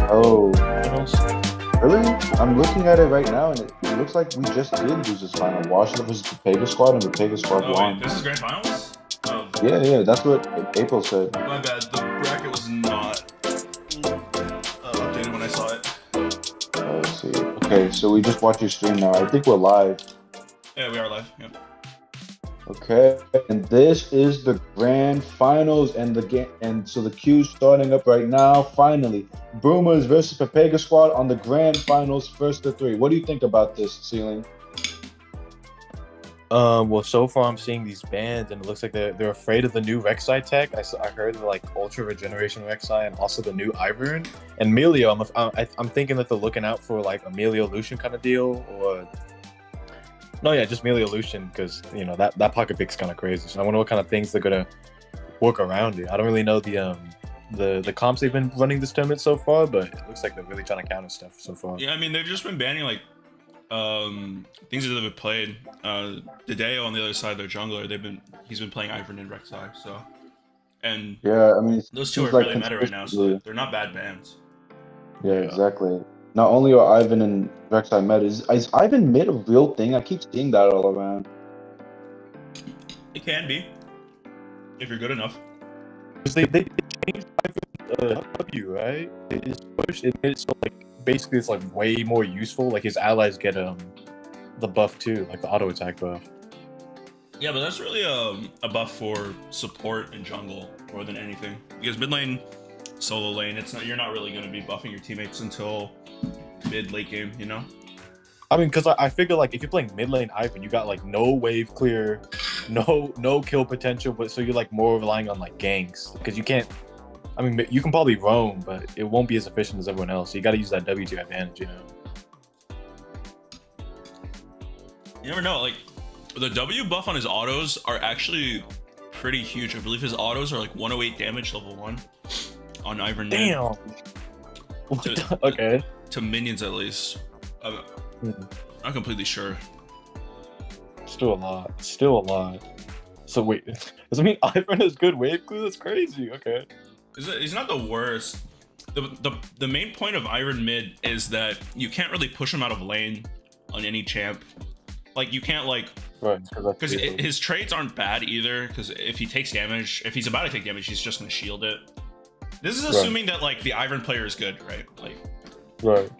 Oh, finals. really? I'm looking at it right now, and it looks like we just did lose this final. Washington versus the Pega Squad, and the Pega Squad Oh won. wait, this is grand finals? Oh, Yeah, that's what April said. my bad. The bracket was not updated when I saw it. Let's see. Okay, so we just watched your stream now. I think we're live. Yeah, we are live. Yep. Okay, and this is the grand finals, and the game, and so the queue's starting up right now. Finally, Boomers versus Pepega Squad on the grand finals, first to three. What do you think about this, Ceiling? Well, so far I'm seeing these bans, and it looks like they're afraid of the new Rek'Sai tech. I heard like Ultra Regeneration Rek'Sai, and also the new Ivern and Melio. I'm thinking that they're looking out for like a Melio Lucian kind of deal, or no, yeah, just Melio Lucian, because you know that pocket pick's kind of crazy. So I wonder what kind of things they're gonna work around it. I don't really know the comps they've been running this tournament so far, but it looks like they're really trying to counter stuff so far. Yeah, I mean they've just been banning like things that they've played. Dideo on the other side, their jungler, he's been playing Ivern and Rek'Sai, so and Yeah, I mean, those two are like really meta right now, so they're not bad bans. Yeah, exactly. Not only are Ivan and Rek'Sai meta, is Ivan mid a real thing? I keep seeing that all around. It can be if you're good enough. Because they changed W, right? They just pushed it made it so like basically it's like way more useful. Like his allies get the buff too, like the auto attack buff. Yeah, but that's really a buff for support and jungle more than anything. Because mid lane, solo lane, you're not really going to be buffing your teammates until mid late game, you know? I mean, because I figure like if you're playing mid lane Ivern, you got like no wave clear, no kill potential, but so you're like more relying on like ganks because you can't. I mean, you can probably roam, but it won't be as efficient as everyone else. So you got to use that W to your advantage, you know. You never know. Like the W buff on his autos are actually pretty huge. I believe his autos are like 108 damage level 1 on Ivern. Damn. Okay. To minions at least. I'm not completely sure. Still a lot. So wait, does it mean Ivern has good wave clear? That's crazy. Okay. He's not the worst. The main point of Ivern mid is that you can't really push him out of lane on any champ. Like you can't like, right? Because his trades aren't bad either. Because if he takes damage, if he's about to take damage, he's just gonna shield it. This is assuming that like the Ivern player is good, right? Like, right.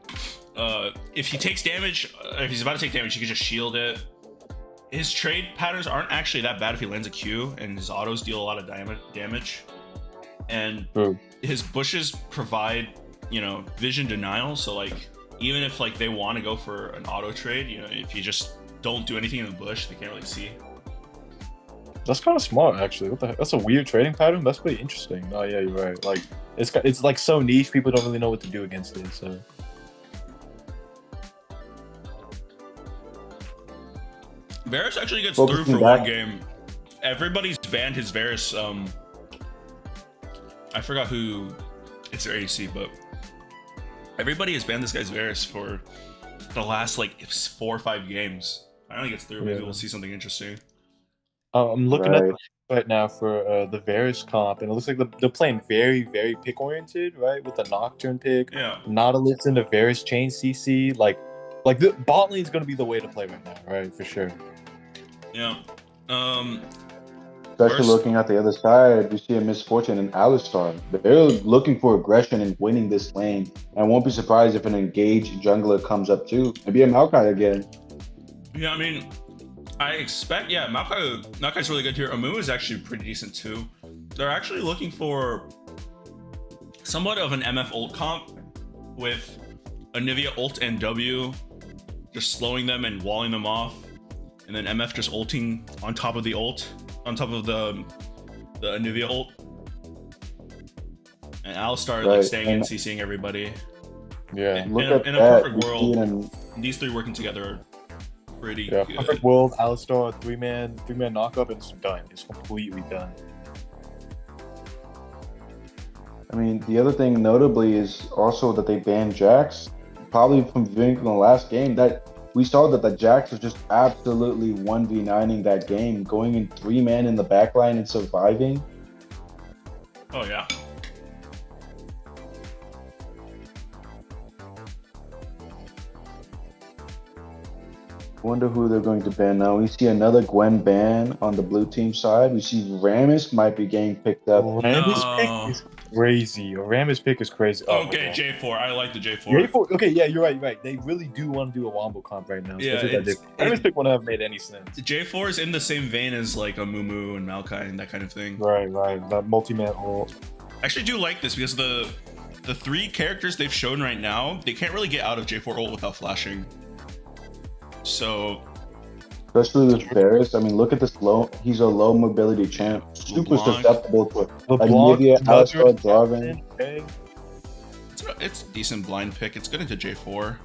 If he takes damage, if he's about to take damage, he can just shield it. His trade patterns aren't actually that bad if he lands a Q, and his autos deal a lot of damage. And his bushes provide, you know, vision denial. So like, even if like they want to go for an auto trade, you know, if you just don't do anything in the bush, they can't really see. That's kind of smart, actually. What the heck? That's a weird trading pattern. That's pretty interesting. Oh yeah, you're right. Like it's like so niche, people don't really know what to do against it. So. Varus actually gets through for one game. Everybody's banned his Varus. I forgot who it's their AC, but everybody has banned this guy's Varus for the last like 4 or 5 games. I don't think it's through. Maybe we'll see something interesting. I'm looking at right now for the Varus comp, and it looks like they're playing very, very pick oriented, right? With the Nocturne pick, Nautilus into Varus chain CC, like the bot lane is going to be the way to play right now, right? For sure. Yeah. Especially looking at the other side, you see a misfortune in Alistar. They're looking for aggression and winning this lane. And I won't be surprised if an engaged jungler comes up too. Maybe a Maokai again. Yeah, I mean, I expect, Maokai's really good here. Amu is actually pretty decent too. They're actually looking for somewhat of an MF ult comp with Anivia ult and W, just slowing them and walling them off. And then MF just ulting on top of the ult, on top of the Anivia ult. And Alistar like staying in, CCing everybody. Yeah. In a perfect world, these three working together are pretty good. Perfect world, Alistar, three man knockup, and it's done. It's completely done. I mean, the other thing notably is also that they banned Jax. Probably from viewing from the last game, that we saw that the Jax was just absolutely 1v9ing that game, going in 3-man in the backline and surviving. Oh yeah. Wonder who they're going to ban now. We see another Gwen ban on the blue team side. We see Ramus might be getting picked up. Ramus No. pick is crazy. Ramus pick is crazy. Oh my Okay, God. J4. I like the J4. J4. Okay, yeah, you're right. You're right. They really do want to do a wombo comp right now. Yeah, especially that Ramus pick wouldn't have made any sense. J4 is in the same vein as like a Mumu and Maokai and that kind of thing. Right. That multi-man ult. I actually do like this because the 3 characters they've shown right now, they can't really get out of J4 ult without flashing. So Especially with Varus. I mean, look at this low. He's a low mobility champ. Super LeBlanc. susceptible to LeBlanc, Nivea, Alistar, another Jarvan. okay. it's a decent blind pick. It's good into J4.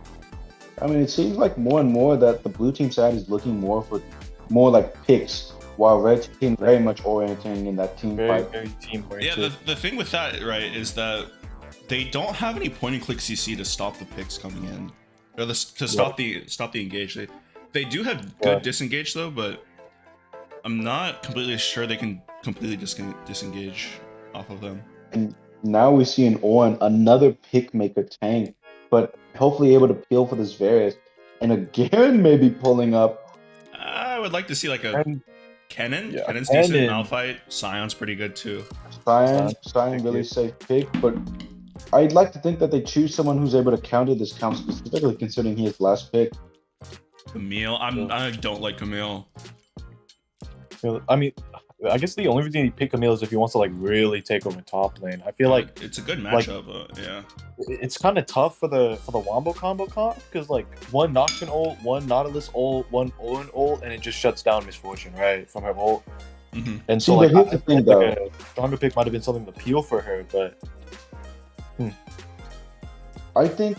I mean, it seems like more and more that the blue team side is looking more for more like picks, while red team very much orienting in that team Very, fight. very team Yeah, oriented. the thing with that, right, is that they don't have any point and click CC to stop the picks coming in, or to stop the engage. They do have good disengage though, but I'm not completely sure they can completely disengage off of them. And now we see an Ornn, another pick maker tank, but hopefully able to peel for this Varus. And a Garen may be pulling up. I would like to see like a And Kennen. Yeah, Kennen's decent. Kennen. Malphite. Sion's pretty good too. Sion really safe pick, but I'd like to think that they choose someone who's able to counter this count, specifically considering he is last pick. Camille. I don't like Camille. I mean, I guess the only reason he picked Camille is if he wants to like really take over top lane. I feel like It's a good matchup, but yeah. it's kind of tough for the wombo combo comp because like one Nocturne ult, one Nautilus ult, one Ornn ult, and it just shuts down Misfortune right from her ult. hmm And so See, like, but here's I the thing, think though. like a stronger pick might have been something to appeal for her, but I think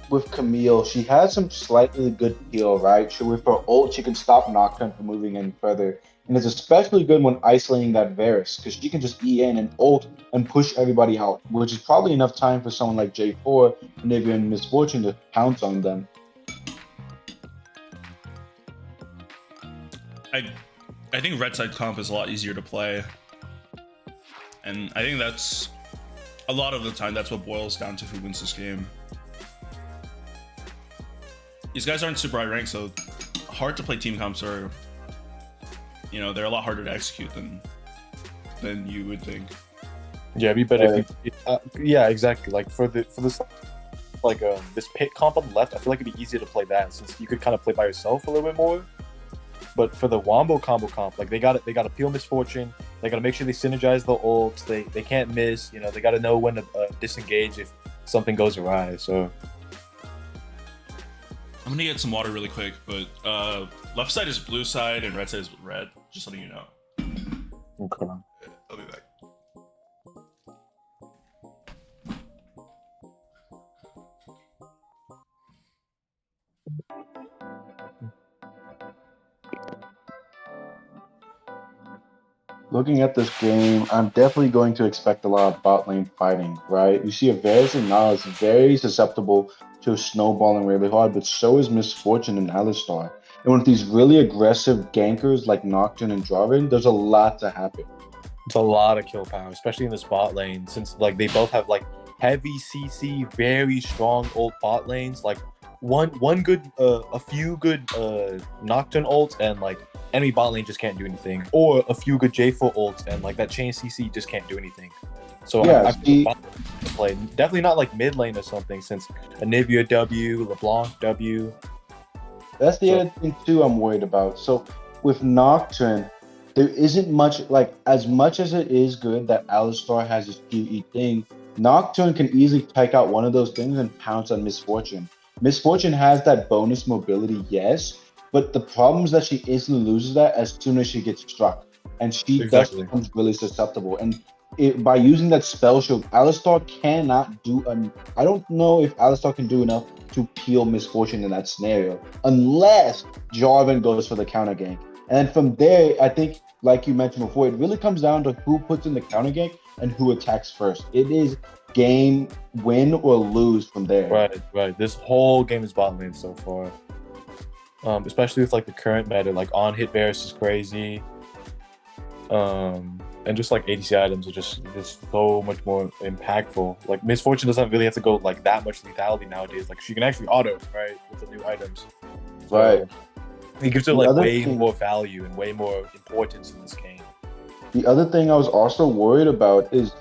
with Camille, she has some slightly good peel, right? So with her ult, she can stop Nocturne from moving any further. And it's especially good when isolating that Varus, because she can just E in and ult and push everybody out, which is probably enough time for someone like J4 and if you're in Misfortune to pounce on them. I think red side comp is a lot easier to play, and I think that's a lot of the time that's what boils down to who wins this game. These guys aren't super high ranked, so hard to play team comps are, you know, they're a lot harder to execute than you would think. yeah, it'd be better if you, yeah, exactly. Like for this like this pick comp on the left, I feel like it'd be easier to play that since you could kind of play by yourself a little bit more. But for the wombo combo comp, like they got to peel Misfortune. They got to make sure they synergize the ults. They can't miss. You know, they got to know when to disengage if something goes awry. So I'm gonna get some water really quick, but left side is blue side and right side is red. Just letting you know. okay. I'll be back. Looking at this game, I'm definitely going to expect a lot of bot lane fighting, right? You see a Varus and now is very susceptible to snowballing really hard, but so is Misfortune and Alistar. And with these really aggressive gankers like Nocturne and Jarvan, there's a lot to happen. It's a lot of kill power, especially in the bot lane, since like they both have like heavy CC, very strong ult bot lanes. Like one good, a few good Nocturne ults, and like enemy bot lane just can't do anything, or a few good J4 ults, and like that chain CC just can't do anything. So Yeah, I see- bot lane to play definitely not like mid lane or something, since Anivia W, LeBlanc W. That's the other thing too I'm worried about. So with Nocturne, there isn't much, like as much as it is good that Alistar has his QE thing, Nocturne can easily take out one of those things and pounce on Misfortune. Misfortune has that bonus mobility, yes, but the problem is that she instantly loses that as soon as she gets struck. And she thus Exactly. becomes really susceptible. And by using that spell shield, Alistar cannot do I don't know if Alistar can do enough to peel Misfortune in that scenario, unless Jarvan goes for the counter gank. And then from there, I think, like you mentioned before, it really comes down to who puts in the counter gank and who attacks first. It is game win or lose from there. Right. This whole game is bot lane so far. Especially with like the current meta, like on hit Varus is crazy. And just like ADC items are just so much more impactful. Like Misfortune doesn't really have to go like that much lethality nowadays. Like she can actually auto, right, with the new items. So, Right. He gives her The like other way thing- more value and way more importance in this game. The other thing I was also worried about is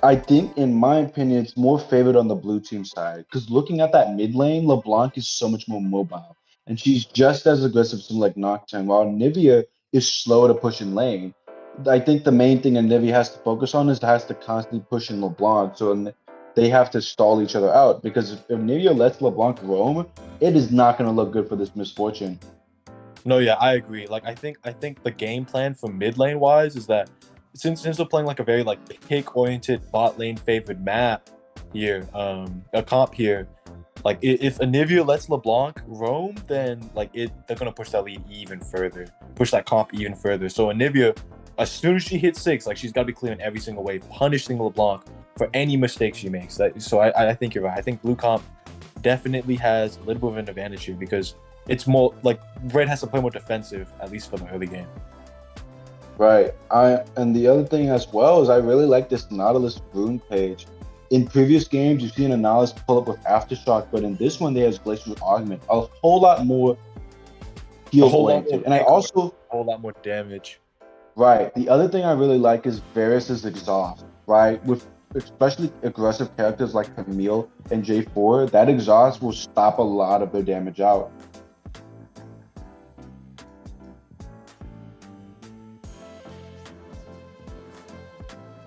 I think, in my opinion, it's more favored on the blue team side. Because looking at that mid lane, LeBlanc is so much more mobile. And she's just as aggressive as like Nocturne, while Nivea is slower to push in lane. I think the main thing that Nivea has to focus on is has to constantly push in LeBlanc. So they have to stall each other out. Because if Nivea lets LeBlanc roam, it is not going to look good for this Misfortune. No, yeah, I agree. Like I think the game plan for mid lane wise is that since we're playing like a very like pick oriented bot lane favored map here, a comp here, like if Anivia lets LeBlanc roam, then like they're gonna push that lead even further, push that comp even further. So Anivia, as soon as she hits 6, like she's gotta be clearing every single wave, punishing LeBlanc for any mistake she makes. So I think you're right. I think blue comp definitely has a little bit of an advantage here because it's more like red has to play more defensive, at least for the early game. Right. And the other thing as well is I really like this Nautilus rune page. In previous games, you've seen a Nautilus pull up with Aftershock, but in this one, they has Glacial Augment. A whole lot more heal oriented. And I also a whole lot more damage. right. The other thing I really like is Varus's exhaust. Right, with especially aggressive characters like Camille and J4, that exhaust will stop a lot of their damage out.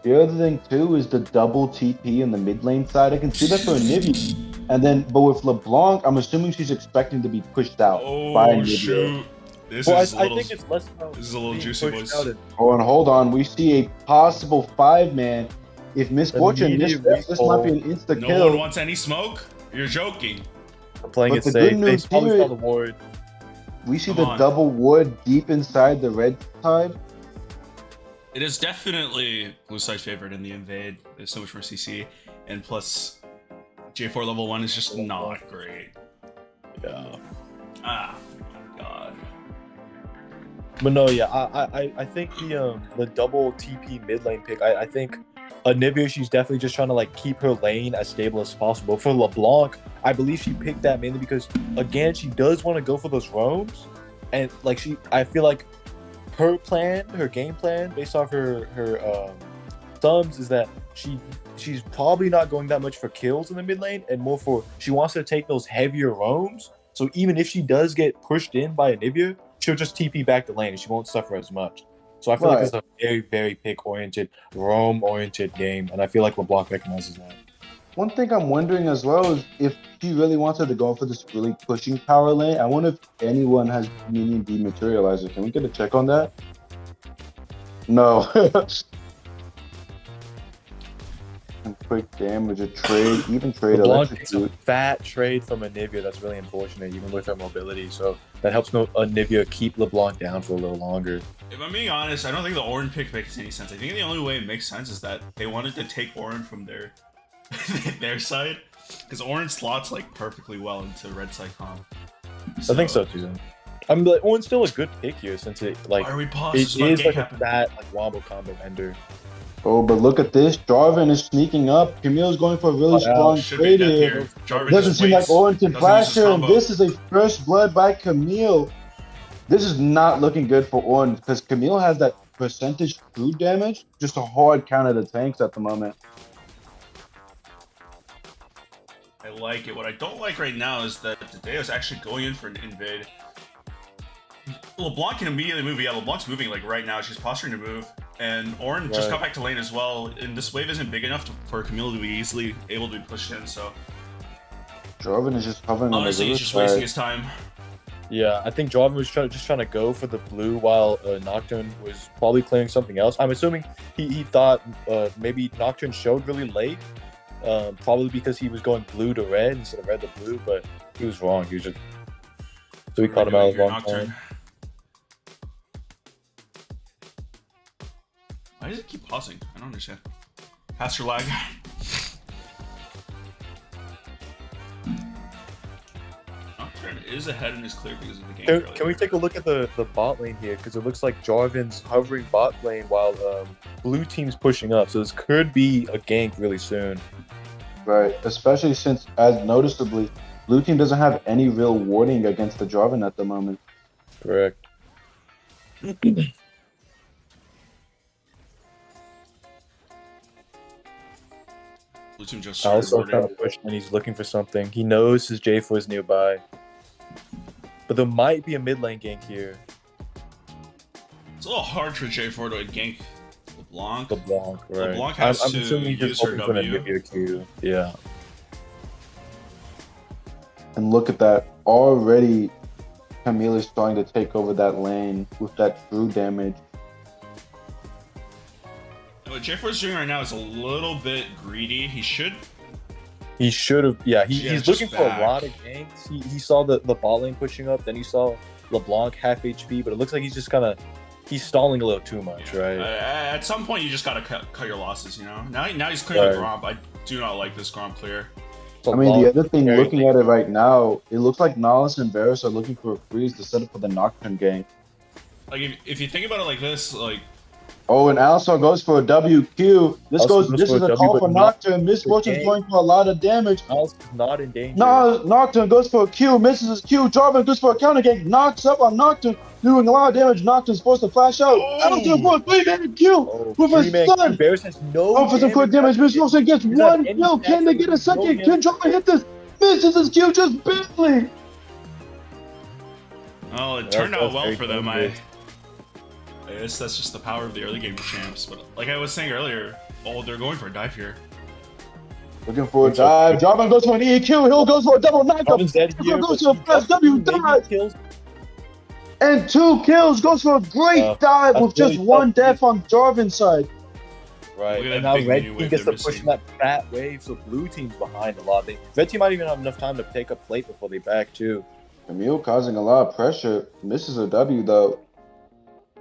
The other thing too is the double TP in the mid lane side. I can see that for Nivea. And then, but with LeBlanc, I'm assuming she's expecting to be pushed out by Oh Nivea. shoot! This Well, is a I little. think it's less about This is a little being juicy, pushed boys. out and- Oh, and hold on, we see a possible 5-man. If Misfortune Immediate misses, this might be an recall. insta No kill. one wants any smoke. You're joking. I'm playing But it the safe. good They news probably here- saw the ward. We see Come the on. double wood deep inside the red side. It is definitely blue side favorite in the invade. There's so much more CC, and plus J4 level 1 is just not great. Yeah. Ah, my god. But no, yeah, I think the double TP mid lane pick. I think Anivia, she's definitely just trying to like keep her lane as stable as possible. For LeBlanc, I believe she picked that mainly because again she does want to go for those roams, and like I feel like her plan, her game plan based off her thumbs is that she's probably not going that much for kills in the mid lane and more for she wants to take those heavier roams. So even if she does get pushed in by Anivia, she'll just TP back the lane and she won't suffer as much. So I feel like Right. it's a very, very pick-oriented, roam-oriented game, and I feel like LeBlanc recognizes that. One thing I'm wondering as well is if she really wants her to go for this really pushing power lane. I wonder if anyone has minion dematerializer. Can we get a check on that? No. And quick damage, a trade, even trade LeBlanc takes a electrocute. fat trade from Anivia that's really unfortunate, even with her mobility. So that helps Anivia keep LeBlanc down for a little longer. If I'm being honest, I don't think the Orin pick makes any sense. I think the only way it makes sense is that they wanted to take Orin from their their side, because Orin slots like perfectly well into red side comp. I think so too. I mean, like, Owen's still a good pick here since it like Why are we it paused? is like a fat like wombo combo ender. Oh, but look at this. Jarvan is sneaking up. Camille's going for a really Oh, strong Should be trade death here. here. Jarvan Doesn't just seem like waits. Owen can Doesn't flash use his her, and combo. this is a first blood by Camille. This is not looking good for Owen because Camille has that percentage true damage, just a hard counter to tanks at the moment. I like it. What I don't like right now is that Tadeo is actually going in for an invade. LeBlanc can immediately move. Yeah, LeBlanc's moving like right now. She's posturing to move. And Orin just Right. got back to lane as well. And this wave isn't big enough for Camille to be easily able to be pushed in. So Jarvan is just hovering on the honestly, river he's just wasting side. his time. Yeah, I think Jarvan was just trying to go for the blue while Nocturne was probably clearing something else. I'm assuming he thought maybe Nocturne showed really late, probably because he was going blue to red instead of red to blue, but he was wrong. He was just so we caught him out of the wrong time. Why does it keep pausing? I don't understand. Faster lag. Nocturne is ahead and is clear because of the game. Can we take a look at the bot lane here? Because it looks like Jarvan's hovering bot lane while blue team's pushing up. So this could be a gank really soon. Right, especially since, as noticeably, blue team doesn't have any real warding against the Jarvan at the moment. Correct. Blue team just started Also boarding. kind of pushing and he's looking for something. He knows his J4 is nearby. But there might be a mid lane gank here. It's a little hard for J4 to gank LeBlanc. LeBlanc, right. LeBlanc has I'm to assuming he's use just her hoping for an W. Olivia Q. Yeah. And look at that. Already, Camille is starting to take over that lane with that true damage. What J4's doing right now is a little bit greedy. He should. He should have. Yeah, Yeah, he's just looking for back. a lot of ganks. He saw the bot lane pushing up. Then he saw LeBlanc half HP. But it looks like he's just kind of. He's stalling a little too much, right? At some point, you just gotta cut your losses. You know. Now he's clearing the Right. Gromp. I do not like this Gromp clear. So I mean, the LeBlanc- other thing, very looking at it right now, it looks like Nahus and Varus are looking for a freeze to set up for the Nocturne gank. Like if you think about it like this, like Oh, and Alistar goes for a WQ. This Alistar goes this for is a a W, call but for not Nocturne. Miss Fortune's game. going for a lot of damage. Miles is not in danger. Nocturne goes for a Q, misses his Q. Jarvan goes for a counter gank, knocks up on Nocturne, doing a lot of damage. Nocturne's forced to flash out. Oh! Alistar for a 3-man Q Oh, with his three-man son. Q. Varus has no Going for some quick damage. Miss Fortune gets He's not one any kill. Can they stats, get a no second? damage. Can Jarvan hit this? Misses his Q just barely. well, it Yeah, turned that out was well very for them. dangerous. I guess that's just the power of the early game champs. But like I was saying earlier, oh, they're going for a dive here. Looking for a dive. Jarvan goes for an EQ. Hill goes for a double knockup. Jarvan's dead here, Jarvan goes but to a flash W maybe dive. kills. And 2 kills. Goes for a great dive that's with just really one tough. death on Jarvan's side. Right, Look at and that now big red mini team wave gets they're to push missing. that fat wave, so blue team's behind a lot. Red team might even have enough time to take up plate before they back too. Camille causing a lot of pressure. Misses a W though.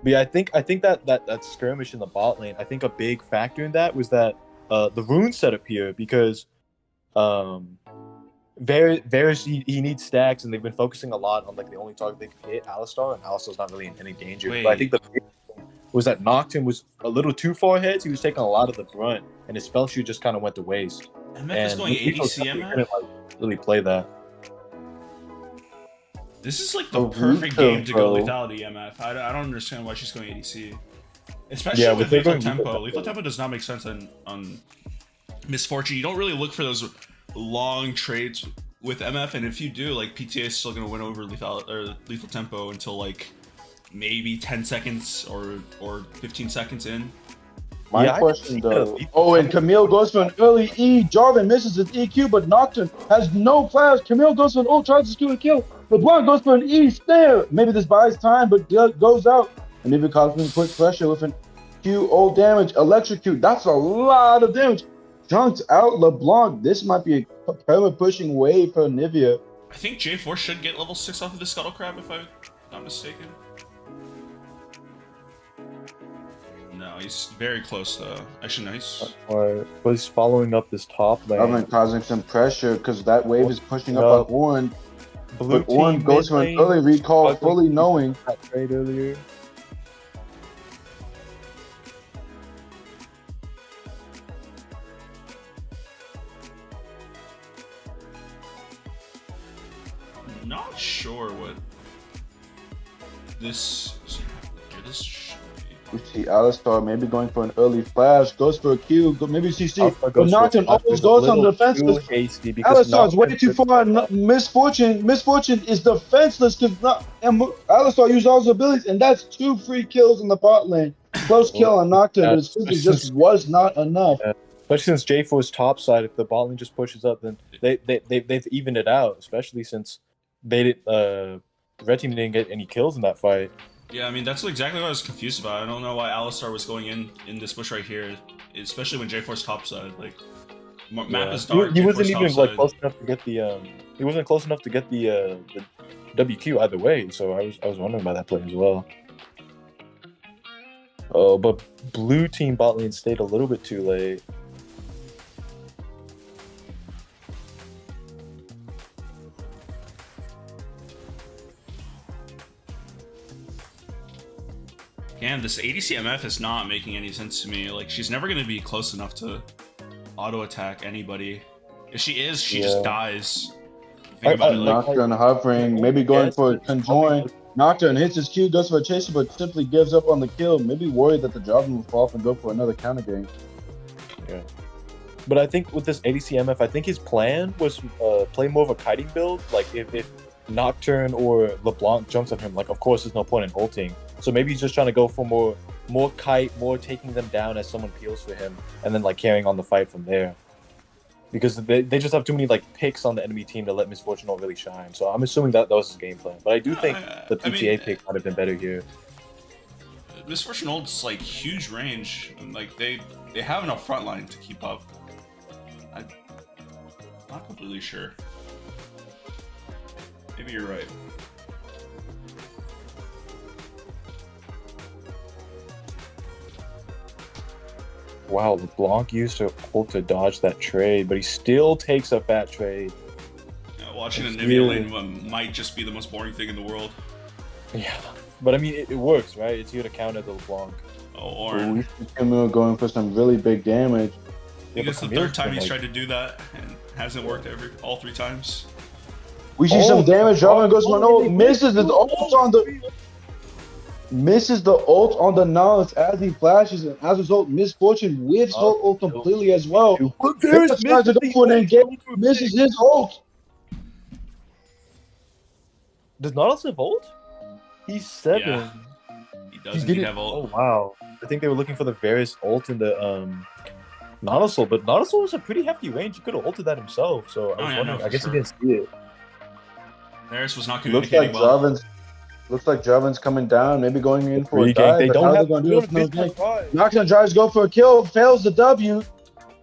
But yeah, I think that skirmish in the bot lane, I think a big factor in that was that the rune setup here, because Varus he needs stacks, and they've been focusing a lot on like the only target they can hit, Alistar, and Alistar's not really in any danger. But I think the big thing was that Nocturne was a little too far ahead, so he was taking a lot of the brunt, and his spell shoot just kind of went to waste. MF is going Nico ADC couldn't, MF. like, really play that. This is like the Oh, perfect Rico, game to go bro. lethality MF. I don't understand why she's going ADC. Especially Yeah, with but they're lethal going tempo. Rico. Lethal tempo does not make sense on Misfortune. You don't really look for those long trades with MF, and if you do, like PTA is still gonna win over lethal tempo until like maybe 10 seconds or 15 seconds in. My Yeah, I question can see though. the- Oh, and Camille goes for an early E. Jarvan misses his EQ, but Nocturne has no flash. Camille goes for an ult, tries to steal a kill. LeBlanc goes for an E snare. Maybe this buys time, but goes out. And even causing quick pressure with an Q ult damage. Electrocute. That's a lot of damage. Chunks out LeBlanc. This might be a perma pushing wave for Nivea. I think J4 should get level 6 off of the Scuttle Crab if I'm not mistaken. No, he's very close though. Actually, nice. Or was following up this top lane. Jarvan causing some pressure because that wave is pushing up No. on Ornn. Blue But Ornn team goes for an mid early lane, recall, struggling fully to knowing. that trade earlier. Not sure what this should be. We see Alistar maybe going for an early flash, goes for a Q, maybe CC, Alpha but goes for Nocturne a flash, always a goes on little defenseless. too hasty because Alistar's way Nocturne too took- far. Misfortune is defenseless because Alistar used all his abilities, and that's 2 free kills in the bot lane. Close kill on Nocturne, but his physics just was not enough. Especially since J4's top side, if the bot lane just pushes up, then they've evened it out. Especially since they did red team didn't get any kills in that fight. Yeah, I mean that's exactly what I was confused about. I don't know why Alistar was going in this bush right here, especially when J4's top side. Like map is dark. He J4's wasn't top even like side. close enough to get the he wasn't close enough to get the WQ either way. So I was wondering about that play as well. Oh, but blue team bot lane stayed a little bit too late. Damn, this ADCMF is not making any sense to me. Like, she's never going to be close enough to auto-attack anybody. If she is, she just dies. Think about it, like, Nocturne hovering, maybe going for a conjoin. Nocturne hits his Q, goes for a chaser, but simply gives up on the kill. Maybe worried that the Jarvan will fall off and go for another counter game. Yeah. But I think with this ADC MF, I think his plan was play more of a kiting build. Like if Nocturne or LeBlanc jumps on him, like of course there's no point in ulting. So maybe he's just trying to go for more kite, more taking them down as someone peels for him, and then like carrying on the fight from there. Because they just have too many like picks on the enemy team to let Misfortune really shine. So I'm assuming that was his game plan. But I do think the PTA pick might have been better here. Misfortune Old's like huge range, and like they have enough front line to keep up. I'm not completely sure. Maybe you're right. Wow, LeBlanc used her ult to dodge that trade, but he still takes a fat trade. Watching a That's Nivea really- lane might just be the most boring thing in the world. Yeah, but I mean, it works, right? It's here to counter the LeBlanc. Oh, or We see Camille going for some really big damage. I think it's the Camille's third time been, he's like- tried to do that and hasn't worked all 3 times. We see Oh, some damage. Jarvan goes for an ult, they misses his ult on the ult on the Nance as he flashes, and as a result, Misfortune whiffs her ult completely as well. But Varus tries to go for an engage, misses his ult. Does Nautilus have ult? He's 7. Yeah. He does He's indeed getting. have ult. Oh wow! I think they were looking for the Varus ult in the Nautilus, but Nautilus was a pretty hefty range. He could have ulted that himself. So I was yeah, wondering. no, I guess for he didn't see it. Varus was not Looks communicating like well. Jarvan's coming down, maybe going in for a Regank. dive. They But don't how are they have. going to They do don't this? have No Fizz drive. Nocturne tries to go for a kill, fails the W.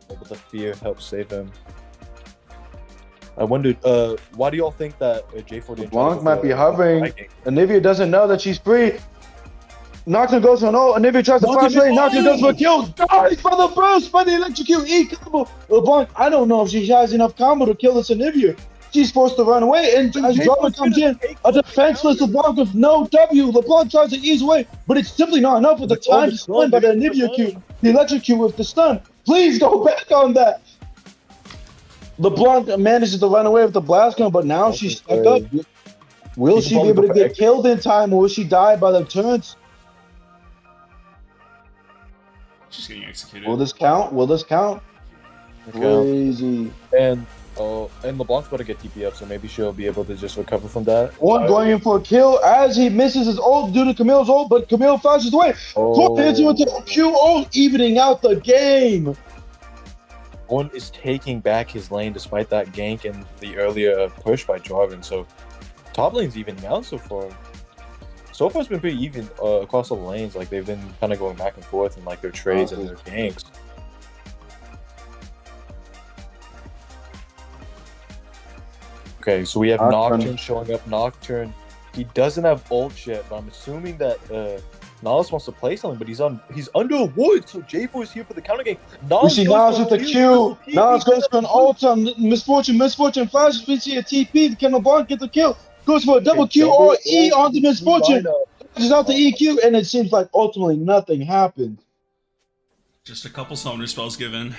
But the fear helps save him. I wondered, why do y'all think that J4 didn't try to LeBlanc go might for be the hovering. Viking? Anivia doesn't know that she's free. Nocturne goes for an ult. Anivia tries to flash lane. Nocturne goes for a kill. Dies by the burst by the electrocute E combo. LeBlanc, I don't know if she has enough combo to kill this Anivia. She's forced to run away, and as Jarvan comes in, a defenseless LeBlanc with no W. LeBlanc tries to ease away, but it's simply not enough with the time to stun by the Anivia Q. The electrocute with the stun. Please go back on that. LeBlanc manages to run away with the blast gun, but now she's stuck up. Will she be able to get killed in time, or will she die by the turns? She's getting executed. Will this count? Will this count? Crazy. And LeBlanc's about to get TP up, so maybe she'll be able to just recover from that. One going in for a kill as he misses his ult due to Camille's ult, but Camille flashes away. Oh. Hits him with the Q ult, evening out the game. One is taking back his lane despite that gank and the earlier push by Jarvan. So top lane's evening out so far. So far it's been pretty even across all the lanes. Like they've been kind of going back and forth in like their trades and their ganks. Okay, so we have Nocturne showing up. Nocturne, he doesn't have ult yet, but I'm assuming that Nautilus wants to play something, but he's under a wood, so J4 is here for the counter game. We see Nas with the Q. Nas goes for an ult on Misfortune. Misfortune flashes. We see a TP. Can LeBlanc get the kill? Goes for a double Q or E on the Misfortune. Flashes out the EQ, and it seems like ultimately nothing happened. Just a couple summoner spells given.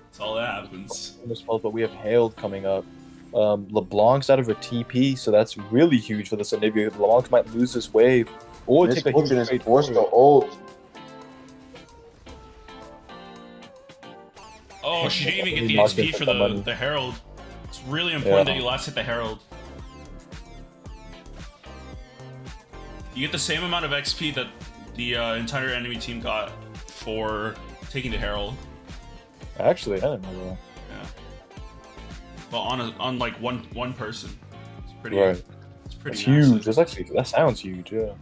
That's all that happens. But we have Hailed coming up. LeBlanc's out of a TP, so that's really huge for the Anivia. LeBlanc might lose this wave or take a huge Misfortune is trade forced to forward. ult. Oh, she didn't even get He the lost XP it for for the money. the Herald. It's really important Yeah. that you last hit the Herald. You get the same amount of XP that the entire enemy team got for taking the Herald. Actually, I didn't know that. Yeah. Well, on like one person. It's pretty. Right. It's pretty That's massive. huge. That's actually, that sounds huge, yeah.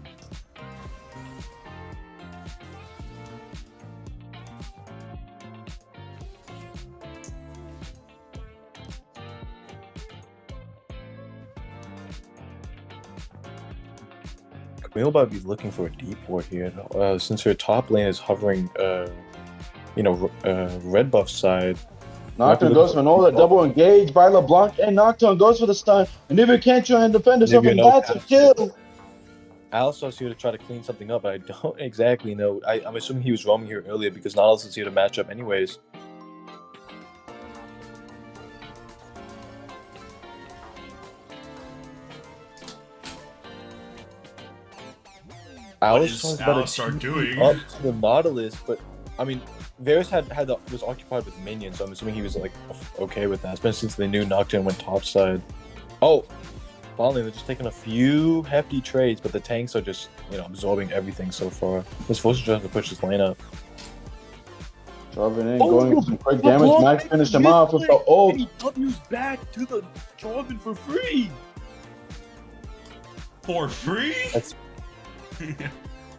Camille might be looking for a deep ward here, since her top lane is hovering, red buff side. Nocturne goes for an ult, a double engage by LeBlanc, and Nocturne goes for the stun. And Anivia can't try and defend herself, and that's a kill. Alistar's here to try to clean something up, but I don't exactly know. I'm assuming he was roaming here earlier because Nautilus is here to match up anyways. What is Alistar's about Alistar to doing? up to the Nautilus, but I mean, Varus was occupied with minions, so I'm assuming he was like okay with that, especially since they knew Nocturne went topside. Oh, finally they're just taking a few hefty trades, but the tanks are just absorbing everything so far. This forces just to push this lane up. Jarvan in, going for some quick damage. Might finish him off with the ult. And he W's back to the Jarvan for free. For free? That's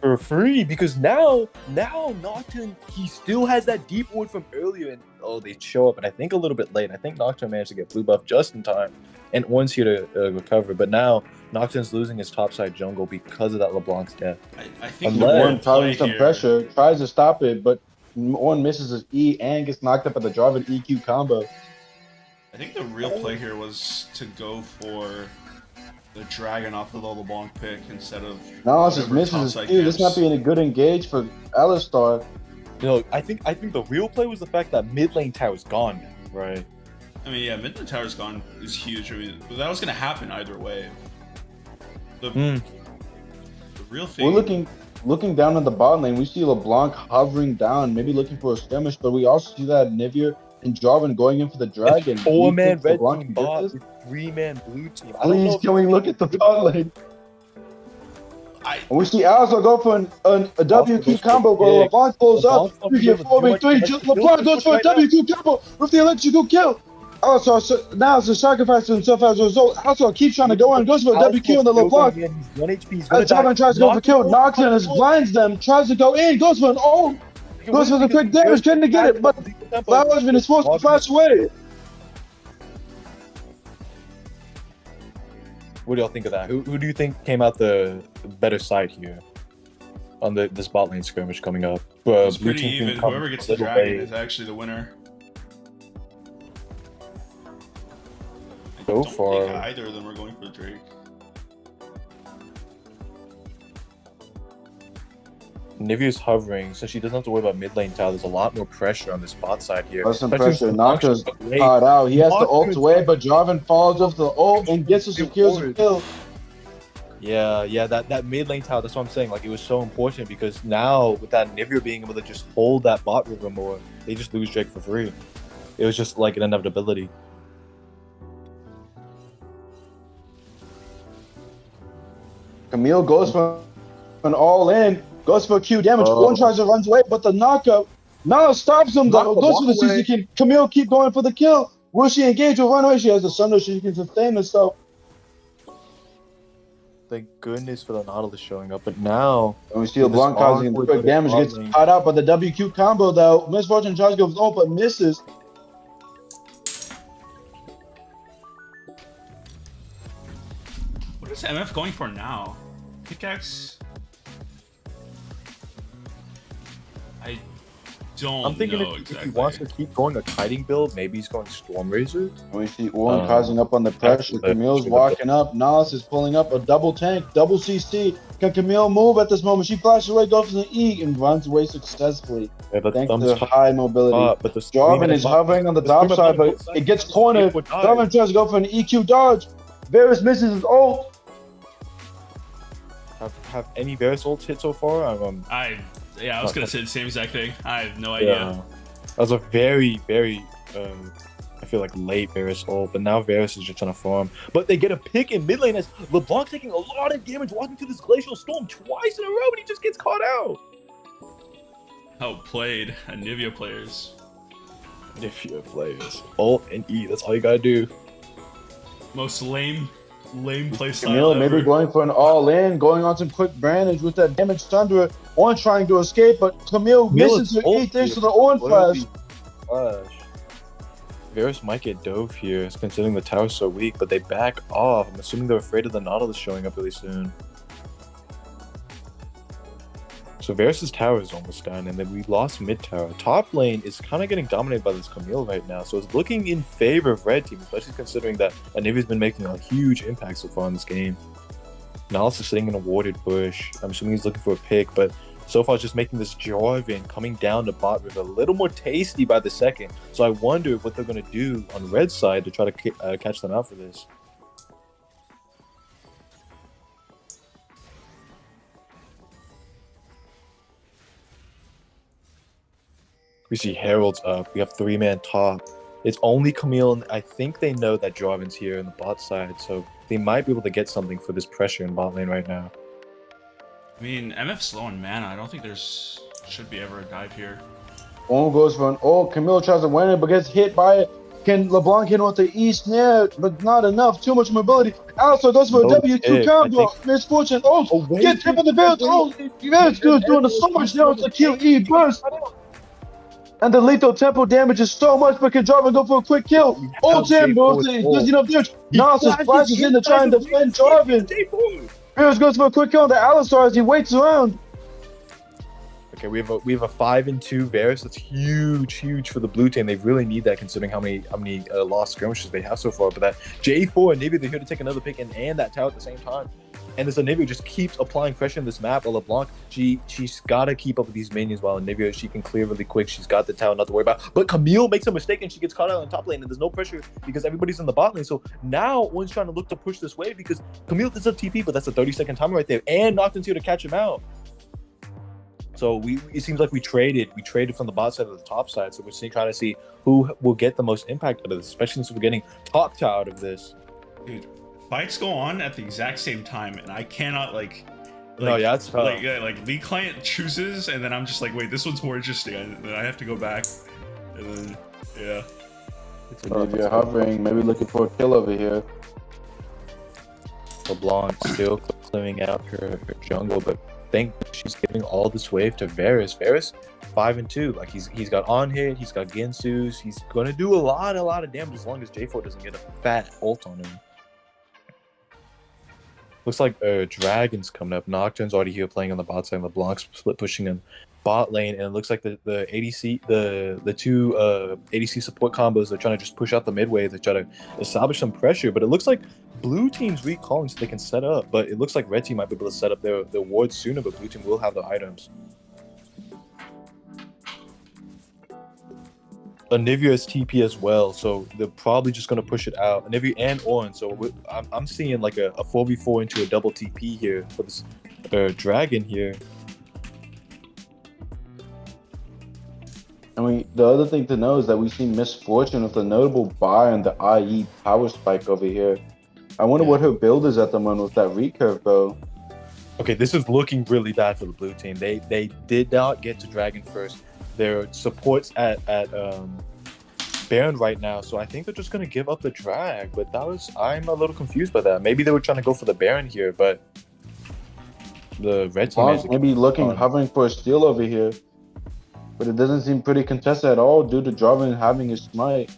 for free, because now Nocturne, he still has that deep ward from earlier, and they show up, and I think a little bit late. I think Nocturne managed to get blue buff just in time, and Ornn's here to recover, but now Nocturne's losing his topside jungle because of that LeBlanc's death. I think The the one real play causing some here- pressure, tries to stop it, but Ornn misses his E and gets knocked up at the Jarvan EQ combo. I think the real play here was to go for the dragon off of the LeBlanc pick instead of. Now just whatever misses his topside E. This gives. not being a good engage for Alistar. I think the real play was the fact that mid lane tower's gone, right? I mean, yeah, mid lane tower's gone is huge. I mean, but that was gonna happen either way. The real thing. We're looking down on the bot lane. We see LeBlanc hovering down, maybe looking for a skirmish, but we also see that Nivea and Jarvan going in for the dragon. Four-man red LeBlanc team can get bot this? with three-man blue team. I don't know Please, if can we look at the bot lane? I- And we see Alistar go for a WQ combo, but big. LeBlanc pulls up. LeBlanc's up We here get with 4v3. too much- Just LeBlanc goes for a right now. WQ combo with the electrical kill. Alistar now it's a sacrifice to himself as a result. Alistar keeps trying to go in, goes for a WQ on the LeBlanc. He's 1 HP. He's As gonna die. Jarvan tries to go for kill, knocks in, blinds them, tries to go in, goes for an ult, goes for the quick damage, couldn't get it, but Husband is forced to flash away. What do y'all think of that? Who do you think came out the better side here on this bot lane skirmish coming up? It's Blue pretty team can even. come Whoever gets a the little dragon late. is actually the winner. I So don't far. think either of them are going for Drake. Nivea's hovering, so she doesn't have to worry about mid lane tower. There's a lot more pressure on this bot side here. That's some Especially pressure. since Nocturne's Nocturne's late. caught out. He has to ult Nocturne's away, like- but Jarvan falls off the ult and gets a secure kill. Yeah, that mid lane tower, that's what I'm saying. Like, it was so important because now with that Nivea being able to just hold that bot river more, they just lose Drake for free. It was just like an inevitability. Camille goes for an all in, goes for Q damage. Oh. Ornn tries to run away, but the knockup now stops him though. Knock the Goes for the block away. CC. Can Camille keep going for the kill? Will she engage or run away? She has the Sunder, she can sustain herself. Thank goodness for the Nautilus showing up, but now And we see This LeBlanc causing awkward quick damage, gets bottling. caught out by the WQ combo though. Miss Fortune tries to go for the ult, but misses. What is MF going for now? Pickaxe? I don't I'm thinking know if exactly. he wants to keep going a kiting build, maybe he's going Storm Razor. And we see Ornn causing up on the pressure. the- Camille's walking up. Nas is pulling up a double tank, double CC. Can Camille move at this moment? She flashes away, goes for the E, and runs away successfully. Yeah, but Thanks thumbs to top, high mobility. but the Jarvan is hovering on the top side, but it gets cornered. Jarvan tries to go for an EQ dodge. Varus misses his ult. Have any Varus ults hit so far? I was gonna say the same exact thing. I have no idea. That was a very, very, I feel like late Varus ult, but now Varus is just trying to farm. But they get a pick in mid lane as LeBlanc taking a lot of damage, walking through this glacial storm twice in a row, and he just gets caught out. Outplayed Nivea players. If you players, ult and E, that's all you gotta do. Most lame play style Camille ever. maybe going for an all-in, going on some quick bandage with that damage thunder. Ornn trying to escape, but Camille misses her E thanks to the Ornn flash. Varus might get dove here, considering the tower's so weak, but they back off. I'm assuming they're afraid of the Nautilus showing up really soon. So Varus' tower is almost done, and then we lost mid tower. Top lane is kind of getting dominated by this Camille right now, so it's looking in favor of red team, especially considering that Anivia's been making a huge impact so far in this game. Nalus is sitting in a warded bush. I'm assuming he's looking for a pick, but so far it's just making this Jarvan coming down the bot river a little more tasty by the second. So I wonder what they're going to do on red side to try to catch them out for this. We see Herald's up. We have 3-man top. It's only Camille, and I think they know that Jarvan's here in the bot side, so they might be able to get something for this pressure in bot lane right now. I mean, MF's low on mana. I don't think there's should be ever a dive here. One goes for an ult. Camille tries to win it, but gets hit by it. Can LeBlanc hit onto E snare, but not enough. Too much mobility. Alistar goes for a No W2 hit. combo. Misfortune. Oh, gets hit by the Varus. Oh, Varus is doing so much damage to kill E burst. And the lethal tempo damages so much, but can Jarvan go for a quick kill? Ult him, bro. Does enough damage. Nas splashes in to try and defend Jarvan. Varus goes for a quick kill on the Alistar as he waits around. Okay, we have a 5-2 Varus. That's huge for the blue team. They really need that considering how many lost skirmishes they have so far. But that J4 and Nivea, they're here to take another pick and that tower at the same time. And this Nivea just keeps applying pressure in this map. LeBlanc, she's gotta keep up with these minions while Nivea she can clear really quick. She's got the tower, not to worry about. But Camille makes a mistake and she gets caught out on top lane, and there's no pressure because everybody's in the bot lane. So now one's trying to look to push this wave because Camille does a TP, but that's a 30-second timer right there, and Nocturne's here to catch him out. So it seems like we traded from the bot side to the top side. So we're trying to see who will get the most impact out of this, especially since we're getting top tower out of this. Dude, fights go on at the exact same time, and I cannot no, yeah, it's tough. like lead client chooses, and then I'm just like, wait, this one's more interesting. And then I have to go back, and then yeah. If you're hovering, maybe looking for a kill over here. LeBlanc still clearing out her jungle, but think she's giving all this wave to Varus. Varus, 5-2. Like he's got on hit, he's got Ginsu's. He's gonna do a lot of damage as long as J4 doesn't get a fat ult on him. Looks like Dragon's coming up. Nocturne's already here playing on the bot side. LeBlanc's split pushing in bot lane, and it looks like the ADC, the two ADC support combos are trying to just push out the mid wave to try to establish some pressure. But it looks like blue team's recalling so they can set up. But it looks like red team might be able to set up their wards sooner, but blue team will have the items. Anivia is TP as well, so they're probably just going to push it out. Anivia and Orin, so I'm seeing like a 4v4 into a double TP here for this dragon here. I mean, the other thing to know is that we've seen Misfortune with a notable buy on the IE power spike over here. I wonder what her build is at the moment with that recurve, though. Okay, this is looking really bad for the blue team. They did not get to dragon first. Their supports at Baron right now, so I think they're just gonna give up the drag. But I'm a little confused by that. Maybe they were trying to go for the Baron here, but the red team maybe hovering for a steal over here, but it doesn't seem pretty contested at all due to Jarvan having his smite.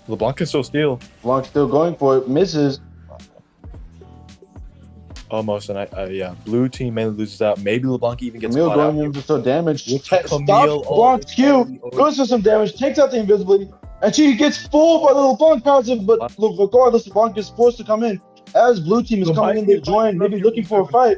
LeBlanc can still steal. LeBlanc still going for it, misses. Almost, and yeah, blue team mainly loses out. Maybe LeBlanc even gets Camille caught going out. in for some damage. Stops Camille, LeBlanc's Q, goes for some damage, takes out the invisibility, and she gets fooled by the LeBlanc passive, but regardless, LeBlanc is forced to come in. As blue team is coming in to join, maybe looking for a fight.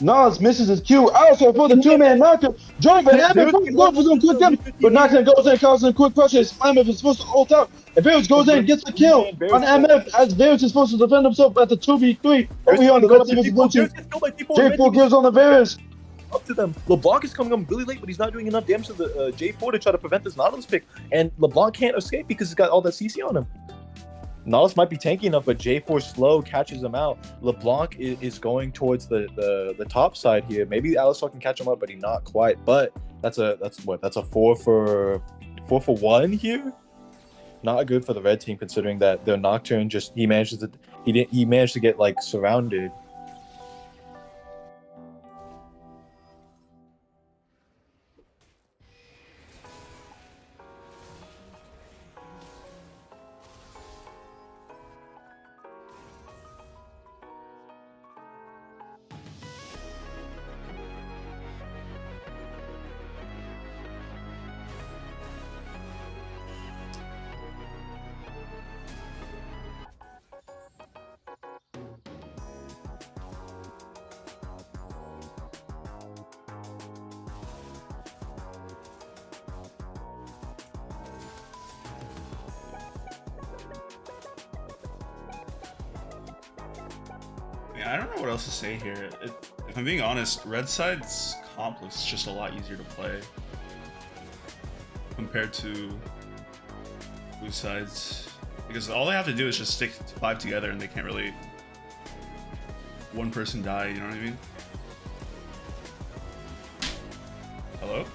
Nas misses his Q. Also for the two-man knocker. Join, but Evan goes for some quick damage. But Knockdown goes in, causes a quick pressure. MF is supposed to ult out. And Varus goes in and gets the kill on MF as Varus is supposed to defend himself at the 2v3 over here on the red team is blue team. J4 kills on the Varus. Up to them. LeBlanc is coming up really late, but he's not doing enough damage to the J4 to try to prevent this Nautilus pick. And LeBlanc can't escape because he's got all that CC on him. Nautilus might be tanky enough, but J4 slow catches him out. LeBlanc is going towards the top side here. Maybe Alistar can catch him up, but he's not quite. But that's a 4 for 1 here. Not good for the red team considering that their Nocturne he managed to get like surrounded. I don't know what else to say here. If I'm being honest, red side's comp looks just a lot easier to play. compared to blue sides, because all they have to do is just stick 5 together, and they can't really one person die. You know what I mean? Hello?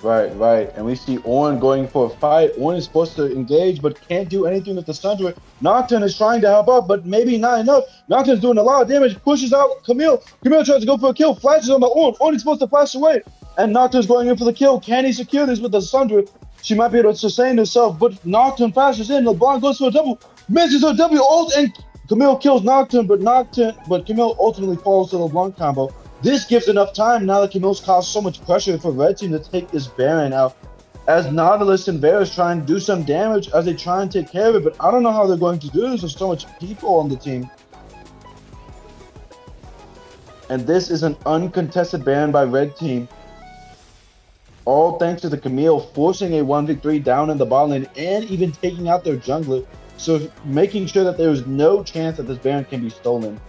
Right. And we see Orn going for a fight. Orn is supposed to engage, but can't do anything with the Sundra. Nocturne is trying to help out, but maybe not enough. Nocturne's doing a lot of damage, pushes out Camille. Camille tries to go for a kill, flashes on the Orn. Orn is supposed to flash away, and Nocturne's going in for the kill. Can he secure this with the Sundra? She might be able to sustain herself, but Nocturne flashes in. LeBlanc goes for a double, misses her W ult, and Camille kills Nocturne, but Camille ultimately falls to the LeBlanc combo. This gives enough time now that Camille's caused so much pressure for Red Team to take this Baron out. As Nautilus and Varus try and do some damage as they try and take care of it, but I don't know how they're going to do this with so much people on the team. And this is an uncontested Baron by Red Team. All thanks to the Camille forcing a 1v3 down in the bot lane and even taking out their jungler. So making sure that there is no chance that this Baron can be stolen.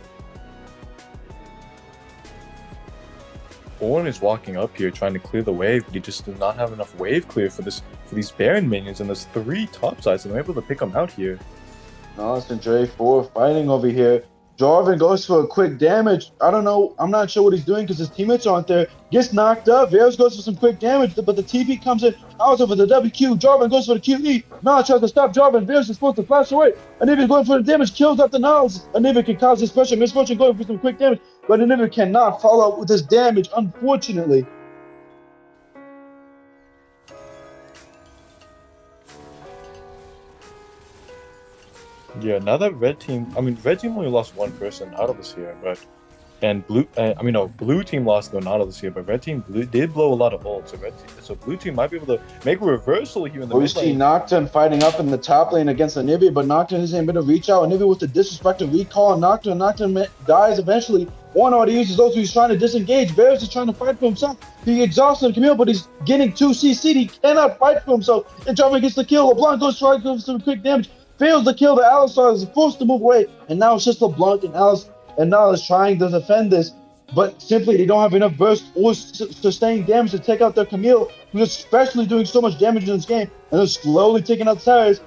Orn is walking up here trying to clear the wave, but he just does not have enough wave clear for these Baron minions, and there's 3 top sides, and they're able to pick them out here. Nice and J4 fighting over here. Jarvan goes for a quick damage. I don't know. I'm not sure what he's doing because his teammates aren't there. Gets knocked up. Varus goes for some quick damage, but the TP comes in. Also for the WQ. Jarvan goes for the QE. Nala tries to stop Jarvan. Varus is supposed to flash away. Anivia going for the damage. Kills out the Niles. Anivia can cause this pressure. Misfortune going for some quick damage, but Anivia cannot follow up with this damage, unfortunately. Yeah, now that Red Team only lost 1 person out of this here, but blue team lost their Nautilus here, but Red Team did blow a lot of ults. So blue team might be able to make a reversal here in the We mid see lane. Nocturne fighting up in the top lane against Anivia, but Nocturne isn't able to reach out. Anivia with the disrespectful recall on Nocturne. Nocturne dies eventually. One already uses those, he's trying to disengage. Varus is trying to fight for himself. He exhausted Camille, but he's getting 2 CC'd. He cannot fight for himself. And Jarvan gets the kill. LeBlanc goes trying to go for some quick damage. Fails to kill. The Alistar is forced to move away. And now it's just LeBlanc and Alice. And now is trying to defend this. But simply they don't have enough burst or sustained damage to take out their Camille, who's especially doing so much damage in this game. And they're slowly taking out tires.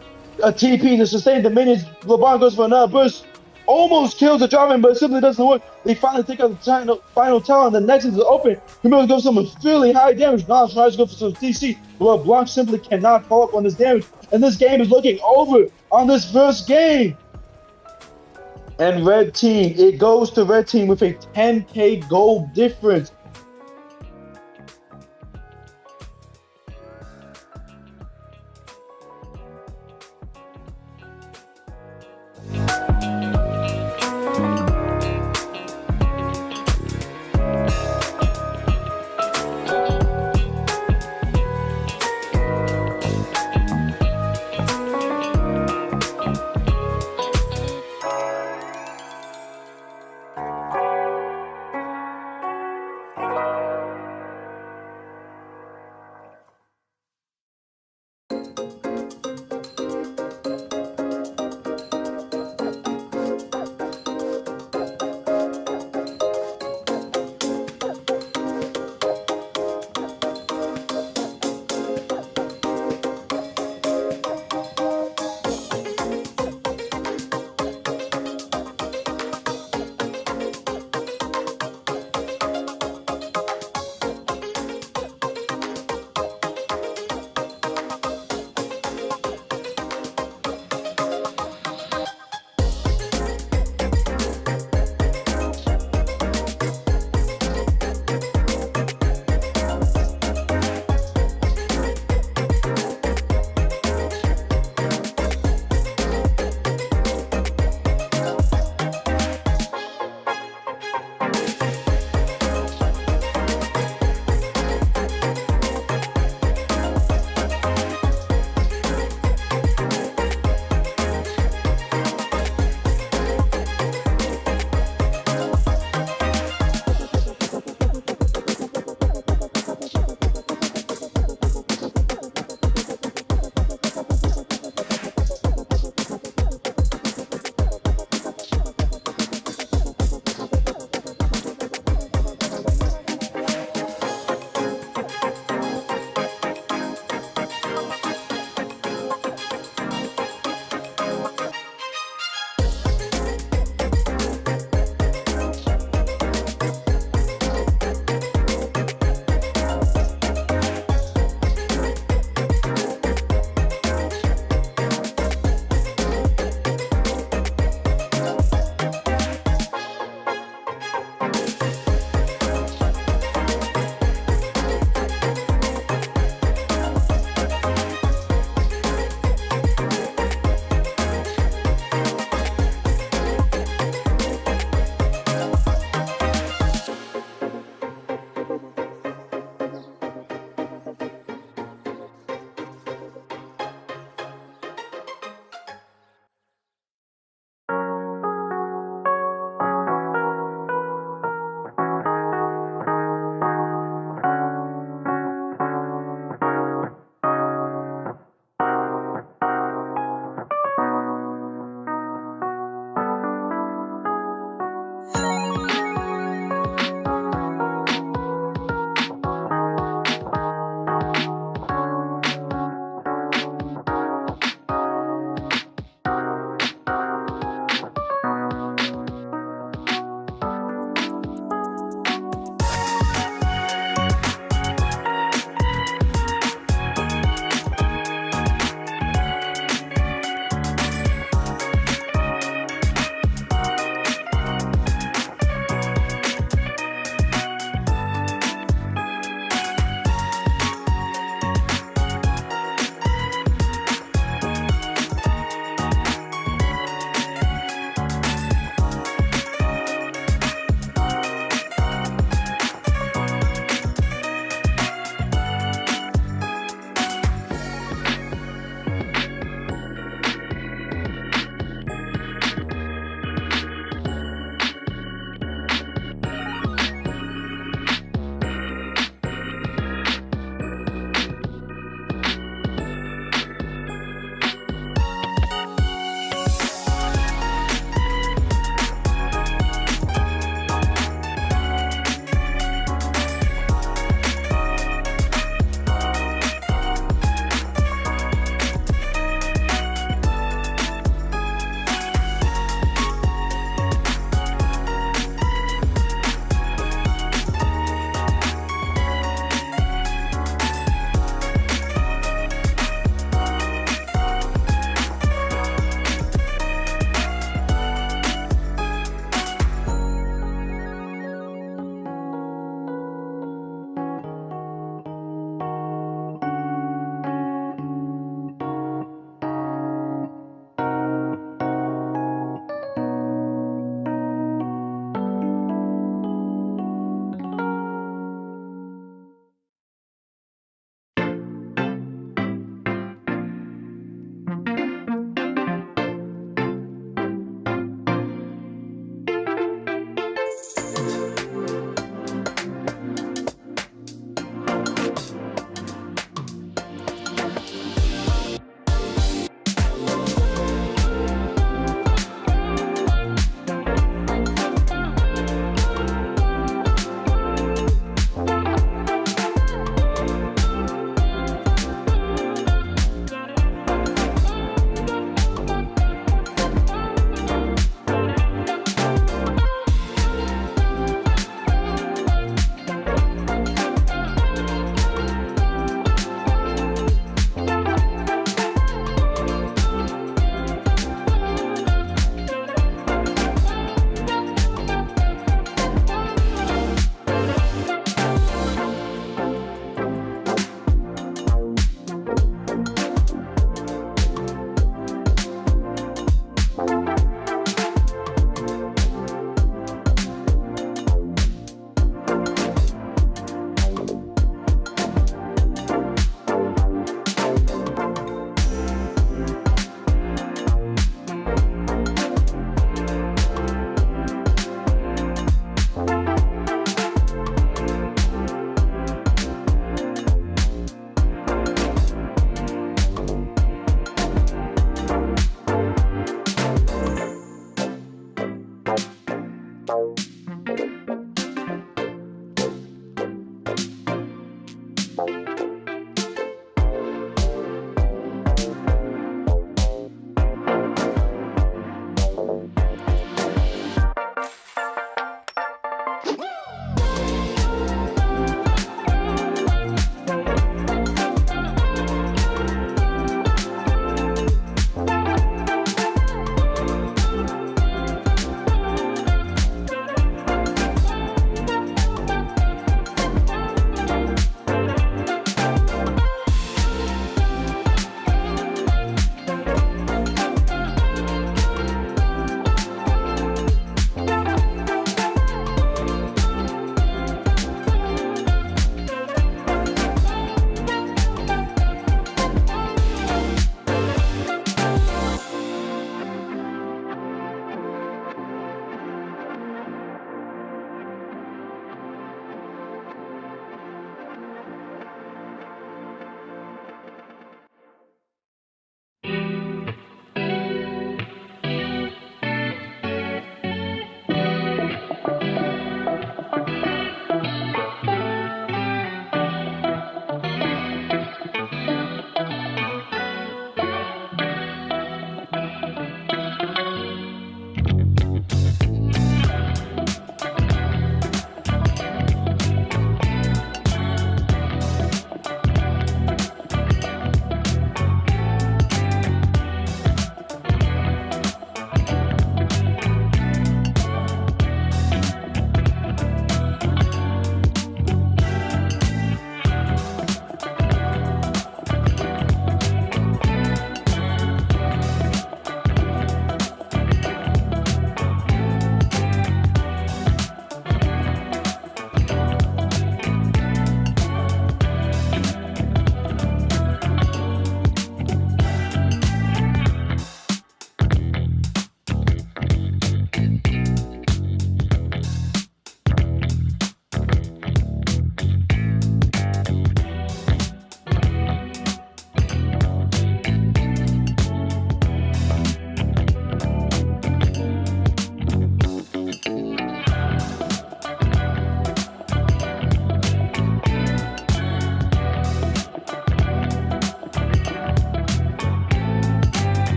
A TP to sustain the minions. LeBlanc goes for another burst. Almost kills the Jarvan, but it simply doesn't work. They finally take out the final tower, and the next is open. Camille goes for some fairly high damage. Now tries to go for some CC. LeBlanc simply cannot follow up on this damage. And this game is looking over on this first game. And Red Team, it goes to Red Team with a 10k gold difference.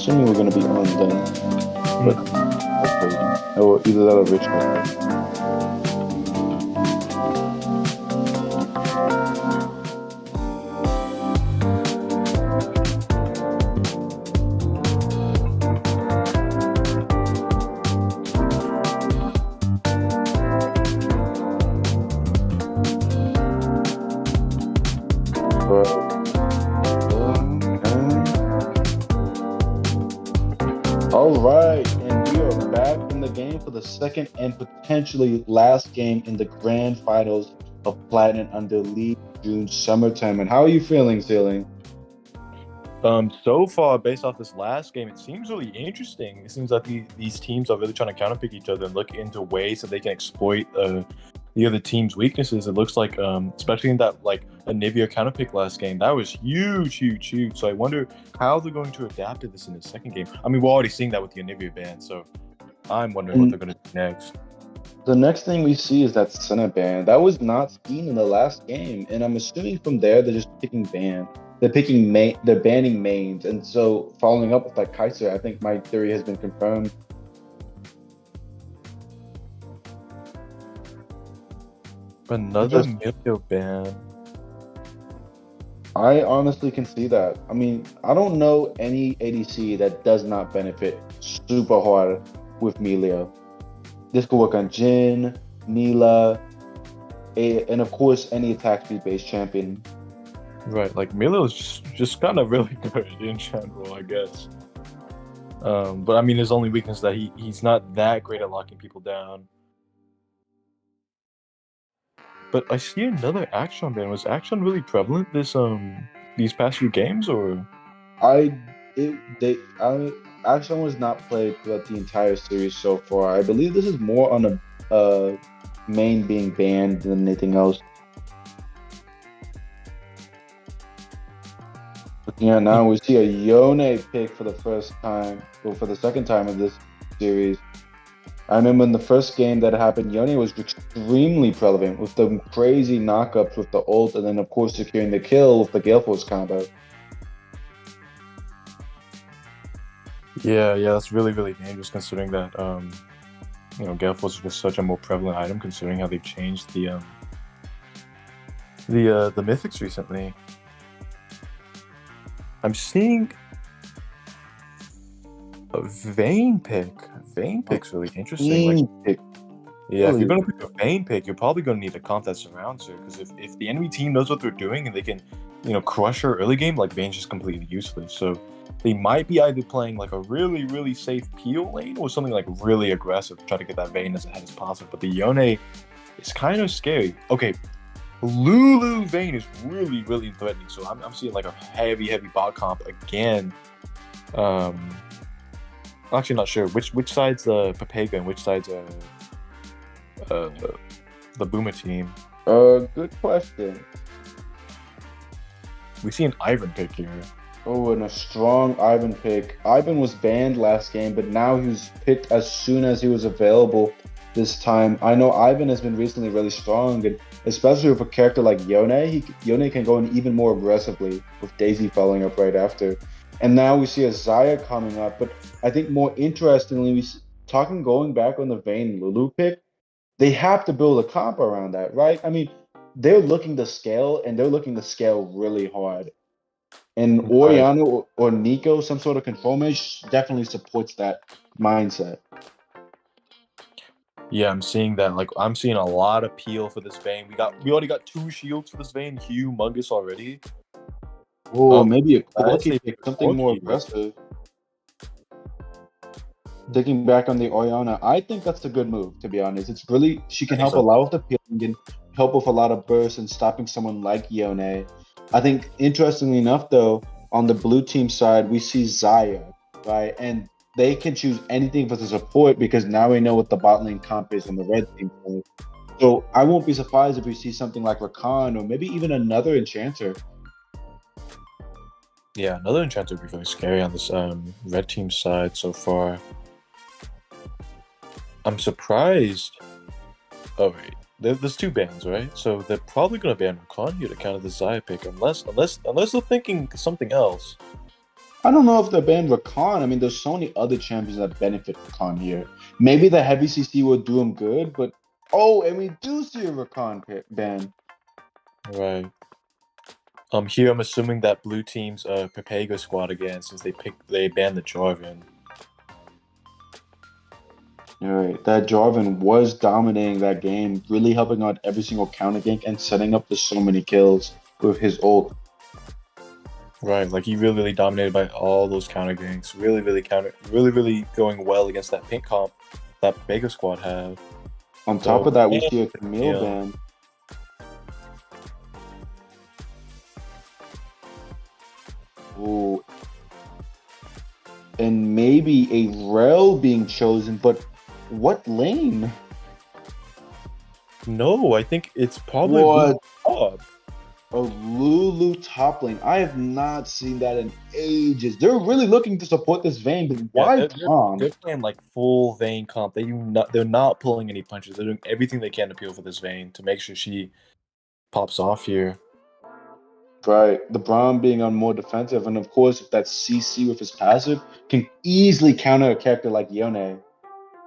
assuming we're gonna be on then. But that's crazy. Or either that or Rich has it. All right, and we are back in the game for the second and potentially last game in the grand finals of Platinum under League June summertime. And how are you feeling, Ceiling? So far, based off this last game, it seems really interesting. It seems like these teams are really trying to counterpick each other and look into ways that they can exploit the other team's weaknesses. It looks like, especially in that like Anivia counterpick last game, that was huge. So I wonder how they're going to adapt to this in the second game. I mean, we're already seeing that with the Anivia ban, so I'm wondering what they're going to do next. The next thing we see is that Senna ban. That was not seen in the last game, and I'm assuming from there they're just picking ban. They're picking they're banning mains, and so following up with that Kaiser, I think my theory has been confirmed. Another Milio ban. I honestly can see that. I mean, I don't know any ADC that does not benefit super hard with Milio. This could work on Jhin, Nila, and of course any attack speed based champion. Right, like Milio is just kind of really good in general, I guess. But I mean, his only weakness is that he's not that great at locking people down. But I see another Action ban. Was Action really prevalent these past few games, or? Action was not played throughout the entire series so far. I believe this is more on a main being banned than anything else. Looking at now, we see a Yone pick for the first time, or for the second time in this series. I remember in the first game that happened, Yone was extremely prevalent with the crazy knockups with the ult, and then of course securing the kill with the Gale Force combo. Yeah, that's really dangerous considering that Gale Force is just such a more prevalent item considering how they've changed the mythics recently. I'm seeing a Vayne pick. Vayne pick's really interesting. If you're gonna pick a Vayne pick, you're probably gonna need a comp that surrounds her. Because if the enemy team knows what they're doing and they can, crush her early game, like Vayne's just completely useless. So they might be either playing like a really safe peel lane or something like really aggressive to try to get that Vayne as ahead as possible. But the Yone is kind of scary. Okay, Lulu Vayne is really threatening. So I'm seeing like a heavy bot comp again. I'm actually not sure which side's the Papega and which side's the Boomer team. Good question. We see an Ivan pick here. Oh, and a strong Ivan pick. Ivan was banned last game, but now he was picked as soon as he was available this time. I know Ivan has been recently really strong, and especially with a character like Yone, Yone can go in even more aggressively with Daisy following up right after. And now we see a Xayah coming up, but I think more interestingly, going back on the Vayne Lulu pick, they have to build a comp around that, right? I mean, they're looking to scale, and they're looking to scale really hard. And Oriana or Nico, some sort of control mage, definitely supports that mindset. Yeah, I'm seeing that. Like, I'm seeing a lot of peel for this Vayne. We already got 2 shields for this Vayne. Humongous already. Oh, maybe a Corki pick, something more aggressive. Digging back on the Oriana, I think that's a good move, to be honest. It's really, she can help a lot with the peeling and help with a lot of bursts and stopping someone like Yone. I think, interestingly enough, though, on the blue team side, we see Xayah, right? And they can choose anything for the support because now we know what the bot lane comp is on the red team side. So I won't be surprised if we see something like Rakan or maybe even another Enchanter. Yeah, another Enchanter would be very scary on this red team side so far. I'm surprised. Oh wait, there's 2 bans, right? So they're probably gonna ban Rakan here to counter the Xayah pick, unless they're thinking something else. I don't know if they're banning Rakan. I mean, there's so many other champions that benefit Rakan here. Maybe the heavy CC will do him good, but oh, and we do see a Rakan ban. Right. Here I'm assuming that blue team's Pepega squad again, since they banned the Jarvan. All right, that Jarvan was dominating that game, really helping out every single counter gank and setting up for so many kills with his ult. Right, like he really dominated by all those counter ganks. Really going well against that pink comp that Vega squad had. On top of that, we see a Yeah. Camille ban. Ooh. And maybe a Rel being chosen, but what lane? No, I think it's probably What? Lulu. A Lulu top lane. I have not seen that in ages. They're really looking to support this Vayne, but why Tom? They're playing like full Vayne comp. They're not pulling any punches. They're doing everything they can to appeal for this Vayne to make sure she pops off here. Right. The Braum being on more defensive, and of course, if that CC with his passive can easily counter a character like Yone.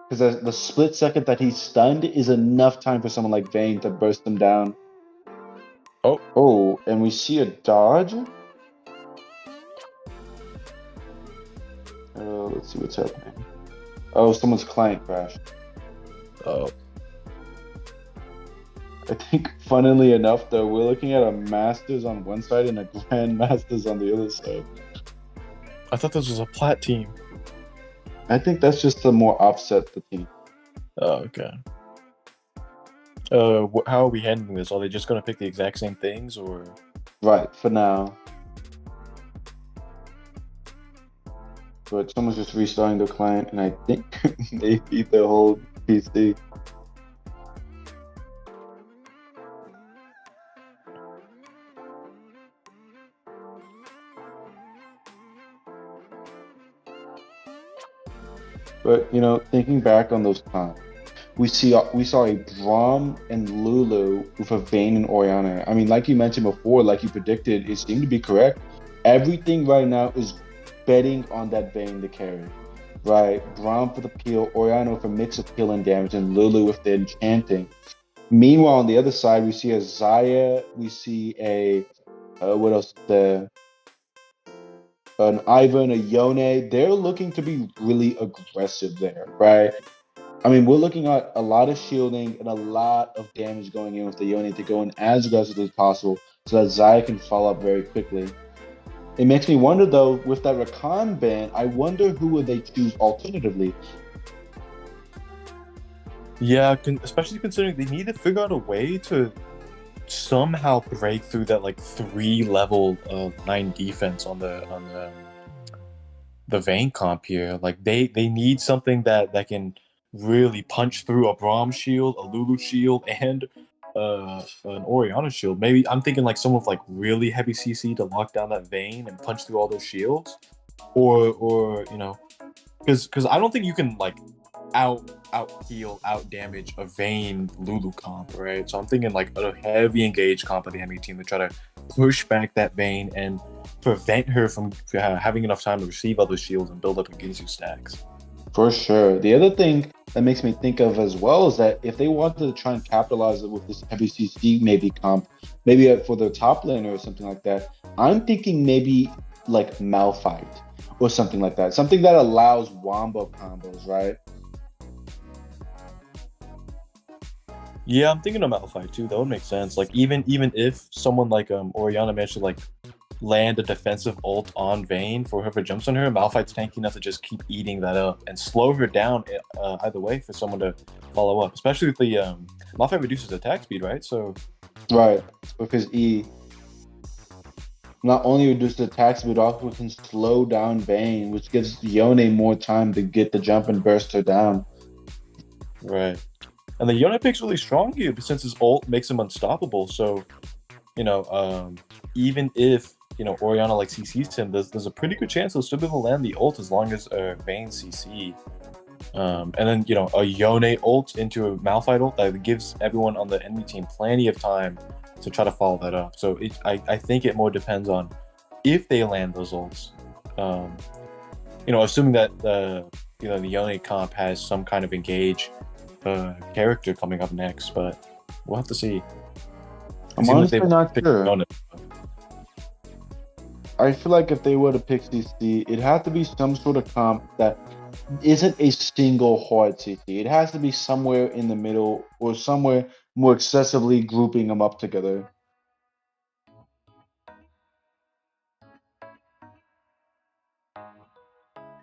Because the split second that he's stunned is enough time for someone like Vayne to burst him down. Oh, and we see a dodge. Let's see what's happening. Oh, someone's client crashed. Oh. I think, funnily enough, though, we're looking at a Masters on one side and a Grand Masters on the other side. I thought this was a Plat team. I think that's just to more offset the team. Oh, okay. How are we handling this? Are they just gonna pick the exact same things, or? Right, for now. But someone's just restarting their client, and I think they beat their whole PC. But, you know, thinking back on those times, we saw a Braum and Lulu with a Vayne and Orianna. I mean, like you mentioned before, like you predicted, it seemed to be correct. Everything right now is betting on that Vayne to carry. Right? Braum for the peel, Orianna with a mix of peel and damage, and Lulu with the enchanting. Meanwhile, on the other side, we see a Zaya, we see a what else there? An Ivan, a Yone. They're looking to be really aggressive there, right? I mean, we're looking at a lot of shielding and a lot of damage going in with the Yone to go in as aggressively as possible so that Zaya can follow up very quickly. It makes me wonder, though, with that Rakan ban, I wonder who would they choose alternatively. Yeah, especially considering they need to figure out a way to somehow break through that like 3-level 9 defense on the Vayne comp here. Like they need something that can really punch through a Braum shield, a Lulu shield, and an Orianna shield. Maybe I'm thinking like someone with like really heavy CC to lock down that Vayne and punch through all those shields, or you know, because I don't think you can like out heal, out damage a Vayne Lulu comp, right? So I'm thinking like a heavy engaged comp of the enemy team to try to push back that Vayne and prevent her from having enough time to receive other shields and build up a Ginsu stacks. For sure. The other thing that makes me think of as well is that if they wanted to try and capitalize it with this heavy CC maybe comp, maybe for the top laner or something like that, I'm thinking maybe like Malphite or something like that. Something that allows wombo combos, right? Yeah, I'm thinking of Malphite too. That would make sense. Like even if someone like Orianna managed to like land a defensive ult on Vayne for whoever jumps on her, Malphite's tanky enough to just keep eating that up and slow her down either way for someone to follow up. Especially if the Malphite reduces attack speed, right? So right, because E not only reduces attack speed, but also can slow down Vayne, which gives Yone more time to get the jump and burst her down. Right. And the Yone pick's really strong here since his ult makes him unstoppable. So, you know, even if, you know, Orianna like CCs him, there's a pretty good chance he'll still be able to land the ult as long as Vayne CC. And then, you know, a Yone ult into a Malphite ult that gives everyone on the enemy team plenty of time to try to follow that up. So I think it more depends on if they land those ults Assuming that the Yone comp has some kind of engage character coming up next, but we'll have to see. I'm honestly not sure. Yone. I feel like if they were to pick CC, it'd have to be some sort of comp that isn't a single hard CC. It has to be somewhere in the middle or somewhere more excessively grouping them up together.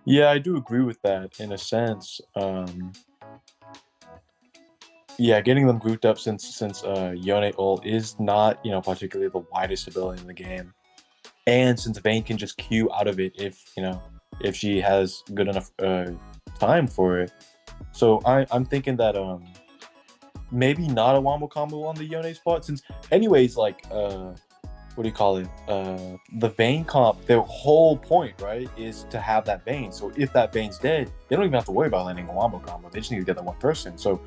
Yeah, I do agree with that in a sense. Yeah, getting them grouped up since Yone ult is not particularly the widest ability in the game, and since Vayne can just queue out of it if she has good enough time for it. So I'm thinking that maybe not a wombo combo on the Yone spot, since anyways what do you call it? The Vayne comp, their whole point, right, is to have that Vayne. So if that Vayne's dead, they don't even have to worry about landing a wombo combo. They just need to get that one person. So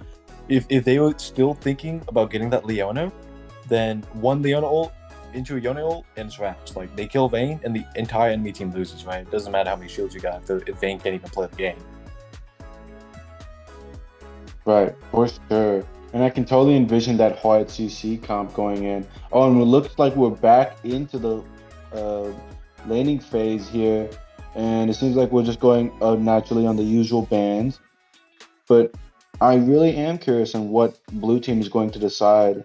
if they were still thinking about getting that Leona, then one Leona ult into a Yone ult and it's wraps. Like, they kill Vayne and the entire enemy team loses, right? It doesn't matter how many shields you got if Vayne can't even play the game. Right, for sure. And I can totally envision that hard CC comp going in. Oh, and it looks like we're back into the laning phase here. And it seems like we're just going naturally on the usual bans. But I really am curious on what blue team is going to decide.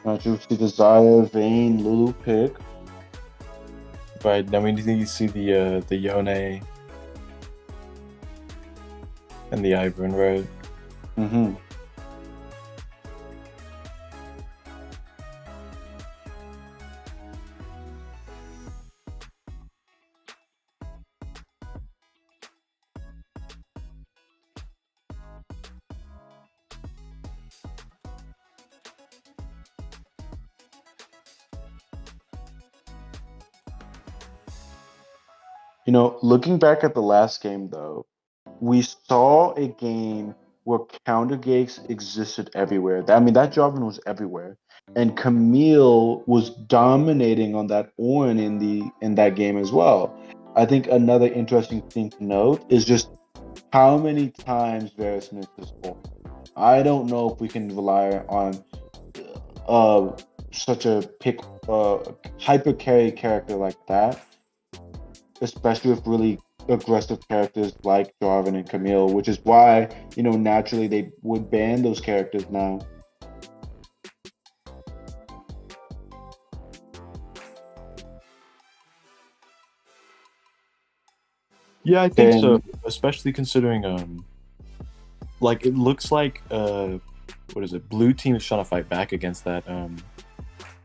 You see the Zaya, Vayne, Lulu pick. Right, now we need to see the Yone and the Ivern, right? Mm-hmm. Looking back at the last game, though, we saw a game where counter gates existed everywhere. I mean, that Jarvan was everywhere, and Camille was dominating on that Ornn in that game as well. I think another interesting thing to note is just how many times Varus missed his Ornn. I don't know if we can rely on such a hyper carry character like that, especially with really aggressive characters like Jarvan and Camille, which is why, naturally they would ban those characters now. Yeah, I think so, especially considering it looks like blue team is trying to fight back against that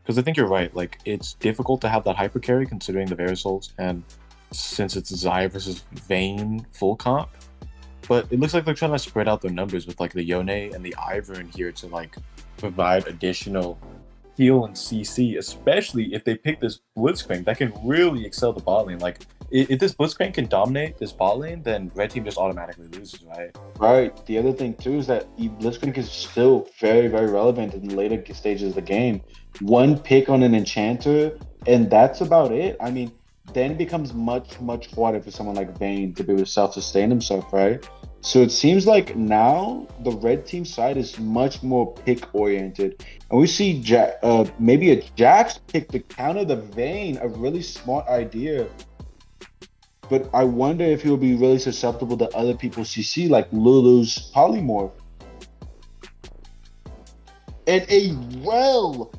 because I think you're right, like, it's difficult to have that hyper carry considering the Varus ults, and since it's Zaya versus Vayne full comp, but it looks like they're trying to spread out their numbers with like the Yone and the Ivern here to like provide additional heal and CC, especially if they pick this Blitzcrank that can really excel the bot lane. Like, if this Blitzcrank can dominate this bot lane, then red team just automatically loses, right? Right. The other thing too is that Blitzcrank is still very, very relevant in the later stages of the game. One pick on an enchanter, and that's about it. I mean, then it becomes much, much harder for someone like Vayne to be able to self-sustain himself, right? So it seems like now the red team side is much more pick-oriented. And we see maybe a Jax pick to counter the Vayne, a really smart idea. But I wonder if he'll be really susceptible to other people's CC, like Lulu's Polymorph. And a Rel!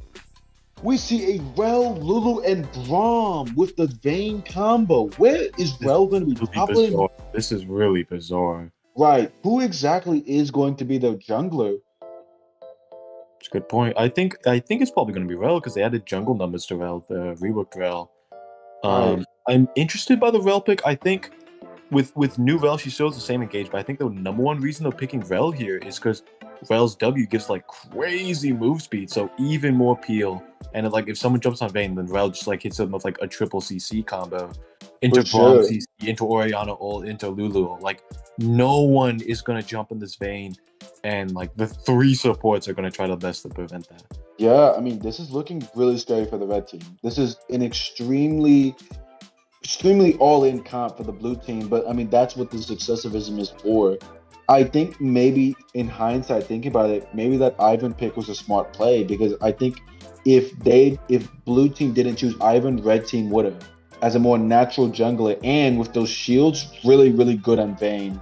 We see a Rel, Lulu, and Braum with the Vayne combo. Where is Rel going to be toppling? This is really bizarre. Right. Who exactly is going to be the jungler? It's a good point. I think it's probably going to be Rel because they added jungle numbers to Rel, the reworked Rel. Right. I'm interested by the Rel pick. I think with new Rel, she still has the same engage, but I think the number one reason they're picking Rel here is because Rel's W gives like crazy move speed, so even more peel. And like if someone jumps on Vayne, then Rel just like hits them with like a triple CC combo. Into Braum CC, into Orianna ult, into Lulu. Like, no one is gonna jump on this Vayne and like the 3 supports are gonna try their best to prevent that. Yeah, I mean, this is looking really scary for the red team. This is an extremely all-in comp for the blue team, but I mean, that's what this excessivism is for. I think maybe in hindsight, thinking about it, maybe that Ivan pick was a smart play, because I think if blue team didn't choose Ivan, red team would have, as a more natural jungler, and with those shields, really, really good on Vayne.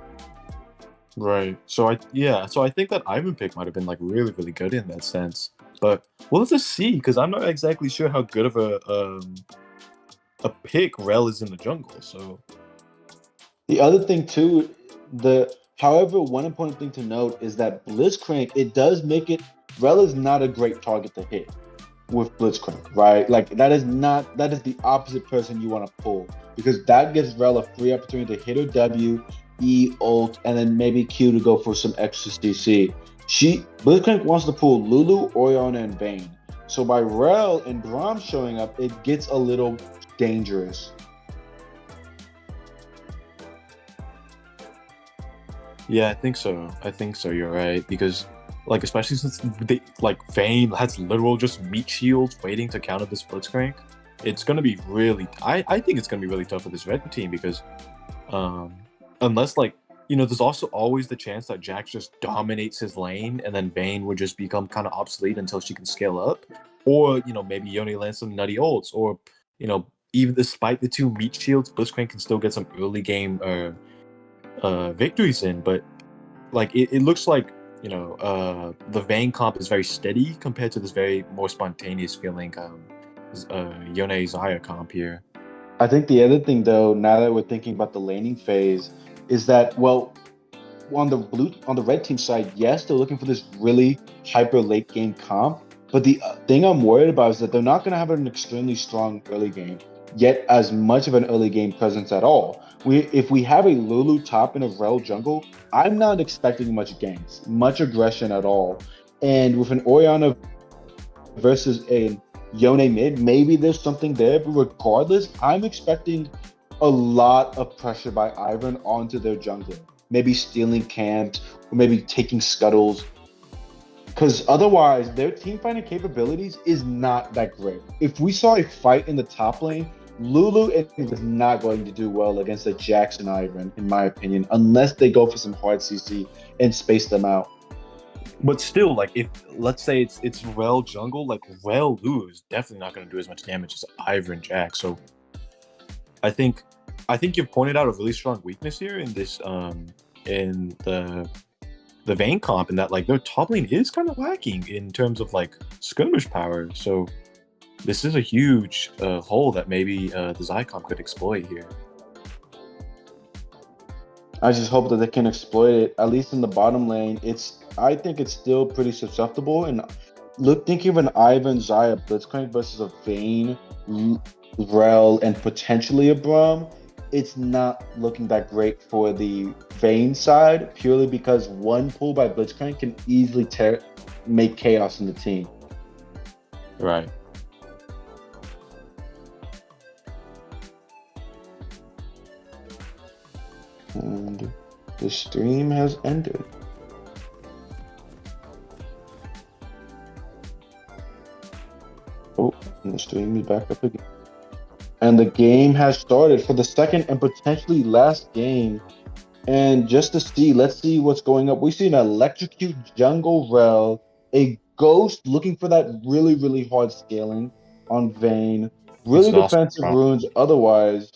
Right. So I think that Ivan pick might have been like really, really good in that sense. But we'll have to see, because I'm not exactly sure how good of a pick Rel is in the jungle. So The other thing too, however, one important thing to note is that Blitzcrank, it does make it, Rel is not a great target to hit with Blitzcrank, right? Like that is the opposite person you want to pull, because that gives Rel a free opportunity to hit her W, E, ult, and then maybe Q to go for some extra CC. Blitzcrank wants to pull Lulu, Orianna, and Vayne. So by Rel and Braum showing up, it gets a little dangerous. yeah, I think so. You're right, because like especially since Vayne has literal just meat shields waiting to counter this Blitzcrank, it's gonna be really. I think it's gonna be really tough for this red team, because unless there's also always the chance that Jax just dominates his lane and then Vayne would just become kind of obsolete until she can scale up, or maybe Yone lands some nutty ults, or even despite the 2 meat shields, Blitzcrank can still get some early game victories in. But like it looks like the Vayne comp is very steady compared to this very more spontaneous feeling Yone Xayah comp here. I think the other thing, though, now that we're thinking about the laning phase, is that, well, on the red team side, yes, they're looking for this really hyper late game comp, but the thing I'm worried about is that they're not going to have an extremely strong early game, yet as much of an early game presence at all. If we have a Lulu top and a Rel jungle, I'm not expecting much ganks, much aggression at all. And with an Orianna versus a Yone mid, maybe there's something there, but regardless, I'm expecting a lot of pressure by Ivan onto their jungler. Maybe stealing camps, or maybe taking scuttles. Because otherwise, their team fighting capabilities is not that great. If we saw a fight in the top lane, Lulu is not going to do well against a Jackson Ivan, in my opinion, unless they go for some hard CC and space them out. But still, like, if let's say it's Rel jungle, like Rel Lulu is definitely not going to do as much damage as Ivan Jax. So I think you've pointed out a really strong weakness here in this in the Vayne comp, and that like their top lane is kind of lacking in terms of like skirmish power. So this is a huge hole that maybe the Xayah comp could exploit here. I just hope that they can exploit it, at least in the bottom lane. I think it's still pretty susceptible. And thinking of an Ivan Xayah Blitzcrank versus a Vayne, Rel, and potentially a Braum, it's not looking that great for the Vayne side, purely because one pull by Blitzcrank can easily make chaos in the team. Right. And the stream has ended. Oh, and the stream is back up again. And the game has started for the second and potentially last game. And just to see, let's see what's going up. We see an electrocute jungle Rel, a ghost looking for that really, really hard scaling on Vayne. Really defensive runes otherwise.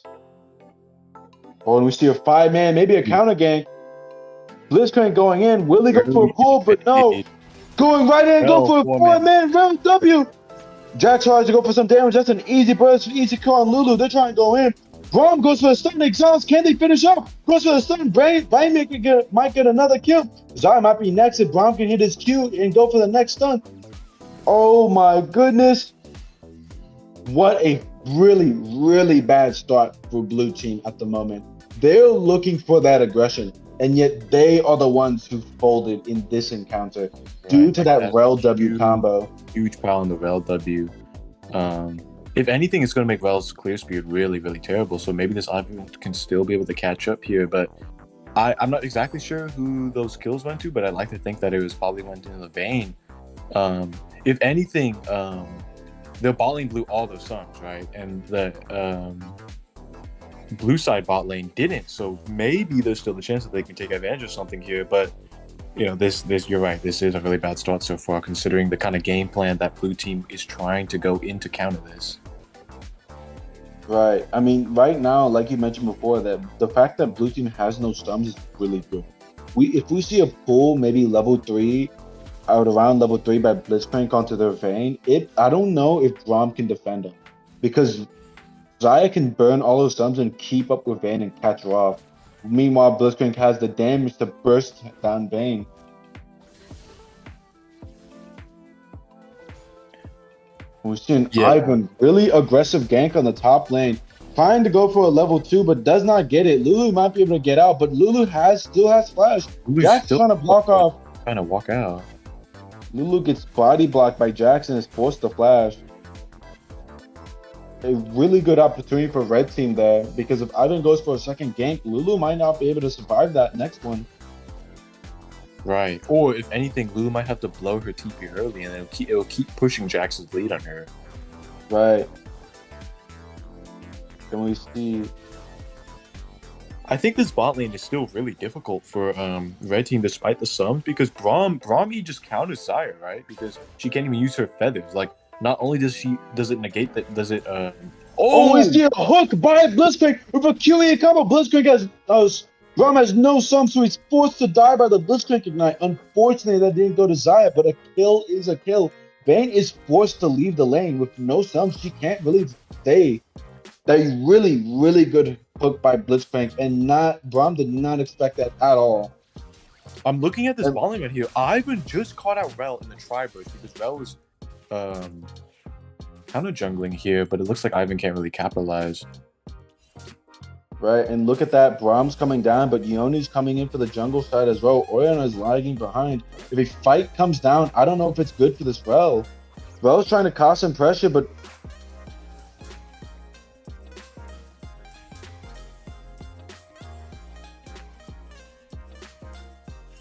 Oh, and we see a 5-man, maybe a counter gank. Blitzcrank going in. Will he go for a pull? But no. Going right in, go for a 4-man Rel W. Jax tries to go for some damage. That's an easy burst, easy kill on Lulu. They're trying to go in. Braum goes for the stun. Exhaust. Can they finish up? Goes for the stun. Vayne might get another kill. Xayah might be next if Braum can hit his Q and go for the next stun. Oh my goodness. What a really, really bad start for blue team at the moment. They're looking for that aggression, and yet they are the ones who folded in this encounter due to that Rel W combo. Huge power on the Rel W. If anything, it's going to make Rel's clear speed really, really terrible. So maybe this Ivan can still be able to catch up here. But I'm not exactly sure who those kills went to, but I'd like to think that it was probably went into the Vayne. If anything, the bot lane blew all those sums, right? And the blue side bot lane didn't. So maybe there's still the chance that they can take advantage of something here. But you know, this you're right. This is a really bad start so far, considering the kind of game plan that blue team is trying to go in to counter this. Right. I mean, right now, like you mentioned before, that the fact that blue team has no stuns is really good. If we see a pull, maybe level 3, out around level 3 by Blitzcrank onto their Vayne, I don't know if Braum can defend him, because Zaya can burn all those stuns and keep up with Vayne and catch her off. Meanwhile, Blitzcrank has the damage to burst down Vayne. We're seeing Ivan really aggressive gank on the top lane, trying to go for a level 2, but does not get it. Lulu might be able to get out, but Lulu still has flash. Jack's trying to block off. Trying to walk out. Lulu gets body blocked by Jax and is forced to flash. A really good opportunity for red team there, because if Ivan goes for a second gank, Lulu might not be able to survive that next one. Right. Or if anything, Lulu might have to blow her TP early, and it will keep pushing Jax's lead on her. Right. Then we see. I think this bot lane is still really difficult for red team despite the sums, because Brahmi just counters Sire, right? Because she can't even use her feathers. Like, not only does it negate that, does it Oh, we see a hook by Blitzcrank with a QE combo. Blitzcrank has Braum has no sum, so he's forced to die by the Blitzcrank Ignite. Unfortunately, that didn't go to Zaya, but a kill is a kill. Vayne is forced to leave the lane with no sums. She can't really stay. That really, really good hook by Blitzcrank, and Braum did not expect that at all. I'm looking at this bot lane right here. Ivan just caught out Rel in the tri-burst, because Rel was kind of jungling here, but it looks like Ivan can't really capitalize. Right, and look at that. Braum's coming down, but Yoni's coming in for the jungle side as well. Orianna is lagging behind. If a fight comes down, I don't know if it's good for this Rel. Rel's trying to cause some pressure, but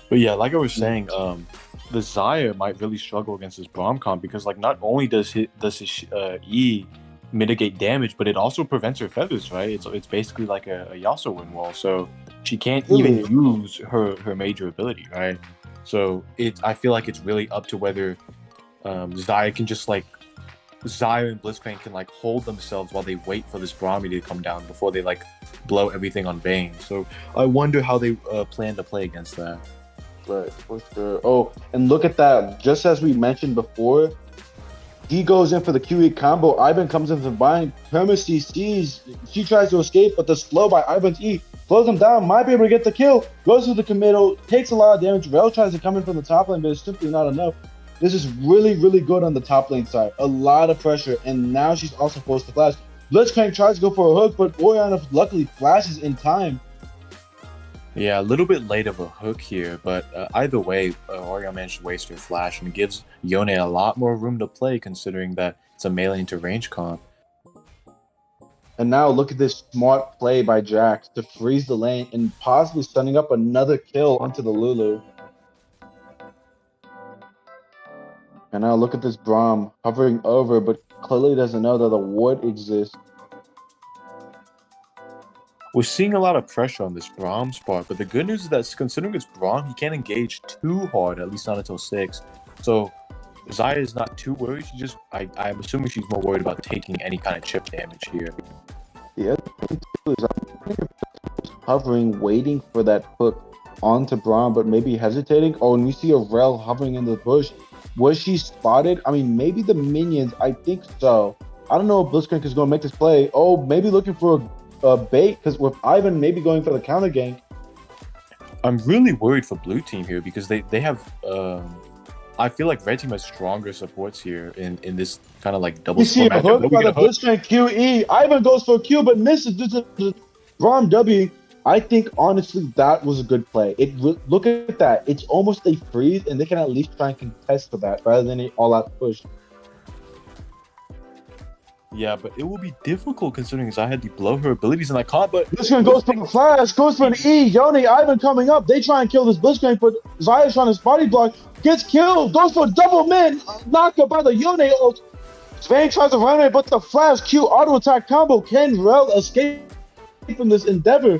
yeah, like I was saying, the Zaya might really struggle against this Braum comp, because like not only does his E mitigate damage, but it also prevents her feathers, right? It's basically like a Yasuo wind wall, so she can't even use her major ability, right? So I feel like it's really up to whether Zaya can just like Zaya and Blitzcrank can like hold themselves while they wait for this Brahmi to come down before they like blow everything on Vayne. So I wonder how they plan to play against that. Right, for sure. Oh, and look at that. Just as we mentioned before, he goes in for the QE combo. Ivan comes in from behind. Hermes sees. She tries to escape, but the slow by Ivan's E slows him down. Might be able to get the kill. Goes to the committal. Takes a lot of damage. Rel tries to come in from the top lane, but it's simply not enough. This is really, really good on the top lane side. A lot of pressure, and now she's also forced to flash. Blitzcrank tries to go for a hook, but Orianna luckily flashes in time. Yeah, a little bit late of a hook here, but either way, Orianna managed to waste her flash, and it gives Yone a lot more room to play, considering that it's a melee into range comp. And now look at this smart play by Jax to freeze the lane and possibly setting up another kill onto the Lulu. And now look at this Braum hovering over, but clearly doesn't know that the ward exists. We're seeing a lot of pressure on this Braum spot, but the good news is that considering it's Braum, he can't engage too hard, at least not until 6. So Zaya is not too worried. She just, I'm assuming she's more worried about taking any kind of chip damage here. The other thing too is I'm hovering, waiting for that hook onto Braum, but maybe hesitating. Oh, and we see a Rel hovering in the bush. Was she spotted? I mean, maybe the minions. I think so. I don't know if Blitzcrank is going to make this play. Oh, maybe looking for a bait, because with Ivan maybe going for the counter gank. I'm really worried for blue team here, because they have I feel like red team has stronger supports here in this kind of like double. We see a hook by the Blitzcrank QE. Ivan goes for a Q but misses. This is Braum W. I think honestly that was a good play. Look at that. It's almost a freeze, and they can at least try and contest for that rather than an all-out push. Yeah, but it will be difficult considering Zaya had blow her abilities in that comp. But Blitzcrank goes for the flash, goes for an E. Yone, Ivan coming up. They try and kill this Blitzcrank, but Zaya's trying to body block. Gets killed. Goes for a double min. Knocked up by the Yone ult. Vayne tries to run it, but the flash Q auto attack combo. Can Rel escape from this endeavor?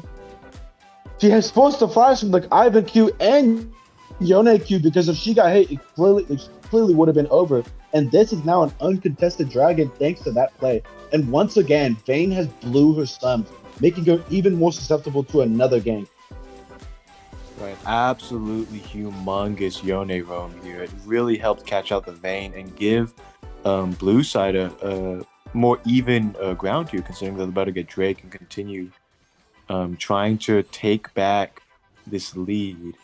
She has forced the flash from like Ivan Q and Yone Q because if she got hit, it clearly would have been over. And this is now an uncontested dragon thanks to that play. And once again, Vayne has blew her stumps, making her even more susceptible to another gank. right, absolutely humongous Yone roam here. It really helped catch out the Vayne and give blue side a more even ground here, considering they're about to get Drake and continue trying to take back this lead.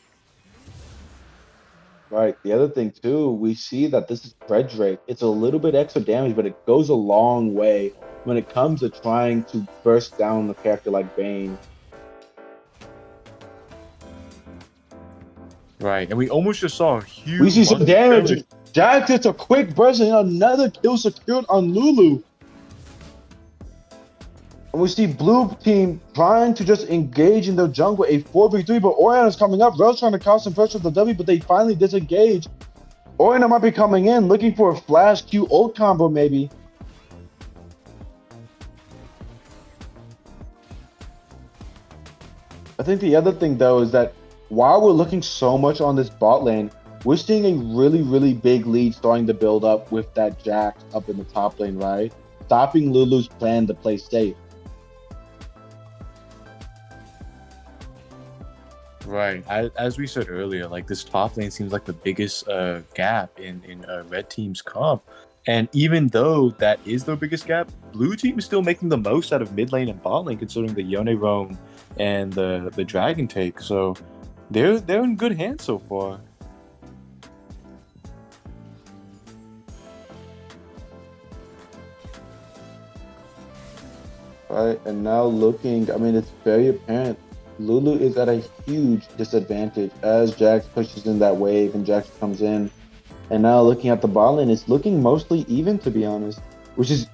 Right. The other thing too, we see that this is Red Drake. It's a little bit extra damage, but it goes a long way when it comes to trying to burst down a character like Vayne. Right, and we almost just saw a huge. We see some damage. Jax gets a quick burst and another kill secured on Lulu. And we see blue team trying to just engage in their jungle, a 4v3, but Orianna is coming up. Rel's trying to cause some pressure with the W, but they finally disengage. Orianna might be coming in, looking for a flash Q ult combo maybe. I think the other thing though is that while we're looking so much on this bot lane, we're seeing a really big lead starting to build up with that Jax up in the top lane, right? Stopping Lulu's plan to play safe. Right, as we said earlier, like this top lane seems like the biggest gap in red team's comp. And even though that is their biggest gap, blue team is still making the most out of mid lane and bot lane, considering the Yone roam and the dragon take. So they're in good hands so far. Right, and now looking, I mean, it's very apparent Lulu is at a huge disadvantage as Jax pushes in that wave and Jax comes in. And now looking at the bot lane, it's looking mostly even, to be honest, which is,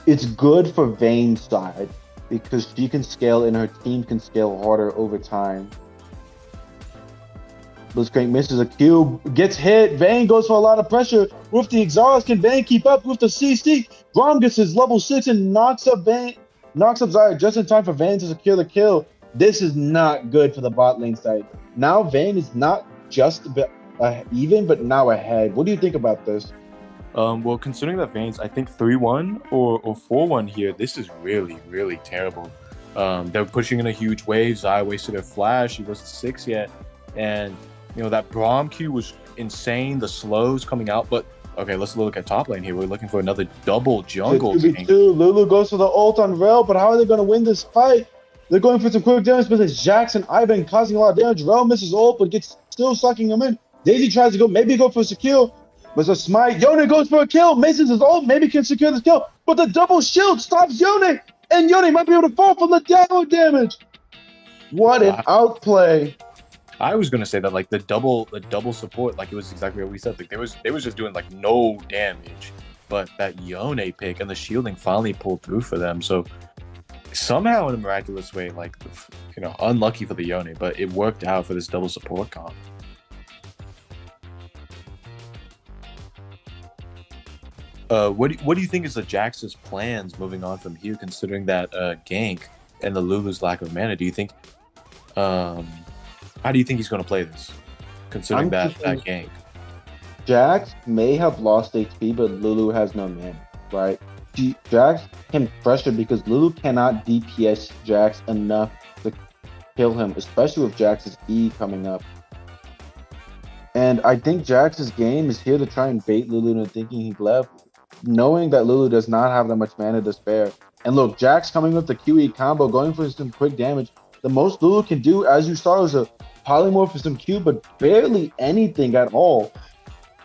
it's good for Vayne's side because she can scale and her team can scale harder over time. Blitzcrank misses a Q, gets hit. Vayne goes for a lot of pressure with the exhaust. Can Vayne keep up with the CC? Grom gets his level 6 and knocks up Zarya just in time for Vayne to secure the kill. This is not good for the bot lane side. Now Vayne is not just even, but now ahead. What do you think about this? Well, considering that Vayne's, I think 3-1 or 4-1 here, this is really terrible. They're pushing in a huge wave. Zaya wasted her flash. She wasn't 6 yet. And, you know, that Braum Q was insane. The slows coming out. But, okay, let's look at top lane here. We're looking for another double jungle. Lulu goes for the ult on Rel, but how are they going to win this fight? They're going for some quick damage, but it's Jax and Ivan causing a lot of damage. Rel misses ult, but gets still sucking him in. Daisy tries to go for a secure, but it's a smite. Yone goes for a kill. Mason's his ult, maybe can secure this kill, but the double shield stops Yone, and Yone might be able to fall from the down damage. What an outplay! I was gonna say that like the double support, like it was exactly what we said. Like they was just doing like no damage, but that Yone pick and the shielding finally pulled through for them. So somehow in a miraculous way, like, you know, unlucky for the Yone, but it worked out for this double support comp. What do you think is the Jax's plans moving on from here, considering that gank and the Lulu's lack of mana? Do you think, how do you think he's going to play this, considering that gank? Jax may have lost HP, but Lulu has no mana, right? Jax can pressure because Lulu cannot DPS Jax enough to kill him, especially with Jax's E coming up. And I think Jax's game is here to try and bait Lulu into thinking he left, knowing that Lulu does not have that much mana to spare. And look, Jax coming with the QE combo, going for some quick damage. The most Lulu can do, as you saw, is a polymorph for some Q, but barely anything at all.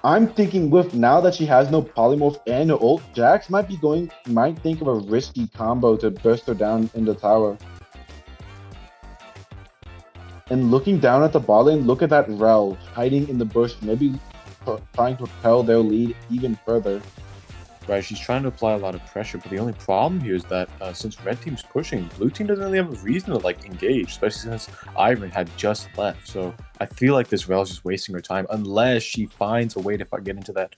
I'm thinking with now that she has no polymorph and no ult, Jax might think of a risky combo to burst her down in the tower. And looking down at the bot lane, look at that Rel hiding in the bush, maybe trying to propel their lead even further. right? She's trying to apply a lot of pressure, but the only problem here is that since red team's pushing, blue team doesn't really have a reason to like engage, especially since Ivan had just left. So I feel like this Rel's just wasting her time unless she finds a way to get into that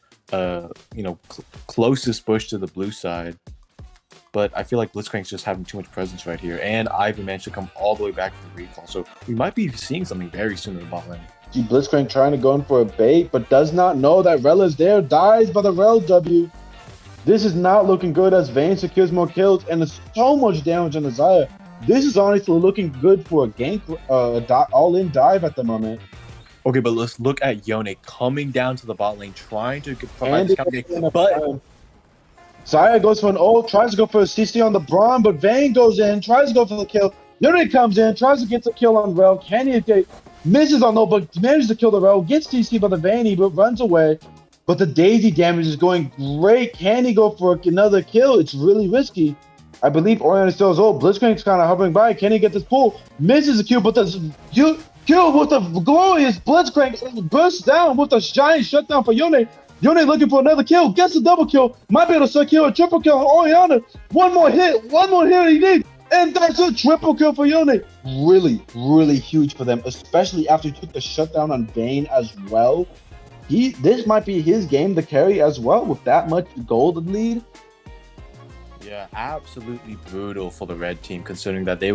closest bush to the blue side. But I feel like Blitzcrank's just having too much presence right here, and Ivan managed to come all the way back from the recall. So we might be seeing something very soon in the bot lane. See Blitzcrank trying to go in for a bait, but does not know that Rel is there, dies by the Rel W. This is not looking good as Vayne secures more kills, and there's so much damage on the Xayah. This is honestly looking good for a gank, all-in dive at the moment. Okay, but let's look at Yone coming down to the bot lane, trying to provide this counter gank, but Xayah goes for an ult, tries to go for a CC on the Braum, but Vayne goes in, tries to go for the kill. Yone comes in, tries to get the kill on Rel. Can he get, misses on ult, but manages to kill the Rel, gets CC by the Vayne, but runs away. But the Daisy damage is going great. Can he go for another kill? It's really risky. I believe Orion is still his ult. Blitzcrank's kind of hovering by. Can he get this pull? Misses the kill, but the kill with the glorious Blitzcrank bursts down with a giant shutdown for Yone. Yone looking for another kill, gets a double kill, might be able to secure a triple kill on Oriana. One more hit he needs, and that's a triple kill for Yone. Really, really huge for them, especially after he took the shutdown on Vayne as well. This might be his game to carry as well with that much golden lead. yeah, absolutely brutal for the red team, considering that they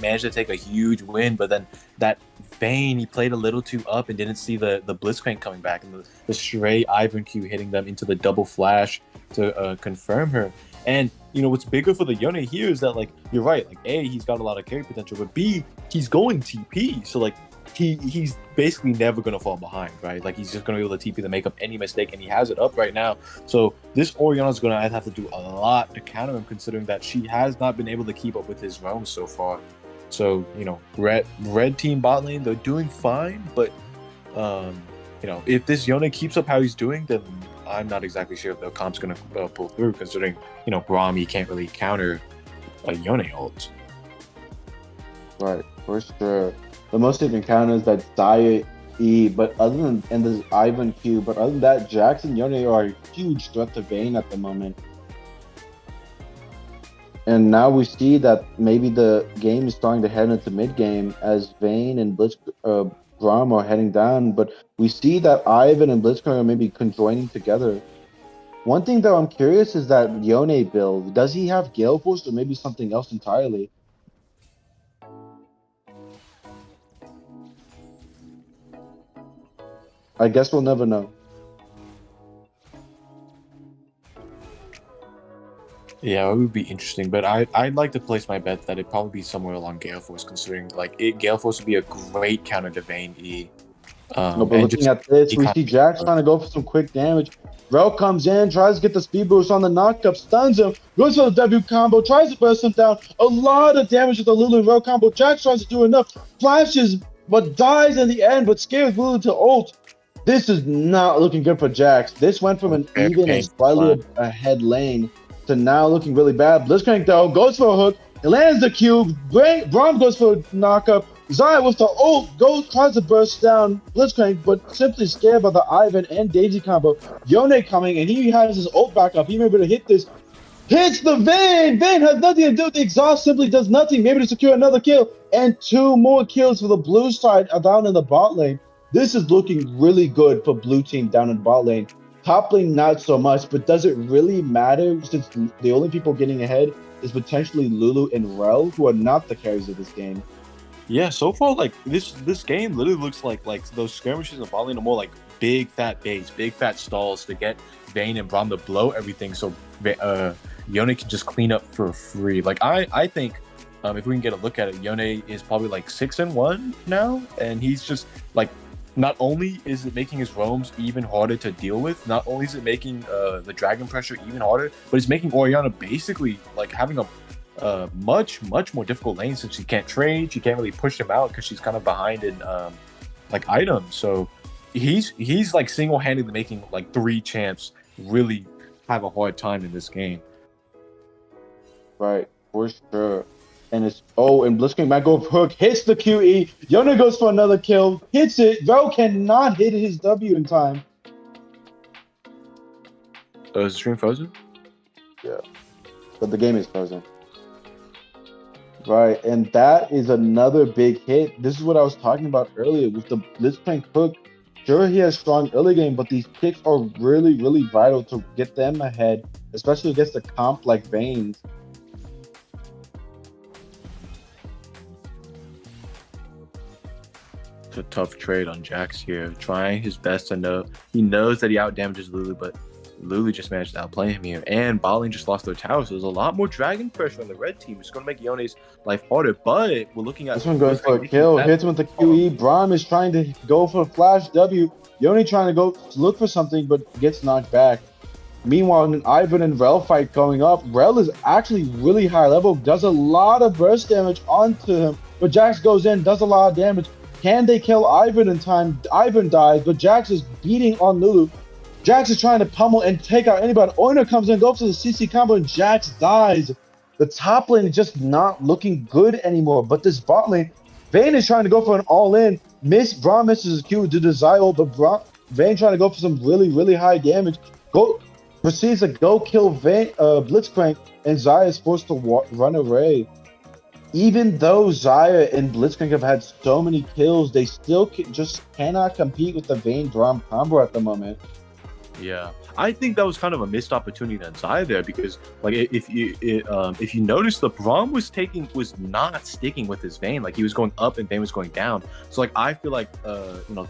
managed to take a huge win, but then that Vayne, he played a little too up and didn't see the Blitzcrank coming back and the stray Ivan Q hitting them into the double flash to confirm her. And you know what's bigger for the Yone here is that, like, you're right, like A, he's got a lot of carry potential, but B, he's going TP, so like he's basically never gonna fall behind, right? Like he's just gonna be able to TP to make up any mistake, and he has it up right now. So this Oriana's gonna have to do a lot to counter him, considering that she has not been able to keep up with his roams so far. So, you know, red team bot lane, they're doing fine, but you know, if this Yone keeps up how he's doing, then I'm not exactly sure if the comp's gonna pull through, considering, you know, Braum, he can't really counter a Yone ult. Right, for sure. The most he can counter is that Xayah E, but other than, and there's Ivan Q, but other than that, Jax and Yone are a huge threat to Vayne at the moment. And now we see that maybe the game is starting to head into mid-game as Vayne and Braum are heading down, but we see that Ivan and Blitzcrank are maybe conjoining together. One thing that I'm curious is that Yone build, does he have Gale Force or maybe something else entirely? I guess we'll never know. Yeah, it would be interesting, but I'd like to place my bet that it'd probably be somewhere along Gale Force, considering like Gale Force would be a great counter to Vayne E. No, but looking at this, we see Jax trying to go for some quick damage. Rel comes in, tries to get the speed boost on the knockup, stuns him, goes for the W combo, tries to burst him down. A lot of damage with the Lulu and Rel combo. Jax tries to do enough, flashes, but dies in the end, but scares Lulu to ult. This is not looking good for Jax. This went from an even and slightly ahead lane to now looking really bad. Blitzcrank though goes for a hook, it lands the cube. Braum goes for a knockup. Xayah with the ult tries to burst down Blitzcrank, but simply scared by the Ivan and Daisy combo. Yone coming, and he has his ult back up. He may be able to hit this. Hits the Vayne! Vayne has nothing to do with the exhaust, simply does nothing. Maybe to secure another kill. And 2 more kills for the blue side down in the bot lane. This is looking really good for blue team down in bot lane. Top lane, not so much, but does it really matter since the only people getting ahead is potentially Lulu and Rel, who are not the carries of this game? Yeah, so far, like, this game literally looks like those skirmishes in bot lane are more like big fat baits, big fat stalls to get Vayne and Braum to blow everything, so Yone can just clean up for free. Like, I think if we can get a look at it, Yone is probably like 6-1 now, and he's just like, not only is it making his roams even harder to deal with, not only is it making the dragon pressure even harder, but it's making Oriana basically like having a much more difficult lane, since she can't trade, she can't really push him out because she's kind of behind in like items. So he's like single-handedly making like 3 champs really have a hard time in this game. Right, for sure. And it's and Blitzcrank might go for hook, hits the QE. Yone goes for another kill, hits it. Rel cannot hit his W in time. Is the stream frozen? But the game is frozen. Right, and that is another big hit. This is what I was talking about earlier with the Blitzcrank hook. Sure, he has strong early game, but these kicks are really, really vital to get them ahead, especially against a comp like Veins. It's a tough trade on Jax here, trying his best to know. He knows that he outdamages Lulu, but Lulu just managed to outplay him here, and Botlane just lost their tower, so there's a lot more dragon pressure on the red team. It's going to make Yone's life harder, but we're looking at... This one goes for a kill, hits him with the QE. Braum is trying to go for a flash W. Yone trying to go look for something, but gets knocked back. Meanwhile, an Ivan and Rel fight going up. Rel is actually really high level, does a lot of burst damage onto him, but Jax goes in, does a lot of damage. Can they kill Ivan in time? Ivan dies, but Jax is beating on Lulu. Jax is trying to pummel and take out anybody. Oiner comes in, goes for the CC combo, and Jax dies. The top lane is just not looking good anymore. But this bot lane, Vayne is trying to go for an all-in. Braum misses his Q to the Zio, but Vayne trying to go for some really, really high damage. Proceeds to go kill Blitzcrank, and Zaya is forced to run away. Even though Zaya and Blitzcrank have had so many kills, they still just cannot compete with the Vayne Braum combo at the moment. Yeah, I think that was kind of a missed opportunity on Zaya there, because like if you notice, the Braum was not sticking with his Vayne. Like he was going up and Vayne was going down. So like I feel like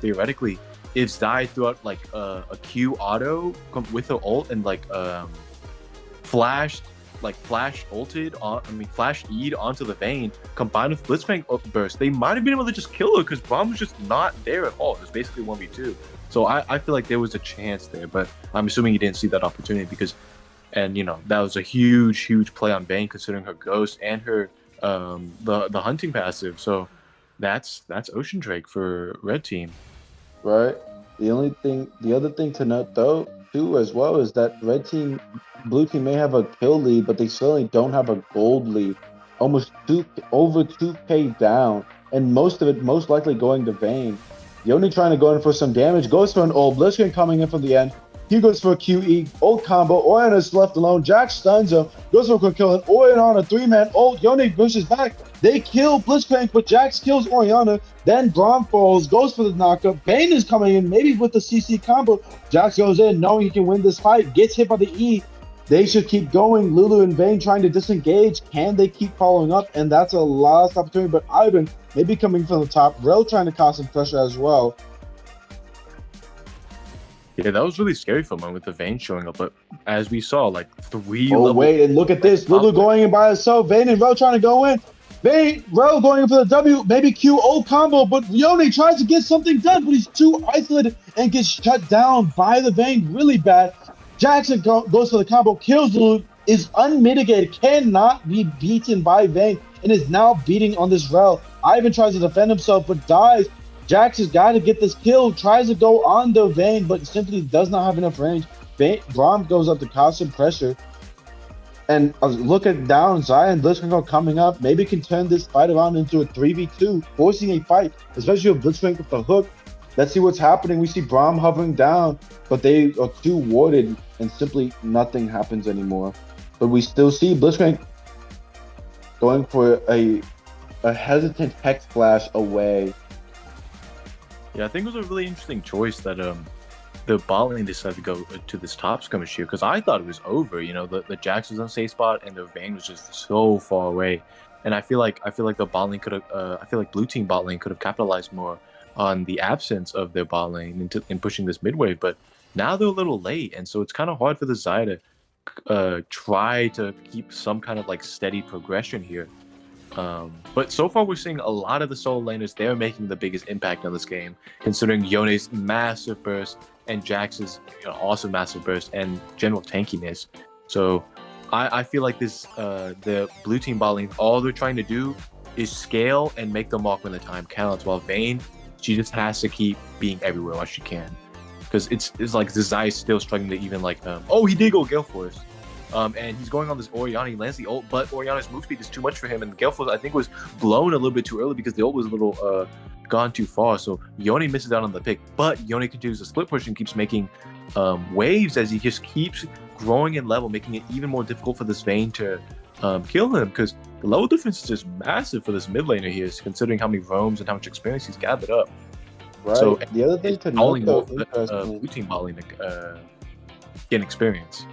theoretically, if Zaya threw out like a Q auto with the ult and like flash ulted on, flash E'd onto the Vayne combined with Blitzcrank burst, they might have been able to just kill her because Braum was just not there at all. It was basically 1v2. So I feel like there was a chance there, but I'm assuming he didn't see that opportunity because, and that was a huge play on Vayne considering her ghost and her the hunting passive. So that's Ocean Drake for red team. Right. The other thing to note though too as well is that blue team may have a kill lead, but they certainly don't have a gold lead. Almost over 2k down, and most of it most likely going to Vayne. Yone trying to go in for some damage, goes for an ult. Blitzcrank coming in from the end. He goes for a QE, ult combo. Orianna is left alone. Jax stuns him, goes for a quick kill. And Orianna on a 3-man ult. Yone pushes back. They kill Blitzcrank, but Jax kills Orianna. Then Braum falls, goes for the knockup. Vayne is coming in, maybe with the CC combo. Jax goes in, knowing he can win this fight. Gets hit by the E. They should keep going. Lulu and Vayne trying to disengage. Can they keep following up? And that's a last opportunity. But Ivan maybe coming from the top. Rel trying to cause some pressure as well. Yeah, that was really scary for him with the Vayne showing up. But as we saw, like 3 Oh, wait, and look at this. Lulu going in by herself. Vayne and Rel trying to go in. Rel going in for the W. Maybe Q ult combo. But Yone tries to get something done, but he's too isolated and gets shut down by the Vayne really bad. Jackson goes for the combo, kills Lulu, is unmitigated, cannot be beaten by Vayne, and is now beating on this Rel. Ivan tries to defend himself, but dies. Jax has got to get this kill, tries to go on the Vayne, but simply does not have enough range. Braum goes up to cause some pressure. And looking down, Zaya and Blitzcrank coming up, maybe can turn this fight around into a 3v2, forcing a fight, especially with Blitzcrank with the hook. Let's see what's happening. We see Braum hovering down, but they are too warded, and simply nothing happens anymore. But we still see Blitzcrank going for a hesitant Hex Flash away. Yeah, I think it was a really interesting choice that the bot lane decided to go to this top skirmish here, because I thought it was over. The Jax was on safe spot and the Vayne was just so far away. And I feel like the bot lane could have I feel like blue team bot lane could have capitalized more on the absence of their bot lane in pushing this mid wave, but now they're a little late, and so it's kind of hard for the Zaya to try to keep some kind of like steady progression here. But so far we're seeing a lot of the solo laners, they're making the biggest impact on this game, considering Yone's massive burst and Jax's also massive burst and general tankiness. So I feel like the blue team bot lane, all they're trying to do is scale and make the mark when the time counts, while Vayne, she just has to keep being everywhere while she can. Because it's like Zaya is still struggling to even like, oh, he did go Gale Force. And he's going on this Orianna, he lands the ult, but Orianna's move speed is too much for him, and the Gale Force, I think, was blown a little bit too early because the ult was a little gone too far, so Yone misses out on the pick, but Yone continues to split push and keeps making waves as he just keeps growing in level, making it even more difficult for this Vayne to kill him, because the level difference is just massive for this mid laner here, considering how many roams and how much experience he's gathered up. Right. So the other thing to only note, more though, for the blue team bot lane to gain experience.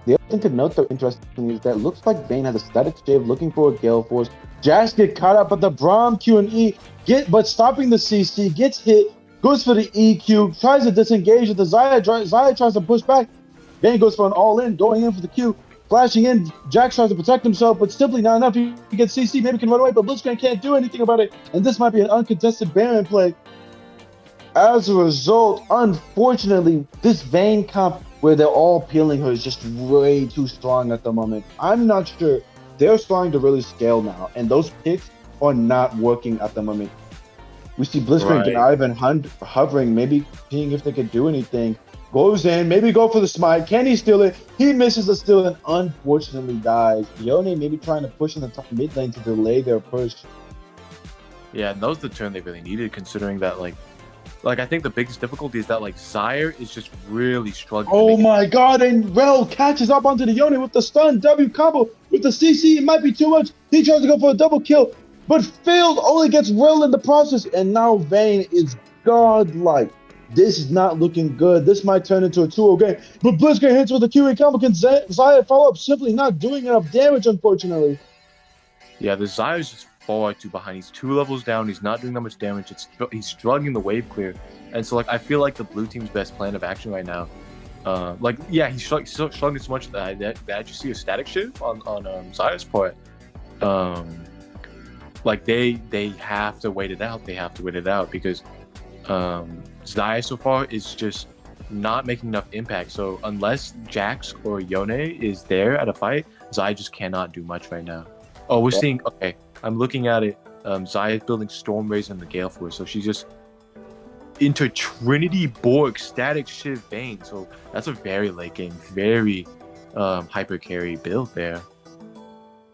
the other thing to note, though, interesting is that it looks like Vayne has a static shave looking for a Gale Force. Jax get caught up, but the Braum Q and E but stopping the CC, gets hit, goes for the EQ, tries to disengage with the Xayah. Xayah tries to push back. Vayne goes for an all-in, going in for the Q, flashing in. Jax tries to protect himself, but simply not enough. He gets CC, maybe can run away, but Blitzcrank can't do anything about it. And this might be an uncontested Baron play. As a result, unfortunately, this Vayne comp where they're all peeling her is just way too strong at the moment. I'm not sure. They're starting to really scale now, and those picks are not working at the moment. We see Blitzcrank and Ivan hovering, maybe seeing if they could do anything. Goes in, maybe go for the smite. Can he steal it? He misses the steal and unfortunately dies. Yone maybe trying to push in the top mid lane to delay their push. Yeah, and that was the turn they really needed, considering that like I think the biggest difficulty is that like Xayah is just really struggling. Oh my god, and Rel catches up onto the Yone with the stun W combo with the CC. It might be too much. He tries to go for a double kill, but failed, only gets Rel in the process, and now Vayne is godlike. This is not looking good. This might turn into a 2-0 game, but Blitzcrank hits with a QA combo. Can Xayah follow up? Simply not doing enough damage, unfortunately. Yeah, the Xayah is just far too behind. He's 2 levels down. He's not doing that much damage. He's struggling the wave clear, and so like I feel like the blue team's best plan of action right now. He's struggling so much that I just see a static shift on Xayah's part. Like they have to wait it out. They have to wait it out because Xayah so far is just not making enough impact. So unless Jax or Yone is there at a fight, Xayah just cannot do much right now. Oh, we're seeing. Okay, I'm looking at it. Xayah building Storm Rays and the Gale Force, so she's just into Trinity Borg static shift Vayne. So that's a very late game, very hyper carry build there.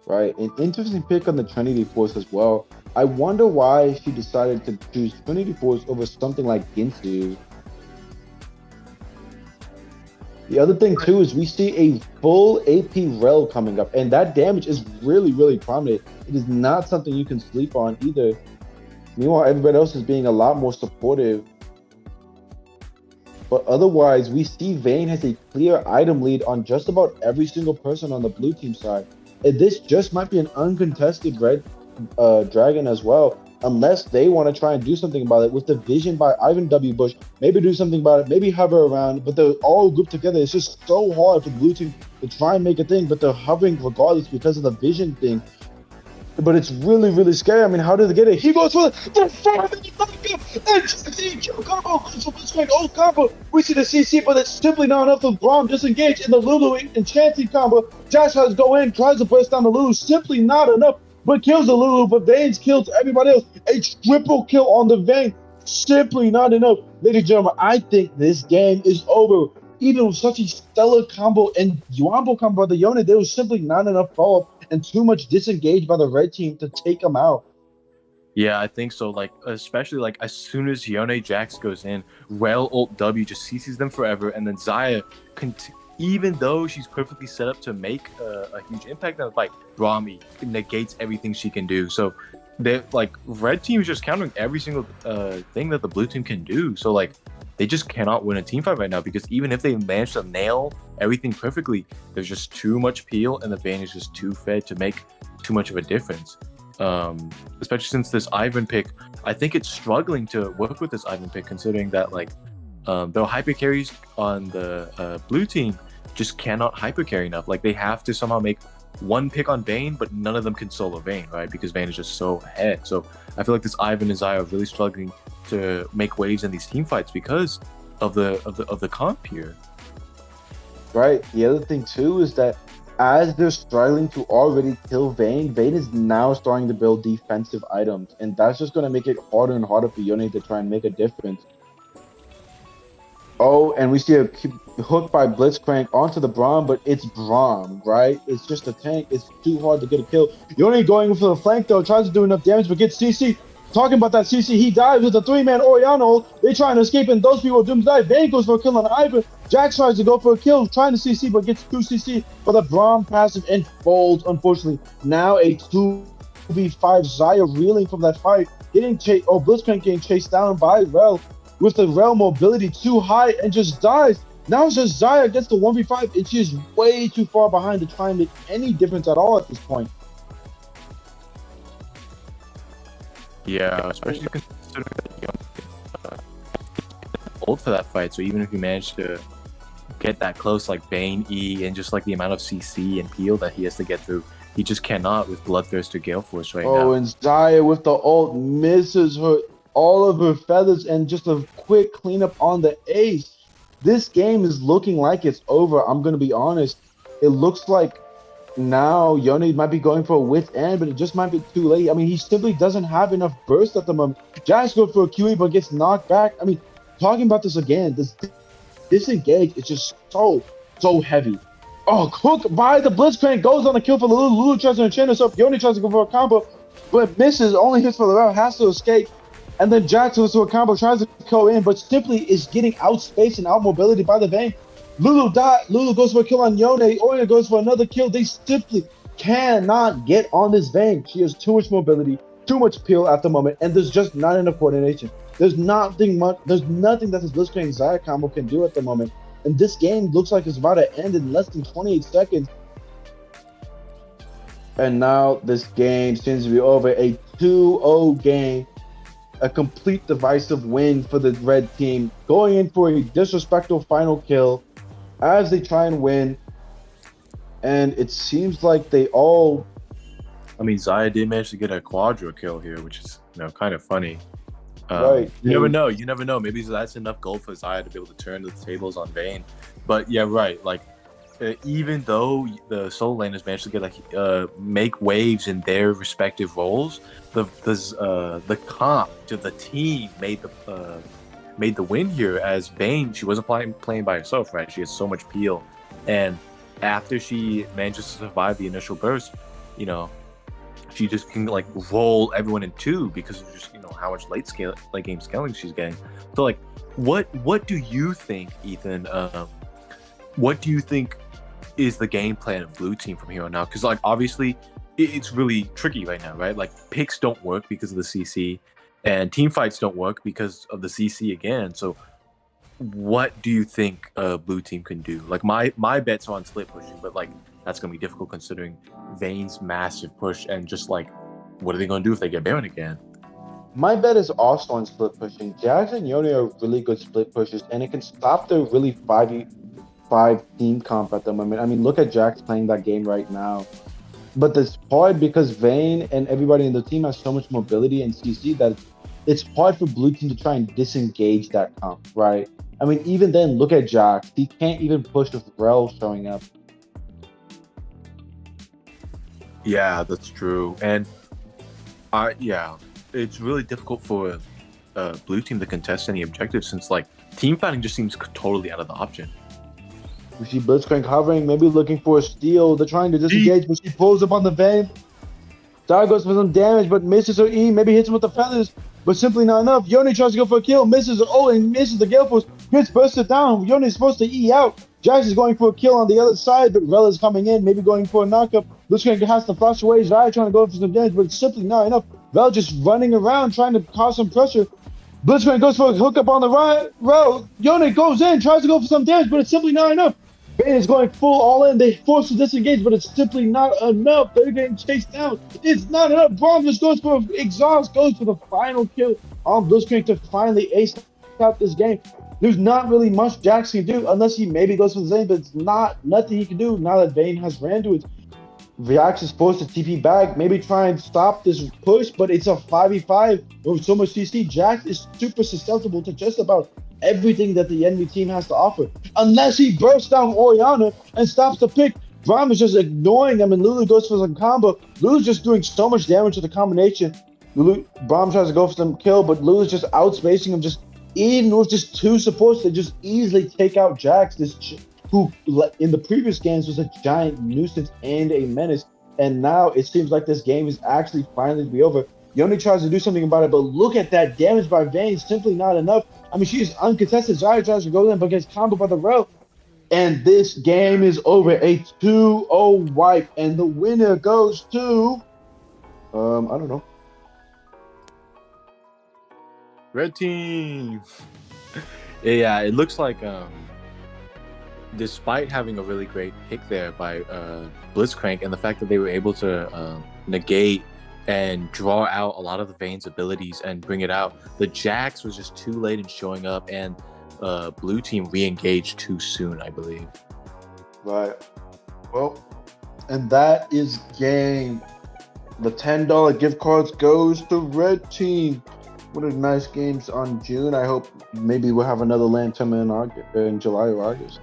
Right, an interesting pick on the Trinity Force as well. I wonder why she decided to choose Trinity Force over something like Ginsu. The other thing too is we see a full AP Rel coming up, and that damage is really, really prominent. It is not something you can sleep on either. Meanwhile, everybody else is being a lot more supportive. But otherwise, we see Vayne has a clear item lead on just about every single person on the blue team side. And this just might be an uncontested red dragon as well, unless they want to try and do something about it with the vision by Ivan W. Bush. Maybe do something about it, maybe hover around, but they're all grouped together. It's just so hard for the blue team to try and make a thing, but they're hovering regardless because of the vision thing. But it's really, really scary. I mean, how did they get it? He goes for the 4-minute backup and just the EQ combo. Blitzcrank old combo. We see the CC, but it's simply not enough for Braum disengage in the Lulu enchanting combo. Josh has to go in, tries to press down the Lulu, simply not enough, but kills the Lulu. But Vayne's kills everybody else. A triple kill on the Vayne, simply not enough. Ladies and gentlemen, I think this game is over. Even with such a stellar combo and Yuambo combo by the Yone, there was simply not enough follow-up and too much disengaged by the red team to take them out. Yeah, I think so. Like, especially like as soon as Yone Jax goes in, Rel ult W just CCs them forever, and then Xayah, even though she's perfectly set up to make a huge impact on the fight, Braum negates everything she can do. So they like red team is just countering every single thing that the blue team can do. So like they just cannot win a team fight right now, because even if they manage to nail everything perfectly, there's just too much peel and the Vayne is just too fed to make too much of a difference. Especially since this Ivan pick, I think it's struggling to work with this Ivan pick, considering that like the hyper carries on the blue team just cannot hyper carry enough. Like they have to somehow make one pick on Vayne, but none of them can solo Vayne, right? Because Vayne is just so ahead. So I feel like this Ivan and Xayah are really struggling to make waves in these team fights because of the comp here. Right. The other thing too is that as they're struggling to already kill Vayne, Vayne is now starting to build defensive items, and that's just going to make it harder and harder for Yone to try and make a difference. Oh, and we see a hook by Blitzcrank onto the Braum, but it's Braum, right? It's just a tank. It's too hard to get a kill. Yone going for the flank though, tries to do enough damage, but gets CC. Talking about that CC, he dives with a 3-man Oriano. They trying to escape, and those people are doomed to die. Vayne goes for a kill on Ivan. Jax tries to go for a kill, trying to CC, but gets 2 CC. But the Braum passive and folds, unfortunately. Now a 2v5 Zaya reeling from that fight. Blitzcrank getting chased down by Rel with the Rel mobility too high and just dies. Now it's just Zaya gets the 1v5, and she is way too far behind to try and make any difference at all at this point. Yeah, especially considering that Young old for that fight. So even if you manage to get that close, like Vayne, E, and just like the amount of CC and peel that he has to get through, he just cannot with Bloodthirster Gale Force right now. Oh, and Zaya with the ult misses all of her feathers and just a quick cleanup on the ace. This game is looking like it's over. I'm gonna be honest. It looks like now Yone might be going for a wit's end, but it just might be too late. I mean, he simply doesn't have enough burst at the moment. Jax goes for a QE, but gets knocked back. I mean, talking about this again, this disengage is just so heavy. Oh, Cook by the Blitzcrank goes on a kill for Lulu. Lulu tries to enchant herself. Yone tries to go for a combo, but misses. Only hits for the round, has to escape. And then Jax goes to a combo, tries to go in, but simply is getting outspaced and outmobility by the Vayne. Lulu goes for a kill on Yone. Oya goes for another kill. They simply cannot get on this Vayne. She has too much mobility, too much peel at the moment, and there's just not enough coordination. There's nothing that this Blitzcrank Zaya combo can do at the moment. And this game looks like it's about to end in less than 28 seconds. And now this game seems to be over. A 2-0 game. A complete divisive win for the red team. Going in for a disrespectful final kill as they try and win. And it seems like they all... I mean, Zaya did manage to get a quadra kill here, which is, kind of funny. Right. You never know. You never know. Maybe that's enough gold for Zaya to be able to turn the tables on Vayne. But yeah, right. Like, even though the solo laners managed to get make waves in their respective roles, the comp to the team made the win here. As Vayne, she wasn't playing by herself, right? She has so much peel, and after she manages to survive the initial burst, she just can roll everyone in two because of just how much late game scaling she's getting. So what do you think, Ethan? What do you think is the game plan of Blue Team from here on out? Because obviously it's really tricky right now, right? Picks don't work because of the CC, and team fights don't work because of the CC again. So what do you think Blue Team can do? My bets are on split pushing, but that's gonna be difficult considering Vayne's massive push, and just what are they gonna do if they get Baron again? My bet is also on split pushing. Jax and Yone are really good split pushers, and it can stop their really 5v5 team comp at the moment. I mean, look at Jax playing that game right now. But it's hard because Vayne and everybody in the team has so much mobility and CC that it's hard for Blue Team to try and disengage that comp, right? I mean, even then, look at Jax. He can't even push with Rel showing up. Yeah, that's true. And it's really difficult for Blue Team to contest any objectives since team fighting just seems totally out of the option. We see Blitzcrank hovering, maybe looking for a steal. They're trying to disengage, but she pulls up on the Vayne. Zaya goes for some damage, but misses her E. Maybe hits him with the feathers, but simply not enough. Yone tries to go for a kill, misses her O, and misses the Gale Force. Gets bursted down. Yone is supposed to E out. Jax is going for a kill on the other side, but Rel is coming in, maybe going for a knockup. Blitzcrank has to flash away. Zaya trying to go for some damage, but it's simply not enough. Rel just running around, trying to cause some pressure. Blitzcrank goes for a hookup on the right. Rel, Yone goes in, tries to go for some damage, but it's simply not enough. Vayne is going full all in. They force to disengage, but it's simply not enough. They're getting chased down. It's not enough. Braum just goes for exhaust, goes for the final kill on Blitzcrank to finally ace out this game. There's not really much Jax can do unless he maybe goes for the Zane, but it's nothing he can do now that Vayne has ran to it. Jax is forced to TP back, maybe try and stop this push, but it's a 5v5 with so much CC. Jax is super susceptible to just about everything that the enemy team has to offer. Unless he bursts down Oriana and stops the pick, Braum is just ignoring them, and Lulu goes for some combo. Lulu's just doing so much damage to the combination. Braum tries to go for some kill, but Lulu's just outspacing him. Just even with just two supports, they just easily take out Jax, who in the previous games was a giant nuisance and a menace. And now it seems like this game is actually finally to be over. Yoni tries to do something about it, but look at that damage by Vayne. Simply not enough. I mean, she's uncontested. Zaya tries to go in, but gets comboed by the rope. And this game is over. A 2-0 wipe. And the winner goes to... I don't know. Red team. Yeah, it looks like despite having a really great pick there by Blitzcrank and the fact that they were able to negate and draw out a lot of the Vayne's abilities and bring it out, the Jax was just too late in showing up, and blue team re-engaged too soon, I believe. Right. Well, and that is game. The $10 gift cards goes to red team. What a nice games on June. I hope maybe we'll have another LAN tournament in July or August.